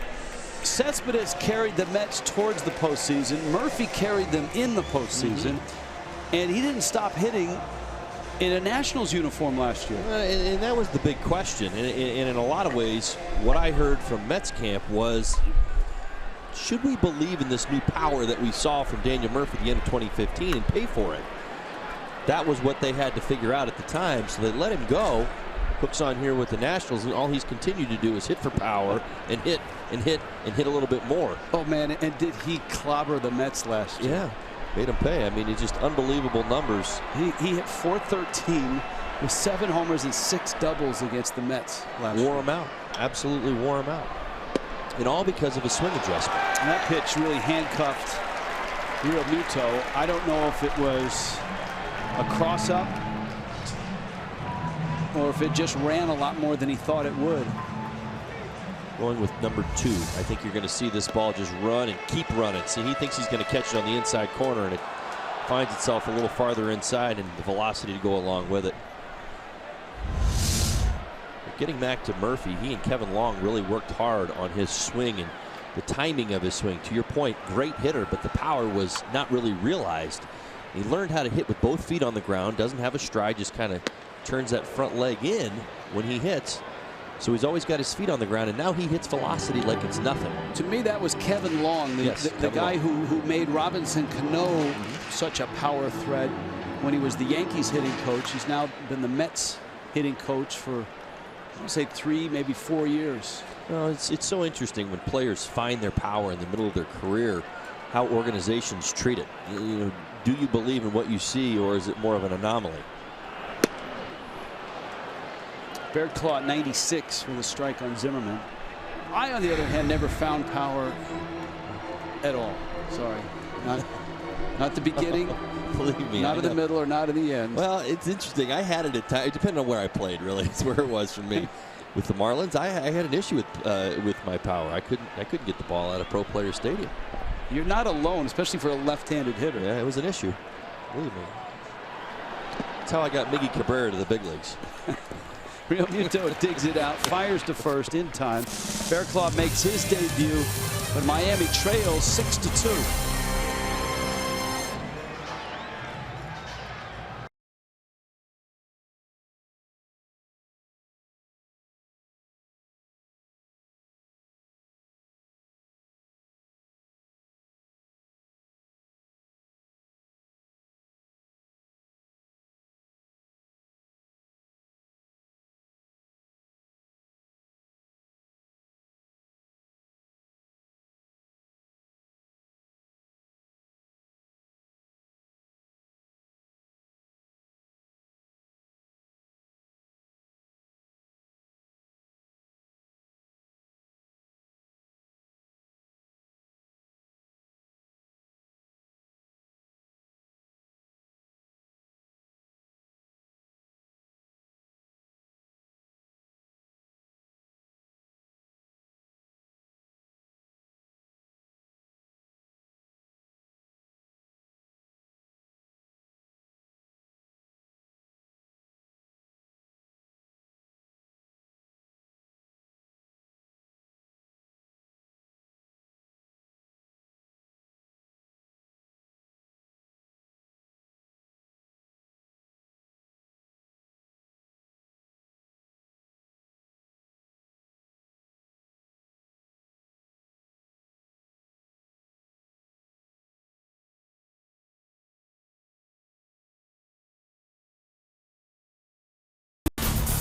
Cespedes carried the Mets towards the postseason. Murphy carried them in the postseason. And he didn't stop hitting in a Nationals uniform last year.
And that was the big question. And in a lot of ways, what I heard from Mets camp was, should we believe in this new power that we saw from Daniel Murphy at the end of 2015 and pay for it? That was what they had to figure out at the time. So they let him go. Hooks on here with the Nationals, and all he's continued to do is hit for power and hit and hit and hit a little bit more.
Oh, man, and did he clobber the Mets last year?
Yeah, made him pay. I mean, it's just unbelievable numbers.
He hit 413 with 7 homers and 6 doubles against the Mets last year.
Wore him out. Absolutely wore him out. And all because of a swing adjustment.
And that pitch really handcuffed Realmuto. I don't know if it was a cross-up or if it just ran a lot more than he thought it would.
Going with number 2. I think you're going to see this ball just run and keep running. See, he thinks he's going to catch it on the inside corner, and it finds itself a little farther inside, and the velocity to go along with it. Getting back to Murphy, he and Kevin Long really worked hard on his swing and the timing of his swing. To your point, great hitter, but the power was not really realized. He learned how to hit with both feet on the ground, doesn't have a stride, just kind of turns that front leg in when he hits. So he's always got his feet on the ground, and now he hits velocity like it's nothing.
To me, that was Kevin Long, the guy who made Robinson Cano such a power threat when he was the Yankees hitting coach. He's now been the Mets hitting coach for, I would say, 3, maybe 4 years.
Well, it's so interesting when players find their power in the middle of their career, how organizations treat it. Do you believe in what you see, or is it more of an anomaly?
Bear claw at 96 with a strike on Zimmerman. I, on the other hand, never found power at all. Sorry. Not the beginning.
Believe me.
Not in the middle or not in the end.
Well, it's interesting. I had it at times. It depended on where I played, really. It's where it was for me. With the Marlins, I had an issue with my power. I couldn't get the ball out of Pro Player Stadium.
You're not alone, especially for a left-handed hitter.
Yeah, it was an issue. Believe me. That's how I got Miggy Cabrera to the big leagues.
Realmuto digs it out, fires to first in time. Bearclaw makes his debut, but Miami trails 6-2.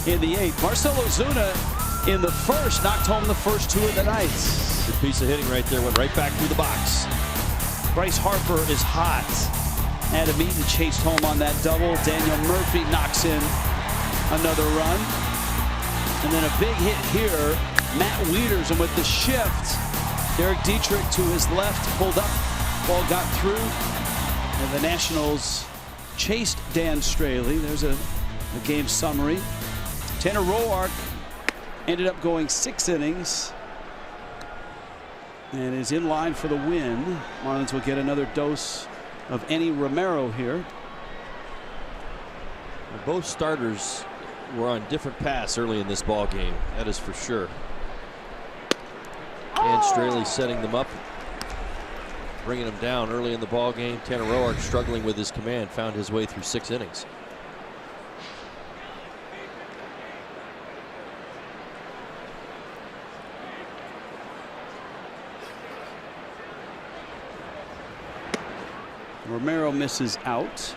In the 8th, Marcell Ozuna in the first knocked home the first 2 of the night.
Good piece of hitting right there. Went right back through the box.
Bryce Harper is hot. Adam Eaton chased home on that double. Daniel Murphy knocks in another run. And then a big hit here. Matt Wieters, and with the shift, Derek Dietrich to his left, pulled up. Ball got through. And the Nationals chased Dan Straley. There's a game summary. Tanner Roark ended up going 6 innings and is in line for the win. Marlins will get another dose of Enny Romero here.
Both starters were on different paths early in this ball game. That is for sure. And Straley setting them up, bringing them down early in the ball game. Tanner Roark struggling with his command, found his way through 6 innings.
Romero misses out.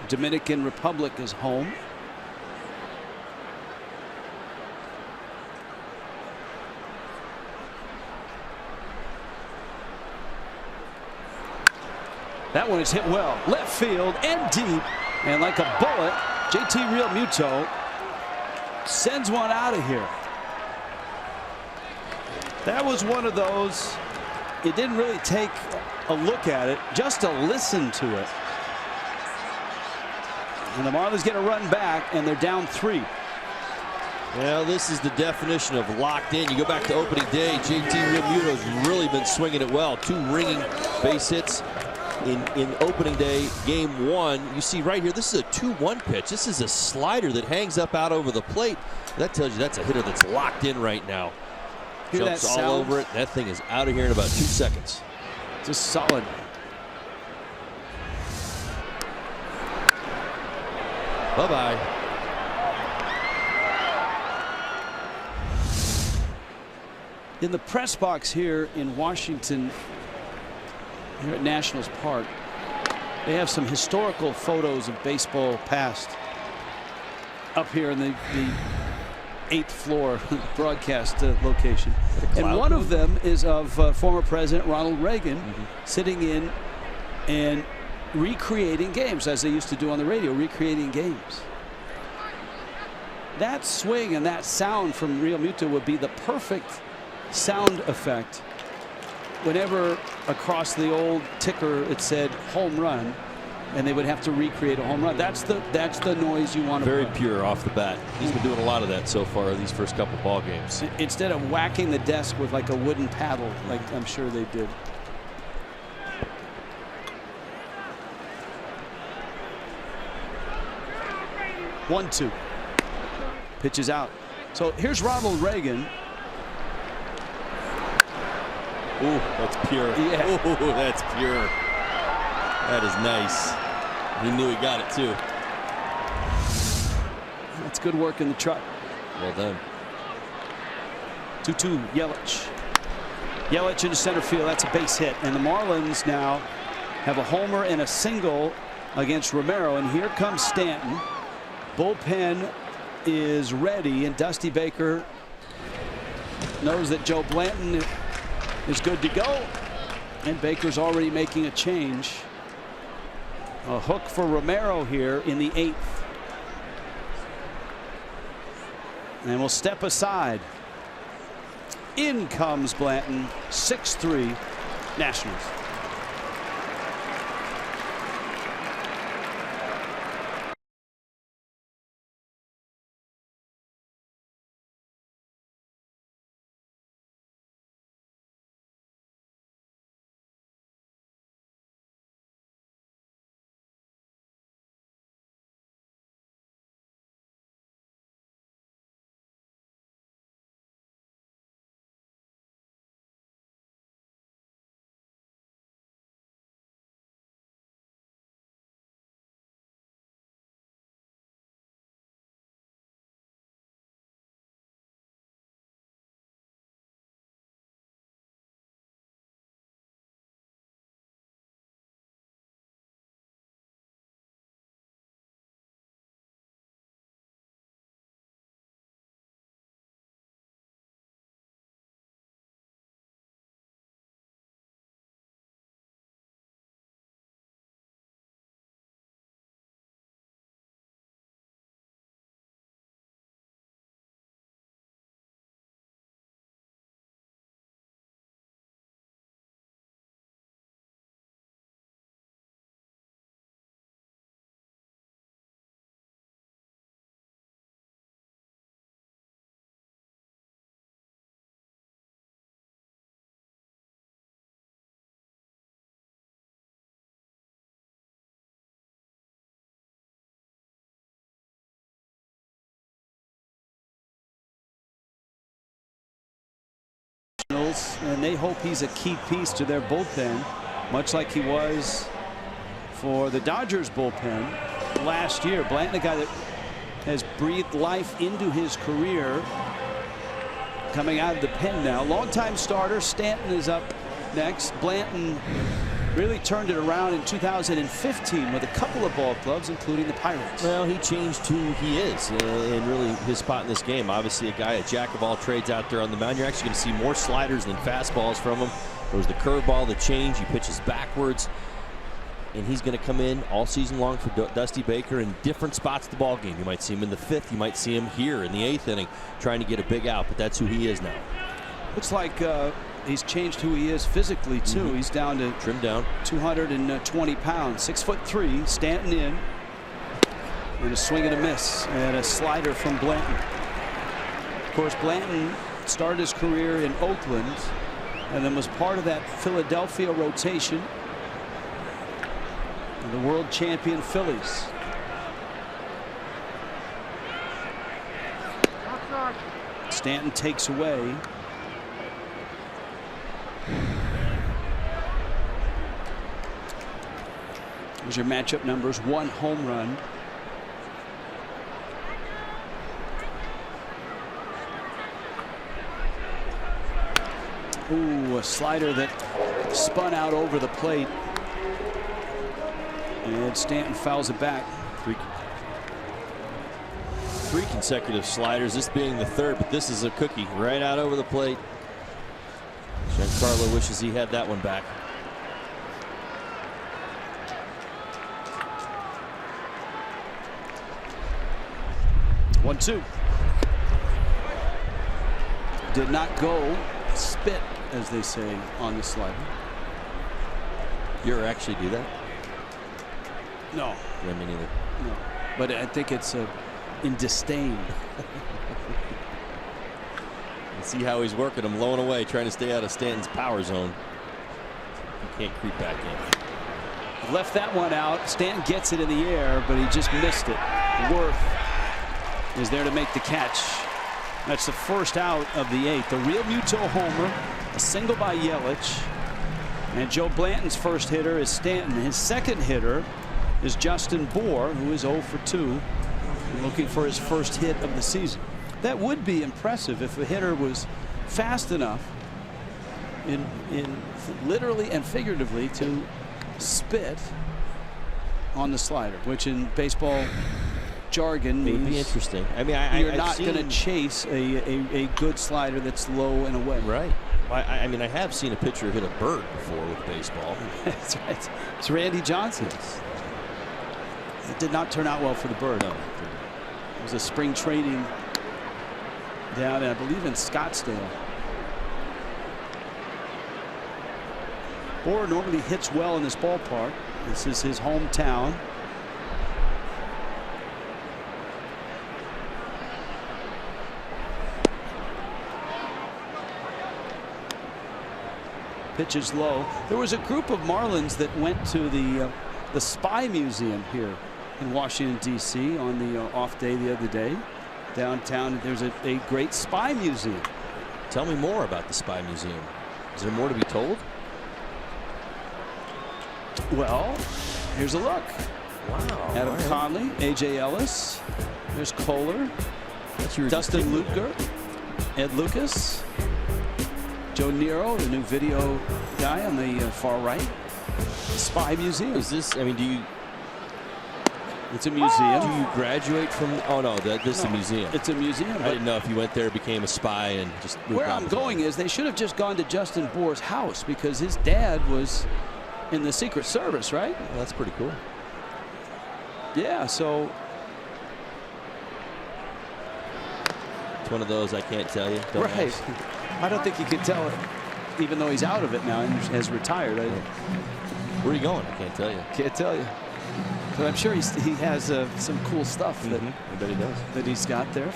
Dominican Republic is home. That one is hit well. Left field and deep. And like a bullet, JT Realmuto sends one out of here. That was one of those. It didn't really take a look at it, just to listen to it. And the Marlins get a run back, and they're down 3.
Well, this is the definition of locked in. You go back to opening day, JT Realmuto's really been swinging it well. 2 ringing base hits in opening day, game 1. You see right here, this is a 2-1 pitch. This is a slider that hangs up out over the plate. That tells you that's a hitter that's locked in right now.
Hear
Jumps
that
all
sound?
over it. That thing is out of here in about 2 seconds.
Just solid.
Bye-bye.
In the press box here in Washington, here at Nationals Park, they have some historical photos of baseball past up here in the 8th floor broadcast location. And one of them is of former President Ronald Reagan sitting in and recreating games, as they used to do on the radio, recreating games. That swing and that sound from Realmuto would be the perfect sound effect whenever across the old ticker it said home run, and they would have to recreate a home run. That's the noise you want to
Very
play.
pure off the bat. He's been doing a lot of that so far these first couple ball games.
Instead of whacking the desk with like a wooden paddle, like I'm sure they did. One, two. Pitches out. So here's Ronald Reagan.
Ooh, that's pure.
Yeah.
Ooh, that's pure. That is nice. He knew he got it too.
That's good work in the truck.
Well done.
2-2, Yelich. Yelich into center field. That's a base hit. And the Marlins now have a homer and a single against Romero. And here comes Stanton. Bullpen is ready, and Dusty Baker knows that Joe Blanton is good to go. And Baker's already making a change. A hook for Romero here in the 8th. And we'll step aside. In comes Blanton. 6-3 Nationals. And they hope he's a key piece to their bullpen, much like he was for the Dodgers bullpen last year. Blanton, a guy that has breathed life into his career, coming out of the pen now. Longtime starter. Stanton is up next. Blanton really turned it around in 2015 with a couple of ball clubs, including the Pirates.
Well, he changed who he is and really his spot in this game. Obviously a guy, a jack of all trades out there on the mound. You're actually going to see more sliders than fastballs from him. There was the curveball, the change. He pitches backwards. And he's going to come in all season long for Dusty Baker in different spots of the ball game. You might see him in the 5th. You might see him here in the 8th inning trying to get a big out. But that's who he is now.
Looks like he's changed who he is physically too. He's down to
trimmed down
220 pounds. 6'3". Stanton in, and a swing and a miss, and a slider from Blanton. Of course, Blanton started his career in Oakland, and then was part of that Philadelphia rotation. And the world champion Phillies. Stanton takes away. Here's your matchup numbers. 1 home run. Ooh, a slider that spun out over the plate. And Stanton fouls it back.
3 consecutive sliders, this being the 3rd, but this is a cookie right out over the plate. Giancarlo wishes he had that one back.
1-2. Did not go spit, as they say, on the slider.
You ever actually do that?
No.
Yeah, me neither.
No. But I think it's in disdain.
See how he's working him, lowing away, trying to stay out of Stanton's power zone. He can't creep back in.
Left that one out. Stanton gets it in the air, but he just missed it. Worth is there to make the catch. That's the first out of the 8th. The Realmuto homer, a single by Yelich. And Joe Blanton's first hitter is Stanton. His second hitter is Justin Bour, who is 0 for 2, looking for his first hit of the season. That would be impressive if a hitter was fast enough, in literally and figuratively, to spit on the slider, which in baseball jargon means
be interesting. I mean,
you're not going to chase a good slider that's low and away.
Right. I mean, I have seen a pitcher hit a bird before with baseball.
That's right. It's Randy Johnson. It did not turn out well for the bird.
No.
It was a spring training down, I believe, in Scottsdale. Bour normally hits well in this ballpark. This is his hometown. Pitch is low. There was a group of Marlins that went to the Spy Museum here in Washington, D.C. on the off day the other day. Downtown, there's a great spy museum.
Tell me more about the Spy Museum. Is there more to be told?
Well, here's a look.
Wow.
Adam Conley, A.J. Ellis. There's Kohler. Dustin Lutger. Ed Lucas. Joe Nero, the new video guy on the far right. Spy Museum.
Is this, I mean, do you...
It's a museum.
Do you graduate from... Oh, no, this is a museum.
It's a museum.
I didn't know if you went there, became a spy, and just moved
where
on
I'm
from
going
there.
is they should have just gone to Justin Bour's house because his dad was in the Secret Service, right?
Well, that's pretty cool.
Yeah, so...
It's one of those I can't tell you. Don't
Right.
ask.
I don't think you could tell it, even though he's out of it now and has retired.
Where are you going? I can't tell you.
Can't tell you. But I'm sure he has some cool stuff that,
I bet he does.
that he's got there.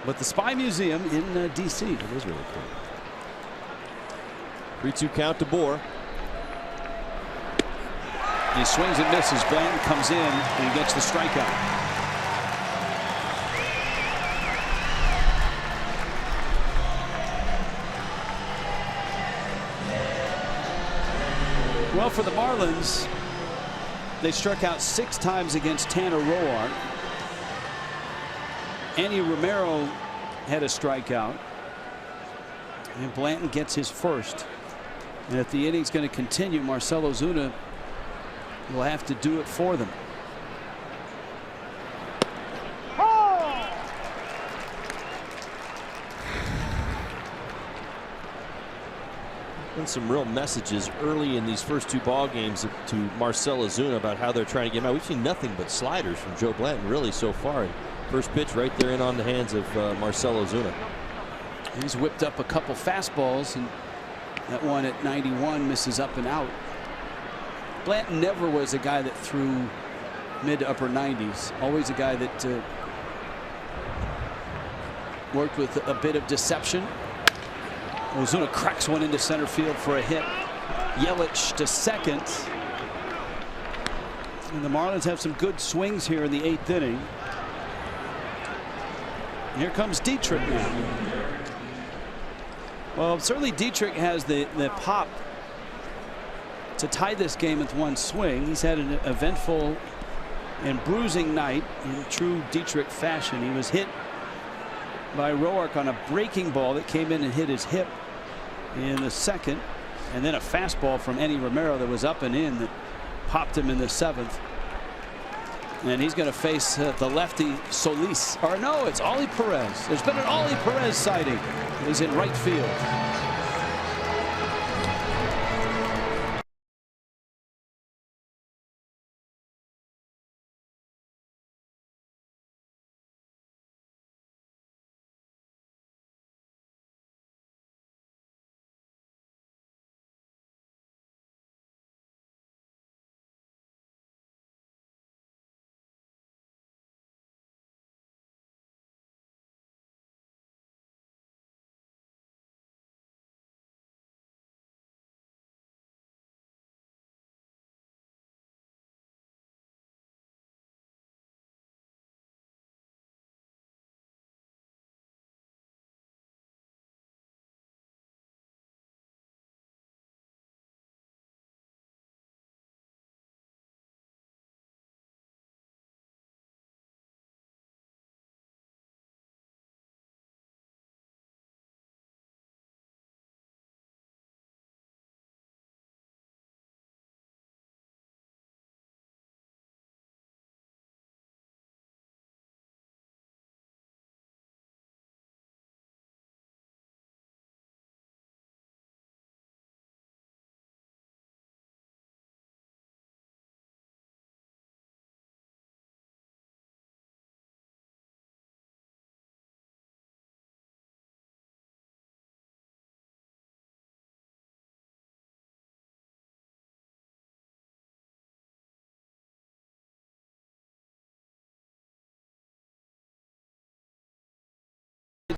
But the Spy Museum in D.C.
It is really cool. 3-2 count to Bour.
He swings and misses. Blanton comes in and he gets the strikeout. Well, for the Marlins, they struck out 6 times against Tanner Roark. Andy Romero had a strikeout. And Blanton gets his first. And if the inning's going to continue, Marcell Ozuna will have to do it for them.
And some real messages early in these first 2 ball games to Marcell Ozuna about how they're trying to get him out. We've seen nothing but sliders from Joe Blanton really so far. And first pitch right there in on the hands of Marcell Ozuna.
He's whipped up a couple fastballs, and that one at 91 misses up and out. Blanton never was a guy that threw mid to upper 90s. Always a guy that worked with a bit of deception. Ozuna cracks one into center field for a hit. Yelich to second. And the Marlins have some good swings here in the 8th inning. Here comes Dietrich now. Well, certainly Dietrich has the pop to tie this game with one swing. He's had an eventful and bruising night in true Dietrich fashion. He was hit by Roark on a breaking ball that came in and hit his hip in the 2nd, and then a fastball from Andy Romero that was up and in that popped him in the 7th. And he's going to face the lefty Solis. Or no, it's Ollie Perez. There's been an Ollie Perez sighting. He's in right field.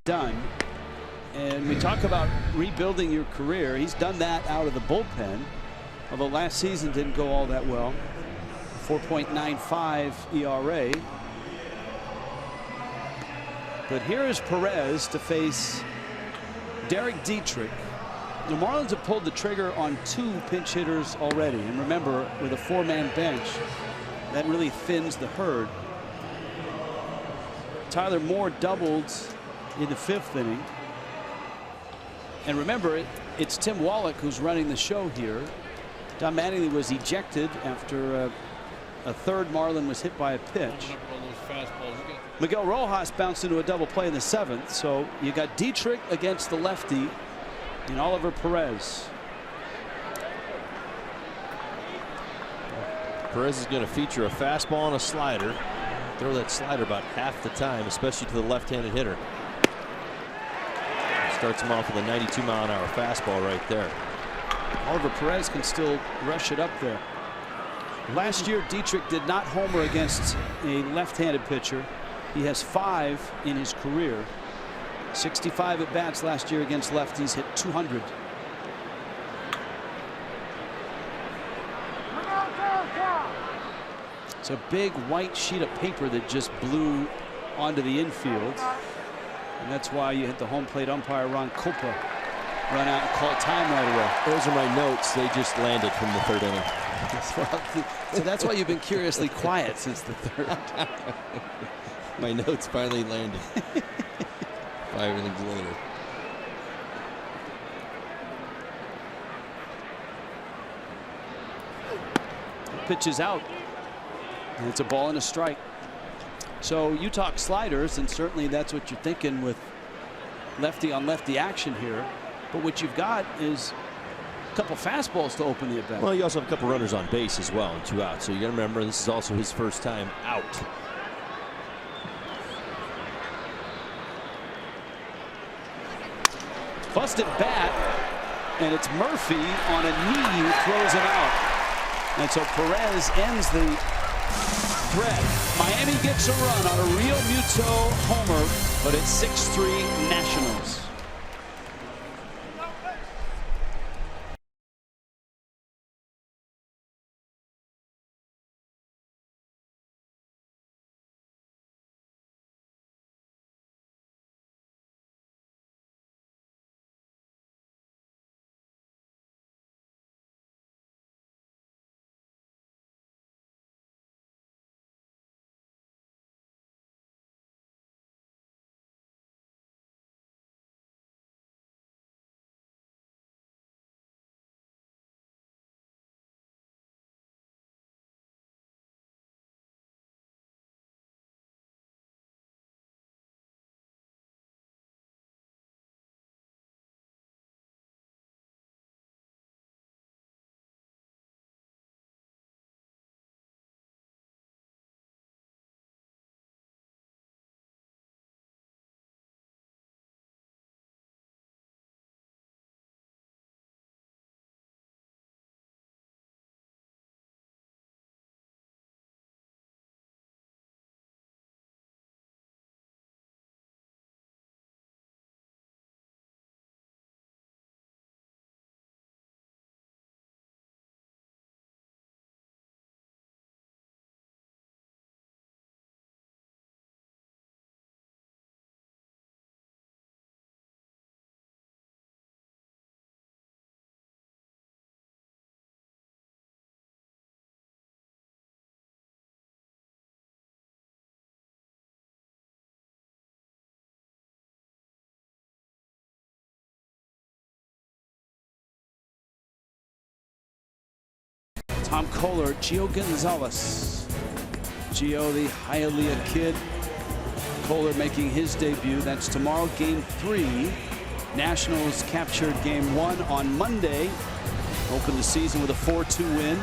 done. And we talk about rebuilding your career. He's done that out of the bullpen, although last season didn't go all that well. 4.95 ERA. But here is Perez to face Derek Dietrich. The Marlins have pulled the trigger on 2 pinch hitters already. And remember, with a 4-man bench, that really thins the herd. Tyler Moore doubled in the 5th inning. And remember, it's Tim Wallach who's running the show here. Don Mattingly was ejected after a third Marlin was hit by a pitch. Miguel Rojas bounced into a double play in the 7th. So you got Dietrich against the lefty and Oliver Perez.
Perez is going to feature a fastball and a slider. Throw that slider about half the time, especially to the left-handed hitter. Starts him off with a 92-mile-an-hour fastball right there.
Oliver Perez can still rush it up there. Last year, Dietrich did not homer against a left-handed pitcher. He has 5 in his career. 65 at bats last year against lefties, hit 200. It's a big white sheet of paper that just blew onto the infield. And that's why you hit the home plate umpire, Ron Kulpa, run out and call time right away.
Those are my notes. They just landed from the 3rd inning.
So that's why you've been curiously quiet since the 3rd.
My notes finally landed. 5 innings later.
Pitch is out. And it's a ball and a strike. So you talk sliders, and certainly that's what you're thinking with lefty on lefty action here. But what you've got is a couple fastballs to open the at bat.
Well, you also have a couple runners on base as well, and 2 outs. So you got to remember this is also his first time out.
Busted bat, and it's Murphy on a knee who throws him out. And so Perez ends the threat. Miami gets a run on a Realmuto homer, but it's 6-3 Nationals. Tom Kohler, Gio Gonzalez. Gio, the Hialeah kid. Kohler making his debut. That's tomorrow, game 3. Nationals captured game 1 on Monday. Opened the season with a 4-2 win.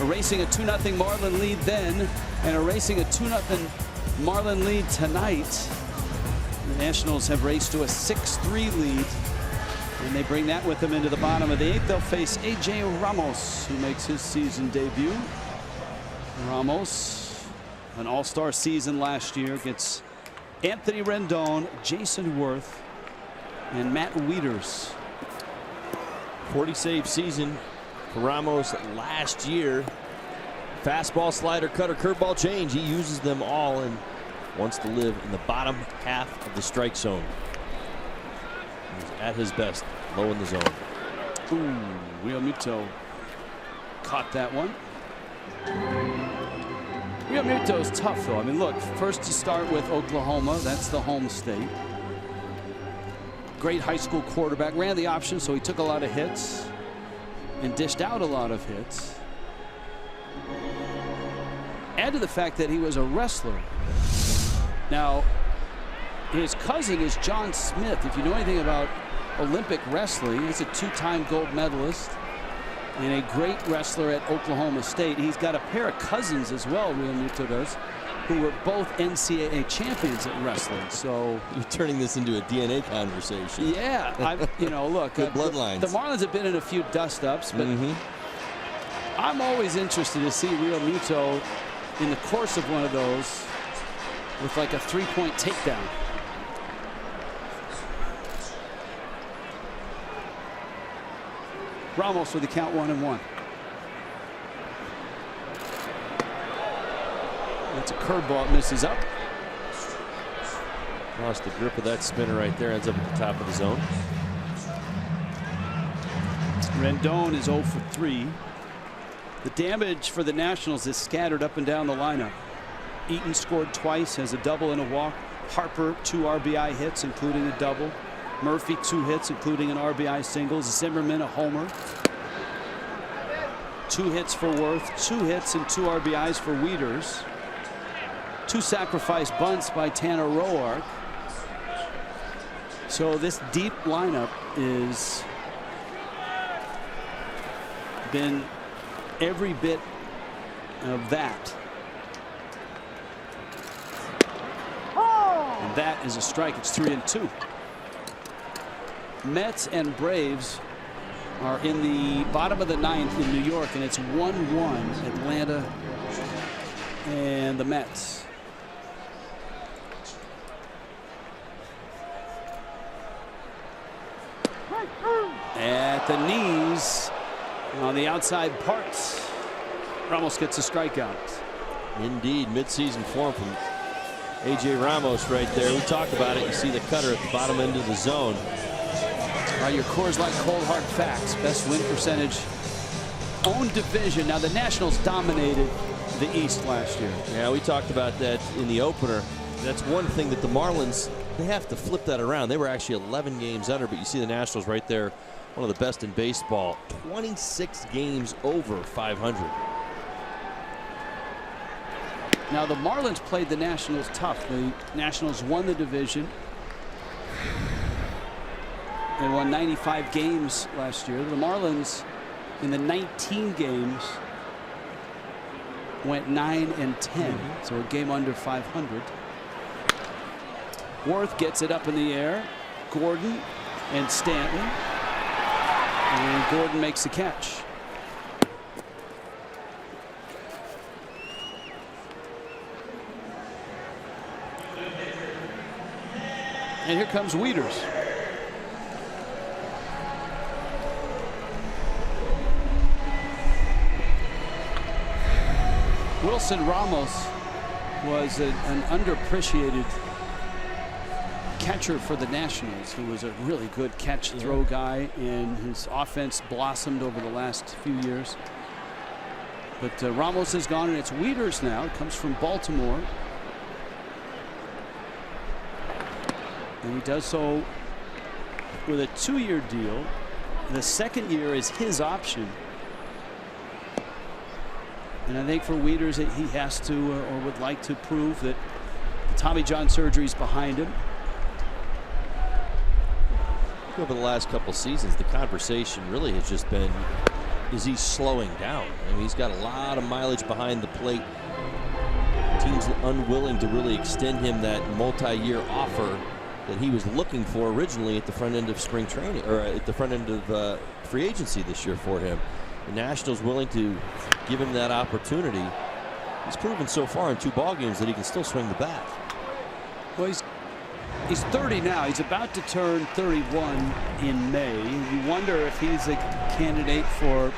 Erasing a 2-0 Marlin lead then, and erasing a 2-0 Marlin lead tonight. The Nationals have raced to a 6-3 lead. And they bring that with them into the bottom of the 8th. They'll face A.J. Ramos, who makes his season debut. Ramos, an all-star season last year, gets Anthony Rendon, Jason Worth, and Matt Wieters.
40 save season for Ramos last year. Fastball, slider, cutter, curveball, change. He uses them all and wants to live in the bottom half of the strike zone. He's at his best, low in the zone.
Ooh, Realmuto caught that one. Realmuto's tough, though. I mean, look, first you start with Oklahoma. That's the home state. Great high school quarterback. Ran the option, so he took a lot of hits and dished out a lot of hits. Add to the fact that he was a wrestler. Now, his cousin is John Smith. If you know anything about Olympic wrestling, he's a two-time gold medalist and a great wrestler at Oklahoma State. He's got a pair of cousins as well, Realmuto does, who were both NCAA champions at wrestling. So
you're turning this into a DNA conversation.
Yeah, you know, look,
good bloodlines.
The Marlins have been in a few dust-ups, but I'm always interested to see Realmuto in the course of one of those with like a three-point takedown. Ramos with the count 1-1. That's a curveball. It misses up.
Lost the grip of that spinner right there. Ends up at the top of the zone.
Rendon is 0 for 3. The damage for the Nationals is scattered up and down the lineup. Eaton scored twice, has a double and a walk. Harper 2 RBI hits, including a double. Murphy 2 hits, including an RBI single. Zimmerman a homer. 2 hits for Worth, 2 hits and 2 RBIs for Wieters. 2 sacrifice bunts by Tanner Roark. So this deep lineup is been every bit of that. And that is a strike. It's 3-2. Mets and Braves are in the bottom of the 9th in New York, and it's 1-1 Atlanta and the Mets. At the knees on the outside parts. Ramos gets a strikeout.
Indeed, midseason form from A.J. Ramos right there. We talked about it. You see the cutter at the bottom end of the zone.
Your Coors Light cold hard facts. Best win percentage. Own division. Now the Nationals dominated the East last year.
Yeah, we talked about that in the opener. That's one thing that the Marlins, they have to flip that around. They were actually 11 games under, but you see the Nationals right there, one of the best in baseball. 26 games over 500.
Now the Marlins played the Nationals tough. The Nationals won the division. They won 95 games last year. The Marlins, in the 19 games, went 9-10, so a game under 500. Worth gets it up in the air. Gordon and Stanton. And Gordon makes the catch. And here comes Wieters. Wilson Ramos was an underappreciated catcher for the Nationals, who was a really good catch-throw guy, and his offense blossomed over the last few years. But Ramos is gone, and it's Wieters now. It comes from Baltimore. And he does so with a 2-year deal. The second year is his option. And I think for Wieters, he has to or would like to prove that the Tommy John surgery is behind him.
Over the last couple seasons, the conversation really has just been, is he slowing down? I mean, he's got a lot of mileage behind the plate. Teams unwilling to really extend him that multi-year offer that he was looking for originally at the front end of spring training, or at the front end of free agency this year for him. The Nationals willing to give him that opportunity. He's proven so far in 2 ball games that he can still swing the bat.
Well, he's He's 30 now. He's about to turn 31 in May. You wonder if he's a candidate for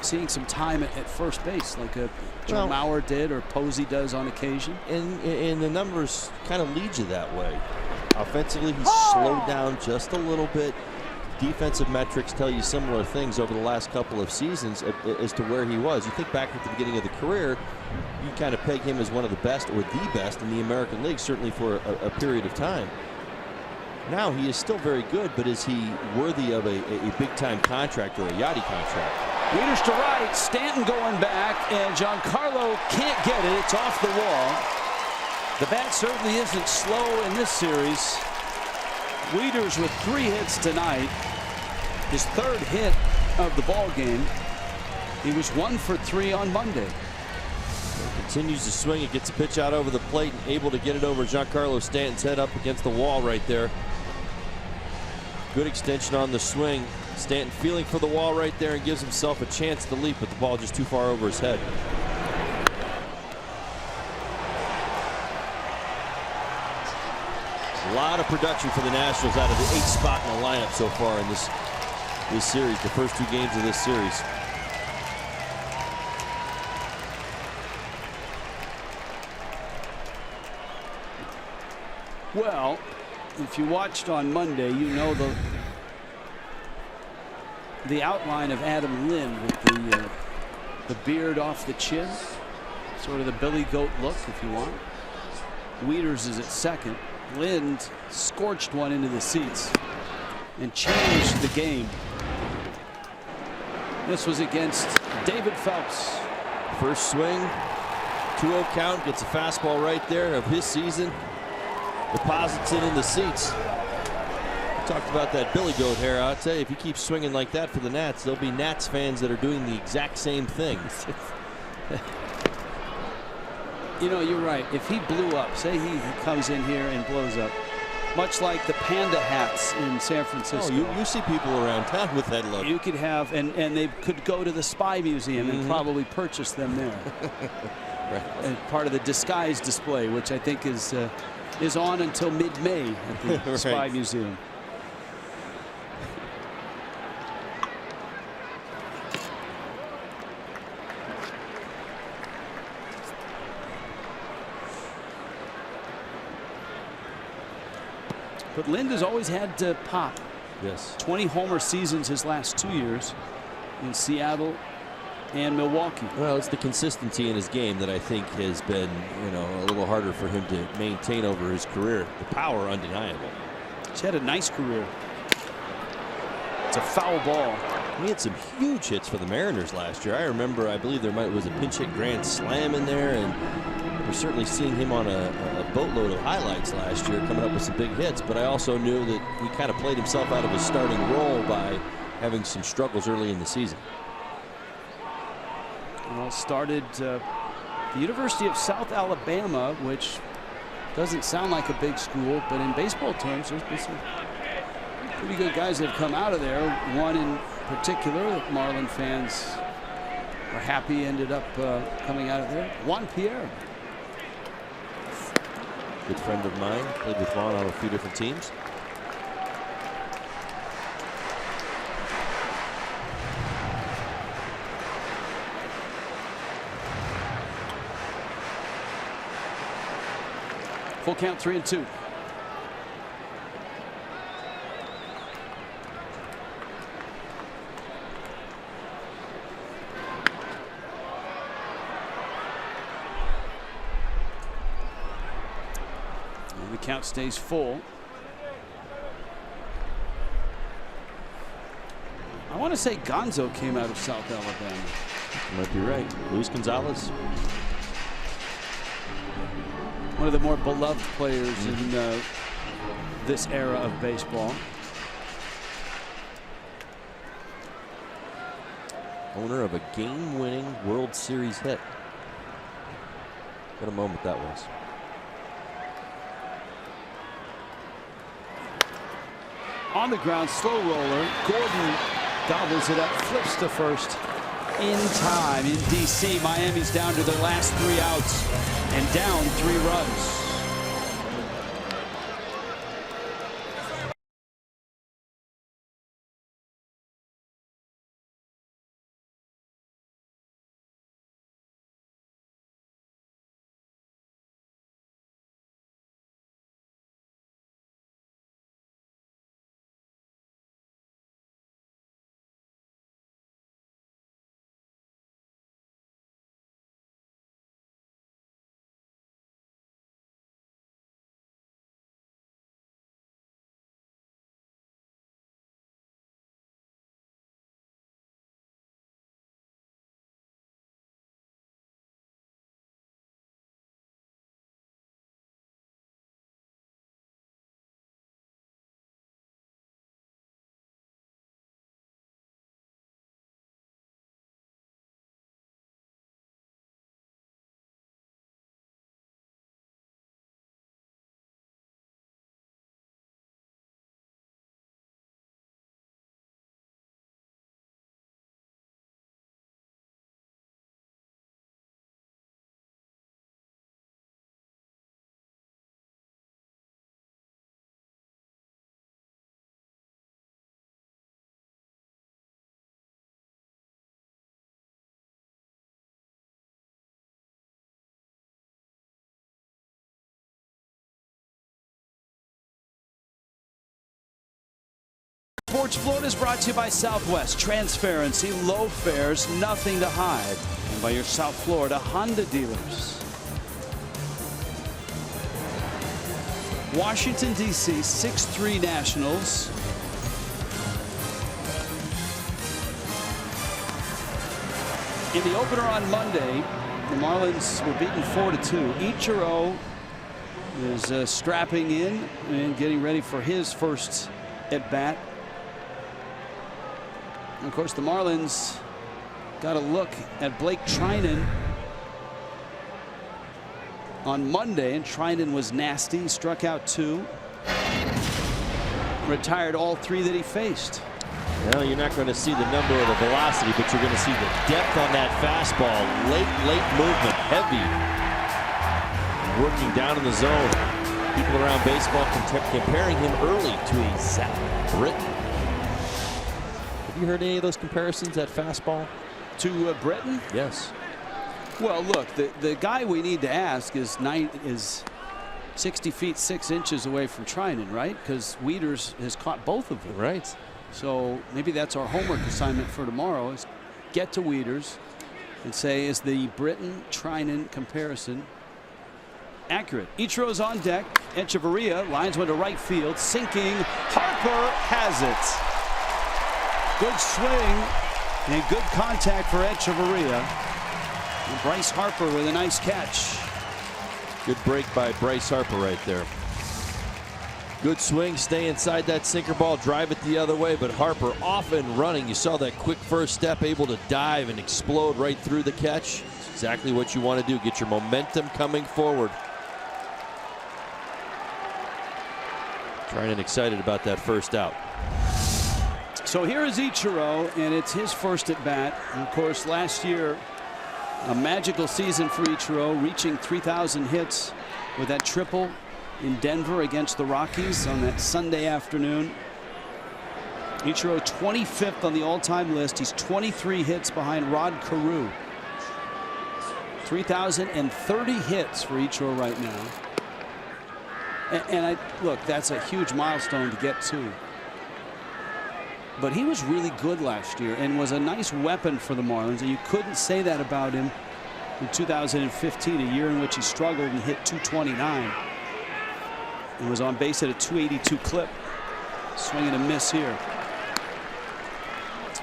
seeing some time at first base, like a Joe Mauer did or Posey does on occasion.
And the numbers kind of lead you that way. Offensively, he's slowed down just a little bit. Defensive metrics tell you similar things over the last couple of seasons as to where he was. You think back at the beginning of the career, you kind of peg him as one of the best or the best in the American League, certainly for a period of time. Now he is still very good, but is he worthy of a big-time contract or a Yachty contract?
Leaders to right, Stanton going back, and Giancarlo can't get it. It's off the wall. The bat certainly isn't slow in this series. Wieters with 3 hits tonight. His 3rd hit of the ball game. He was 1 for 3 on Monday.
Continues to swing. It gets a pitch out over the plate and able to get it over Giancarlo Stanton's head up against the wall right there. Good extension on the swing. Stanton feeling for the wall right there and gives himself a chance to leap, but the ball just too far over his head. A lot of production for the Nationals out of the 8th spot in the lineup so far in this series, the first 2 games of this series.
Well, if you watched on Monday, you know the outline of Adam Lynn with the beard off the chin, sort of the Billy Goat look, if you want. Wieters is at second. Lynn scorched one into the seats and changed the game. This was against David Phelps.
First swing, 2-0 count, gets a fastball right there of his season. Deposits it in the seats. We talked about that Billy Goat hair. I'll tell you, if he keeps swinging like that for the Nats, there'll be Nats fans that are doing the exact same thing.
You know, you're right. If he blew up, say he comes in here and blows up, much like the panda hats in San Francisco.
Oh, you see people around town with that look.
You could have, and they could go to the Spy Museum and probably purchase them there.
Right.
And part of the disguise display, which I think is on until mid-May at the
Right.
Spy Museum. But Lind has always had to pop.
Yes.
20 homer seasons his last 2 years in Seattle and Milwaukee.
Well, it's the consistency in his game that I think has been, a little harder for him to maintain over his career. The power, undeniable.
He's had a nice career. It's a foul ball.
He had some huge hits for the Mariners last year. I remember, I believe there was a pinch hit grand slam in there, and we're certainly seeing him on a boatload of highlights last year, coming up with some big hits. But I also knew that he kind of played himself out of his starting role by having some struggles early in the season.
Well, started the University of South Alabama, which doesn't sound like a big school, but in baseball terms, there's been some pretty good guys that have come out of there. One in particular that Marlin fans are happy ended up coming out of there. Juan Pierre.
Good friend of mine. Played with Juan on a few different teams.
Full count, 3-2. And the count stays full. I want to say Gonzo came out of South Alabama.
You might be right. Luis Gonzalez.
One of the more beloved players in this era of baseball.
Owner of a game-winning World Series hit. What a moment that was.
On the ground, slow roller. Gordon gobbles it up, flips to first in time in D.C. Miami's down to their last 3 outs and down 3 runs. Sports Florida is brought to you by Southwest. Transparency, low fares, nothing to hide. And by your South Florida Honda dealers. Washington, D.C., 6-3 Nationals. In the opener on Monday, the Marlins were beaten 4-2. Ichiro is strapping in and getting ready for his first at bat. And of course, the Marlins got a look at Blake Treinen on Monday, and Treinen was nasty. He struck out 2, retired all 3 that he faced.
Well, you're not going to see the number or the velocity, but you're going to see the depth on that fastball. Late movement, heavy, working down in the zone. People around baseball comparing him early to a Zach Britton. Have you heard any of those comparisons, that fastball?
To Britton?
Yes.
Well, look, the guy we need to ask is 60 feet 6 inches away from Treinen, right? Because Wieters has caught both of them.
Right.
So maybe that's our homework assignment for tomorrow, is get to Wieters and say, is the Britton-Treinen comparison accurate? Ichiro's on deck. Echeverria lines one to right field. Sinking. Harper has it. Good swing and good contact for Echeverria. And Bryce Harper with a nice catch.
Good break by Bryce Harper right there. Good swing, stay inside that sinker ball, drive it the other way, but Harper off and running. You saw that quick first step, able to dive and explode right through the catch. It's exactly what you want to do, get your momentum coming forward. Trying and excited about that first out.
So here is Ichiro, and it's his first at bat. And of course, last year, a magical season for Ichiro, reaching 3,000 hits with that triple in Denver against the Rockies on that Sunday afternoon. Ichiro 25th on the all-time list. He's 23 hits behind Rod Carew. 3,030 hits for Ichiro right now. And look, that's a huge milestone to get to. But he was really good last year and was a nice weapon for the Marlins, and you couldn't say that about him in 2015, a year in which he struggled and hit 229. And was on base at a 282 clip. Swing and a miss here.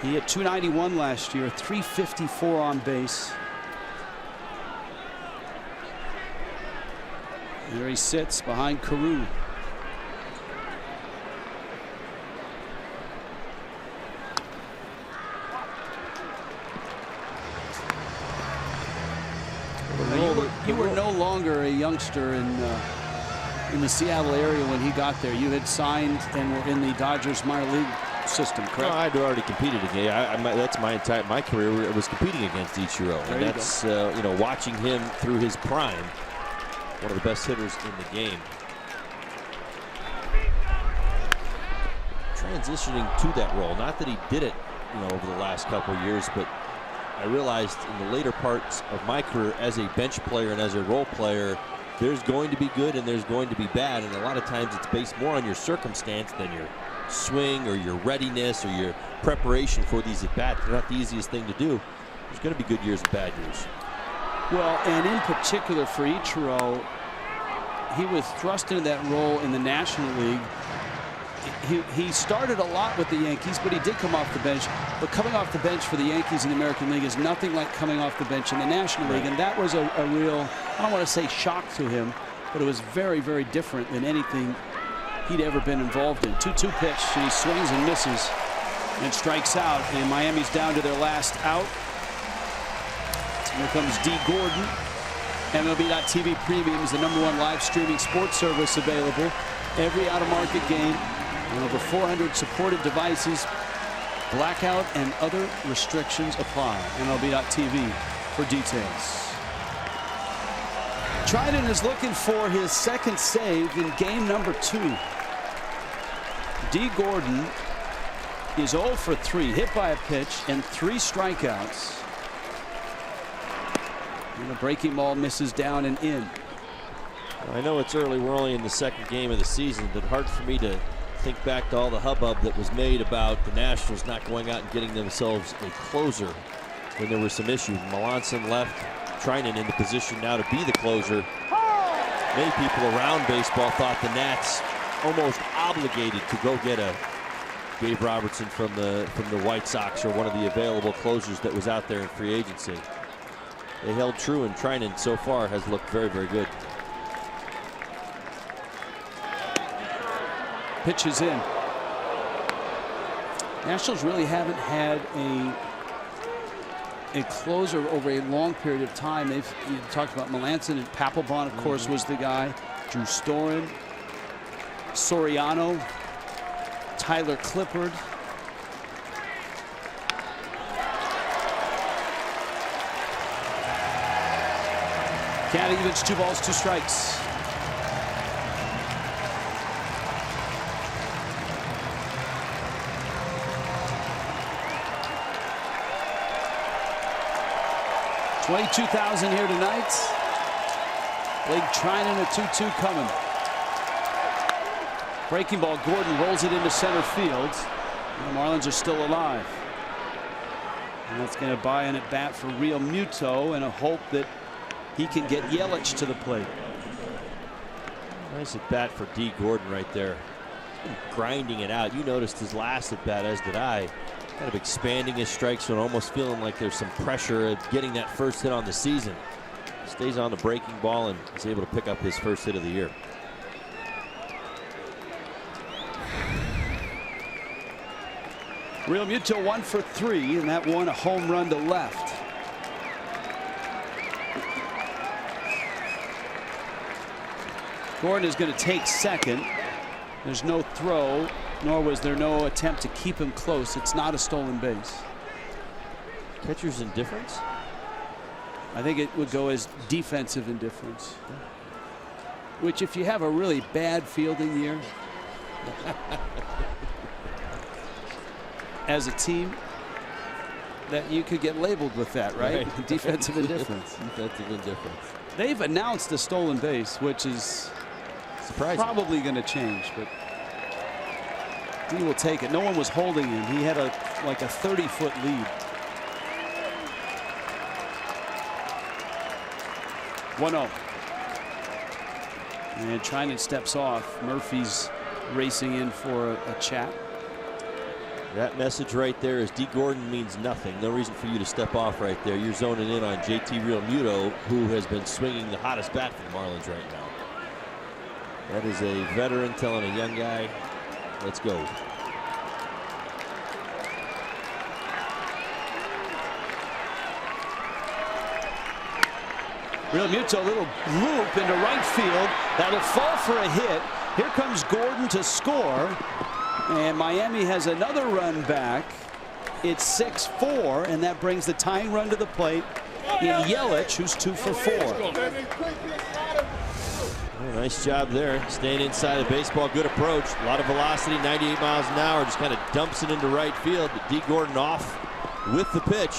He hit 291 last year, 354 on base. There he sits behind Carew. You were no longer a youngster in the Seattle area when he got there. You had signed and were in the Dodgers minor league system, correct?
No, I'd already competed again. That's my career. I was competing against Ichiro, and that's you know, watching him through his prime, one of the best hitters in the game. Transitioning to that role, not that he did it, you know, over the last couple of years, but I realized in the later parts of my career as a bench player and as a role player, there's going to be good and there's going to be bad, and a lot of times it's based more on your circumstance than your swing or your readiness or your preparation for these at-bats. They're not the easiest thing to do. There's going to be good years and bad years.
Well, and in particular for Ichiro, he was thrust into that role in the National League. He started a lot with the Yankees, but he did come off the bench. But coming off the bench for the Yankees in the American League is nothing like coming off the bench in the National League. And that was a real, I don't want to say shock to him, but it was very, very different than anything he'd ever been involved in. 2-2 pitch, and he swings and misses and strikes out. And Miami's down to their last out. Here comes D. Gordon. MLB.TV Premium is the #1 live streaming sports service available. Every out-of-market game on over 400 supported devices. Blackout and other restrictions apply. MLB.TV for details. Treinen is looking for his second save in game #2. D. Gordon is 0 for 3, hit by a pitch and 3 strikeouts. And the breaking ball misses down and in.
I know it's early. We're only in the second game of the season, but hard for me to Think back to all the hubbub that was made about the Nationals not going out and getting themselves a closer when there were some issues. Melanson left, Trinan in the position now to be the closer. Many people around baseball thought the Nats almost obligated to go get a Gabe Robertson from the White Sox or one of the available closers that was out there in free agency. They held true, and Trinan so far has looked very, very good.
Pitch is in. Nationals really haven't had a closer over a long period of time. You talked about Melanson, and Papelbon, of course, was the guy. Drew Storen, Soriano, Tyler Clippard. Count evens, 2 balls, 2 strikes. $22,000 here tonight. Blake Trinan, a 2-2 coming. Breaking ball, Gordon rolls it into center field. And the Marlins are still alive. And that's going to buy an at bat for Realmuto and a hope that he can get Yelich to the plate.
Nice at bat for D. Gordon right there. Grinding it out. You noticed his last at bat, as did I. Kind of expanding his strike zone, almost feeling like there's some pressure of getting that first hit on the season. Stays on the breaking ball and is able to pick up his first hit of the year.
Realmuto 1 for 3, and that one a home run to left. Gordon is going to take second. There's no throw, nor was there no attempt to keep him close. It's not a stolen base.
Catcher's indifference?
I think it would go as defensive indifference. Which, if you have a really bad fielding year as a team, that you could get labeled with that, right? Defensive indifference.
Defensive indifference.
They've announced a stolen base, which is
surprising.
Probably going to change, but he will take it. No one was holding him. He had like a 30-foot lead. 1-0. And Trinan steps off. Murphy's racing in for a chat.
That message right there is D. Gordon means nothing. No reason for you to step off right there. You're zoning in on JT Realmuto, who has been swinging the hottest bat for the Marlins right now. That is a veteran telling a young guy, let's go.
Realmuto, a little loop into right field. That'll fall for a hit. Here comes Gordon to score. And Miami has another run back. It's 6-4, and that brings the tying run to the plate in Yelich, who's 2 for 4.
Well, nice job there, staying inside the baseball. Good approach, a lot of velocity, 98 miles an hour. Just kind of dumps it into right field. But D. Gordon off with the pitch.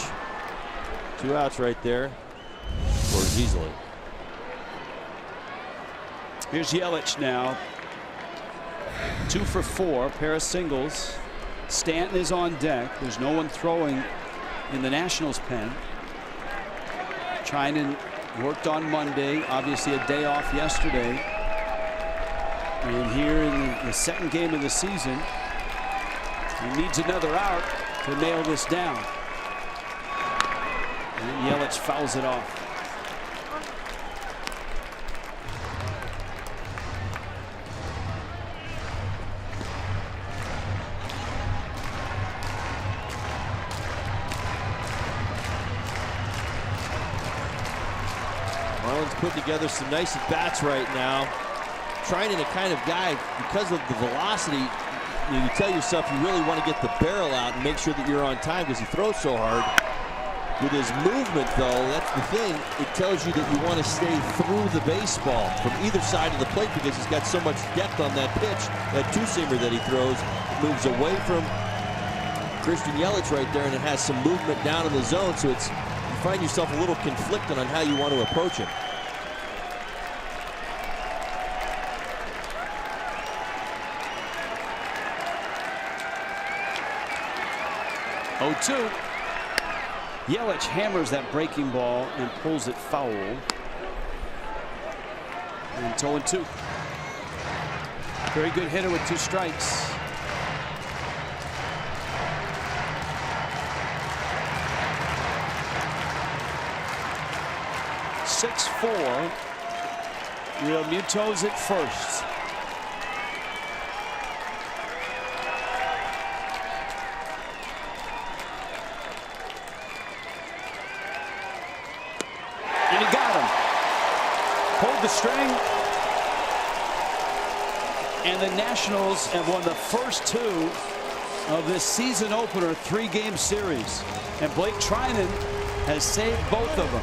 2 outs right there. Scores easily.
Here's Yelich now. 2 for 4, pair of singles. Stanton is on deck. There's no one throwing in the Nationals pen. Trinan worked on Monday, obviously a day off yesterday. And here in the second game of the season, he needs another out to nail this down. And Yelich fouls it off.
Put together some nice at-bats right now. Trinan, a kind of guy, because of the velocity, you tell yourself you really want to get the barrel out and make sure that you're on time because he throws so hard. With his movement, though, that's the thing. It tells you that you want to stay through the baseball from either side of the plate because he's got so much depth on that pitch. That two-seamer that he throws moves away from Christian Yelich right there, and it has some movement down in the zone, so it's you find yourself a little conflicted on how you want to approach him.
0-2. Yelich hammers that breaking ball and pulls it foul. And 0-2. Very good hitter with 2 strikes. (6-4). Realmuto's at first. And he got him. Pulled the string. And the Nationals have won the first 2 of this season opener 3-game series. And Blake Trinan has saved both of them.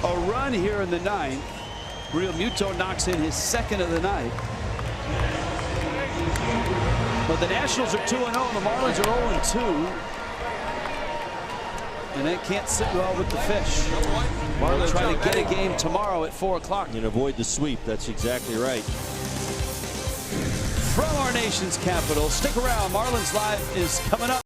A run here in the 9th. Realmuto knocks in his 2nd of the night. But the Nationals are 2-0. The Marlins are 0-2. And they can't sit well with the fish. Marlins trying to get a game tomorrow at 4 o'clock.
And avoid the sweep. That's exactly right.
From our nation's capital, stick around. Marlins Live is coming up.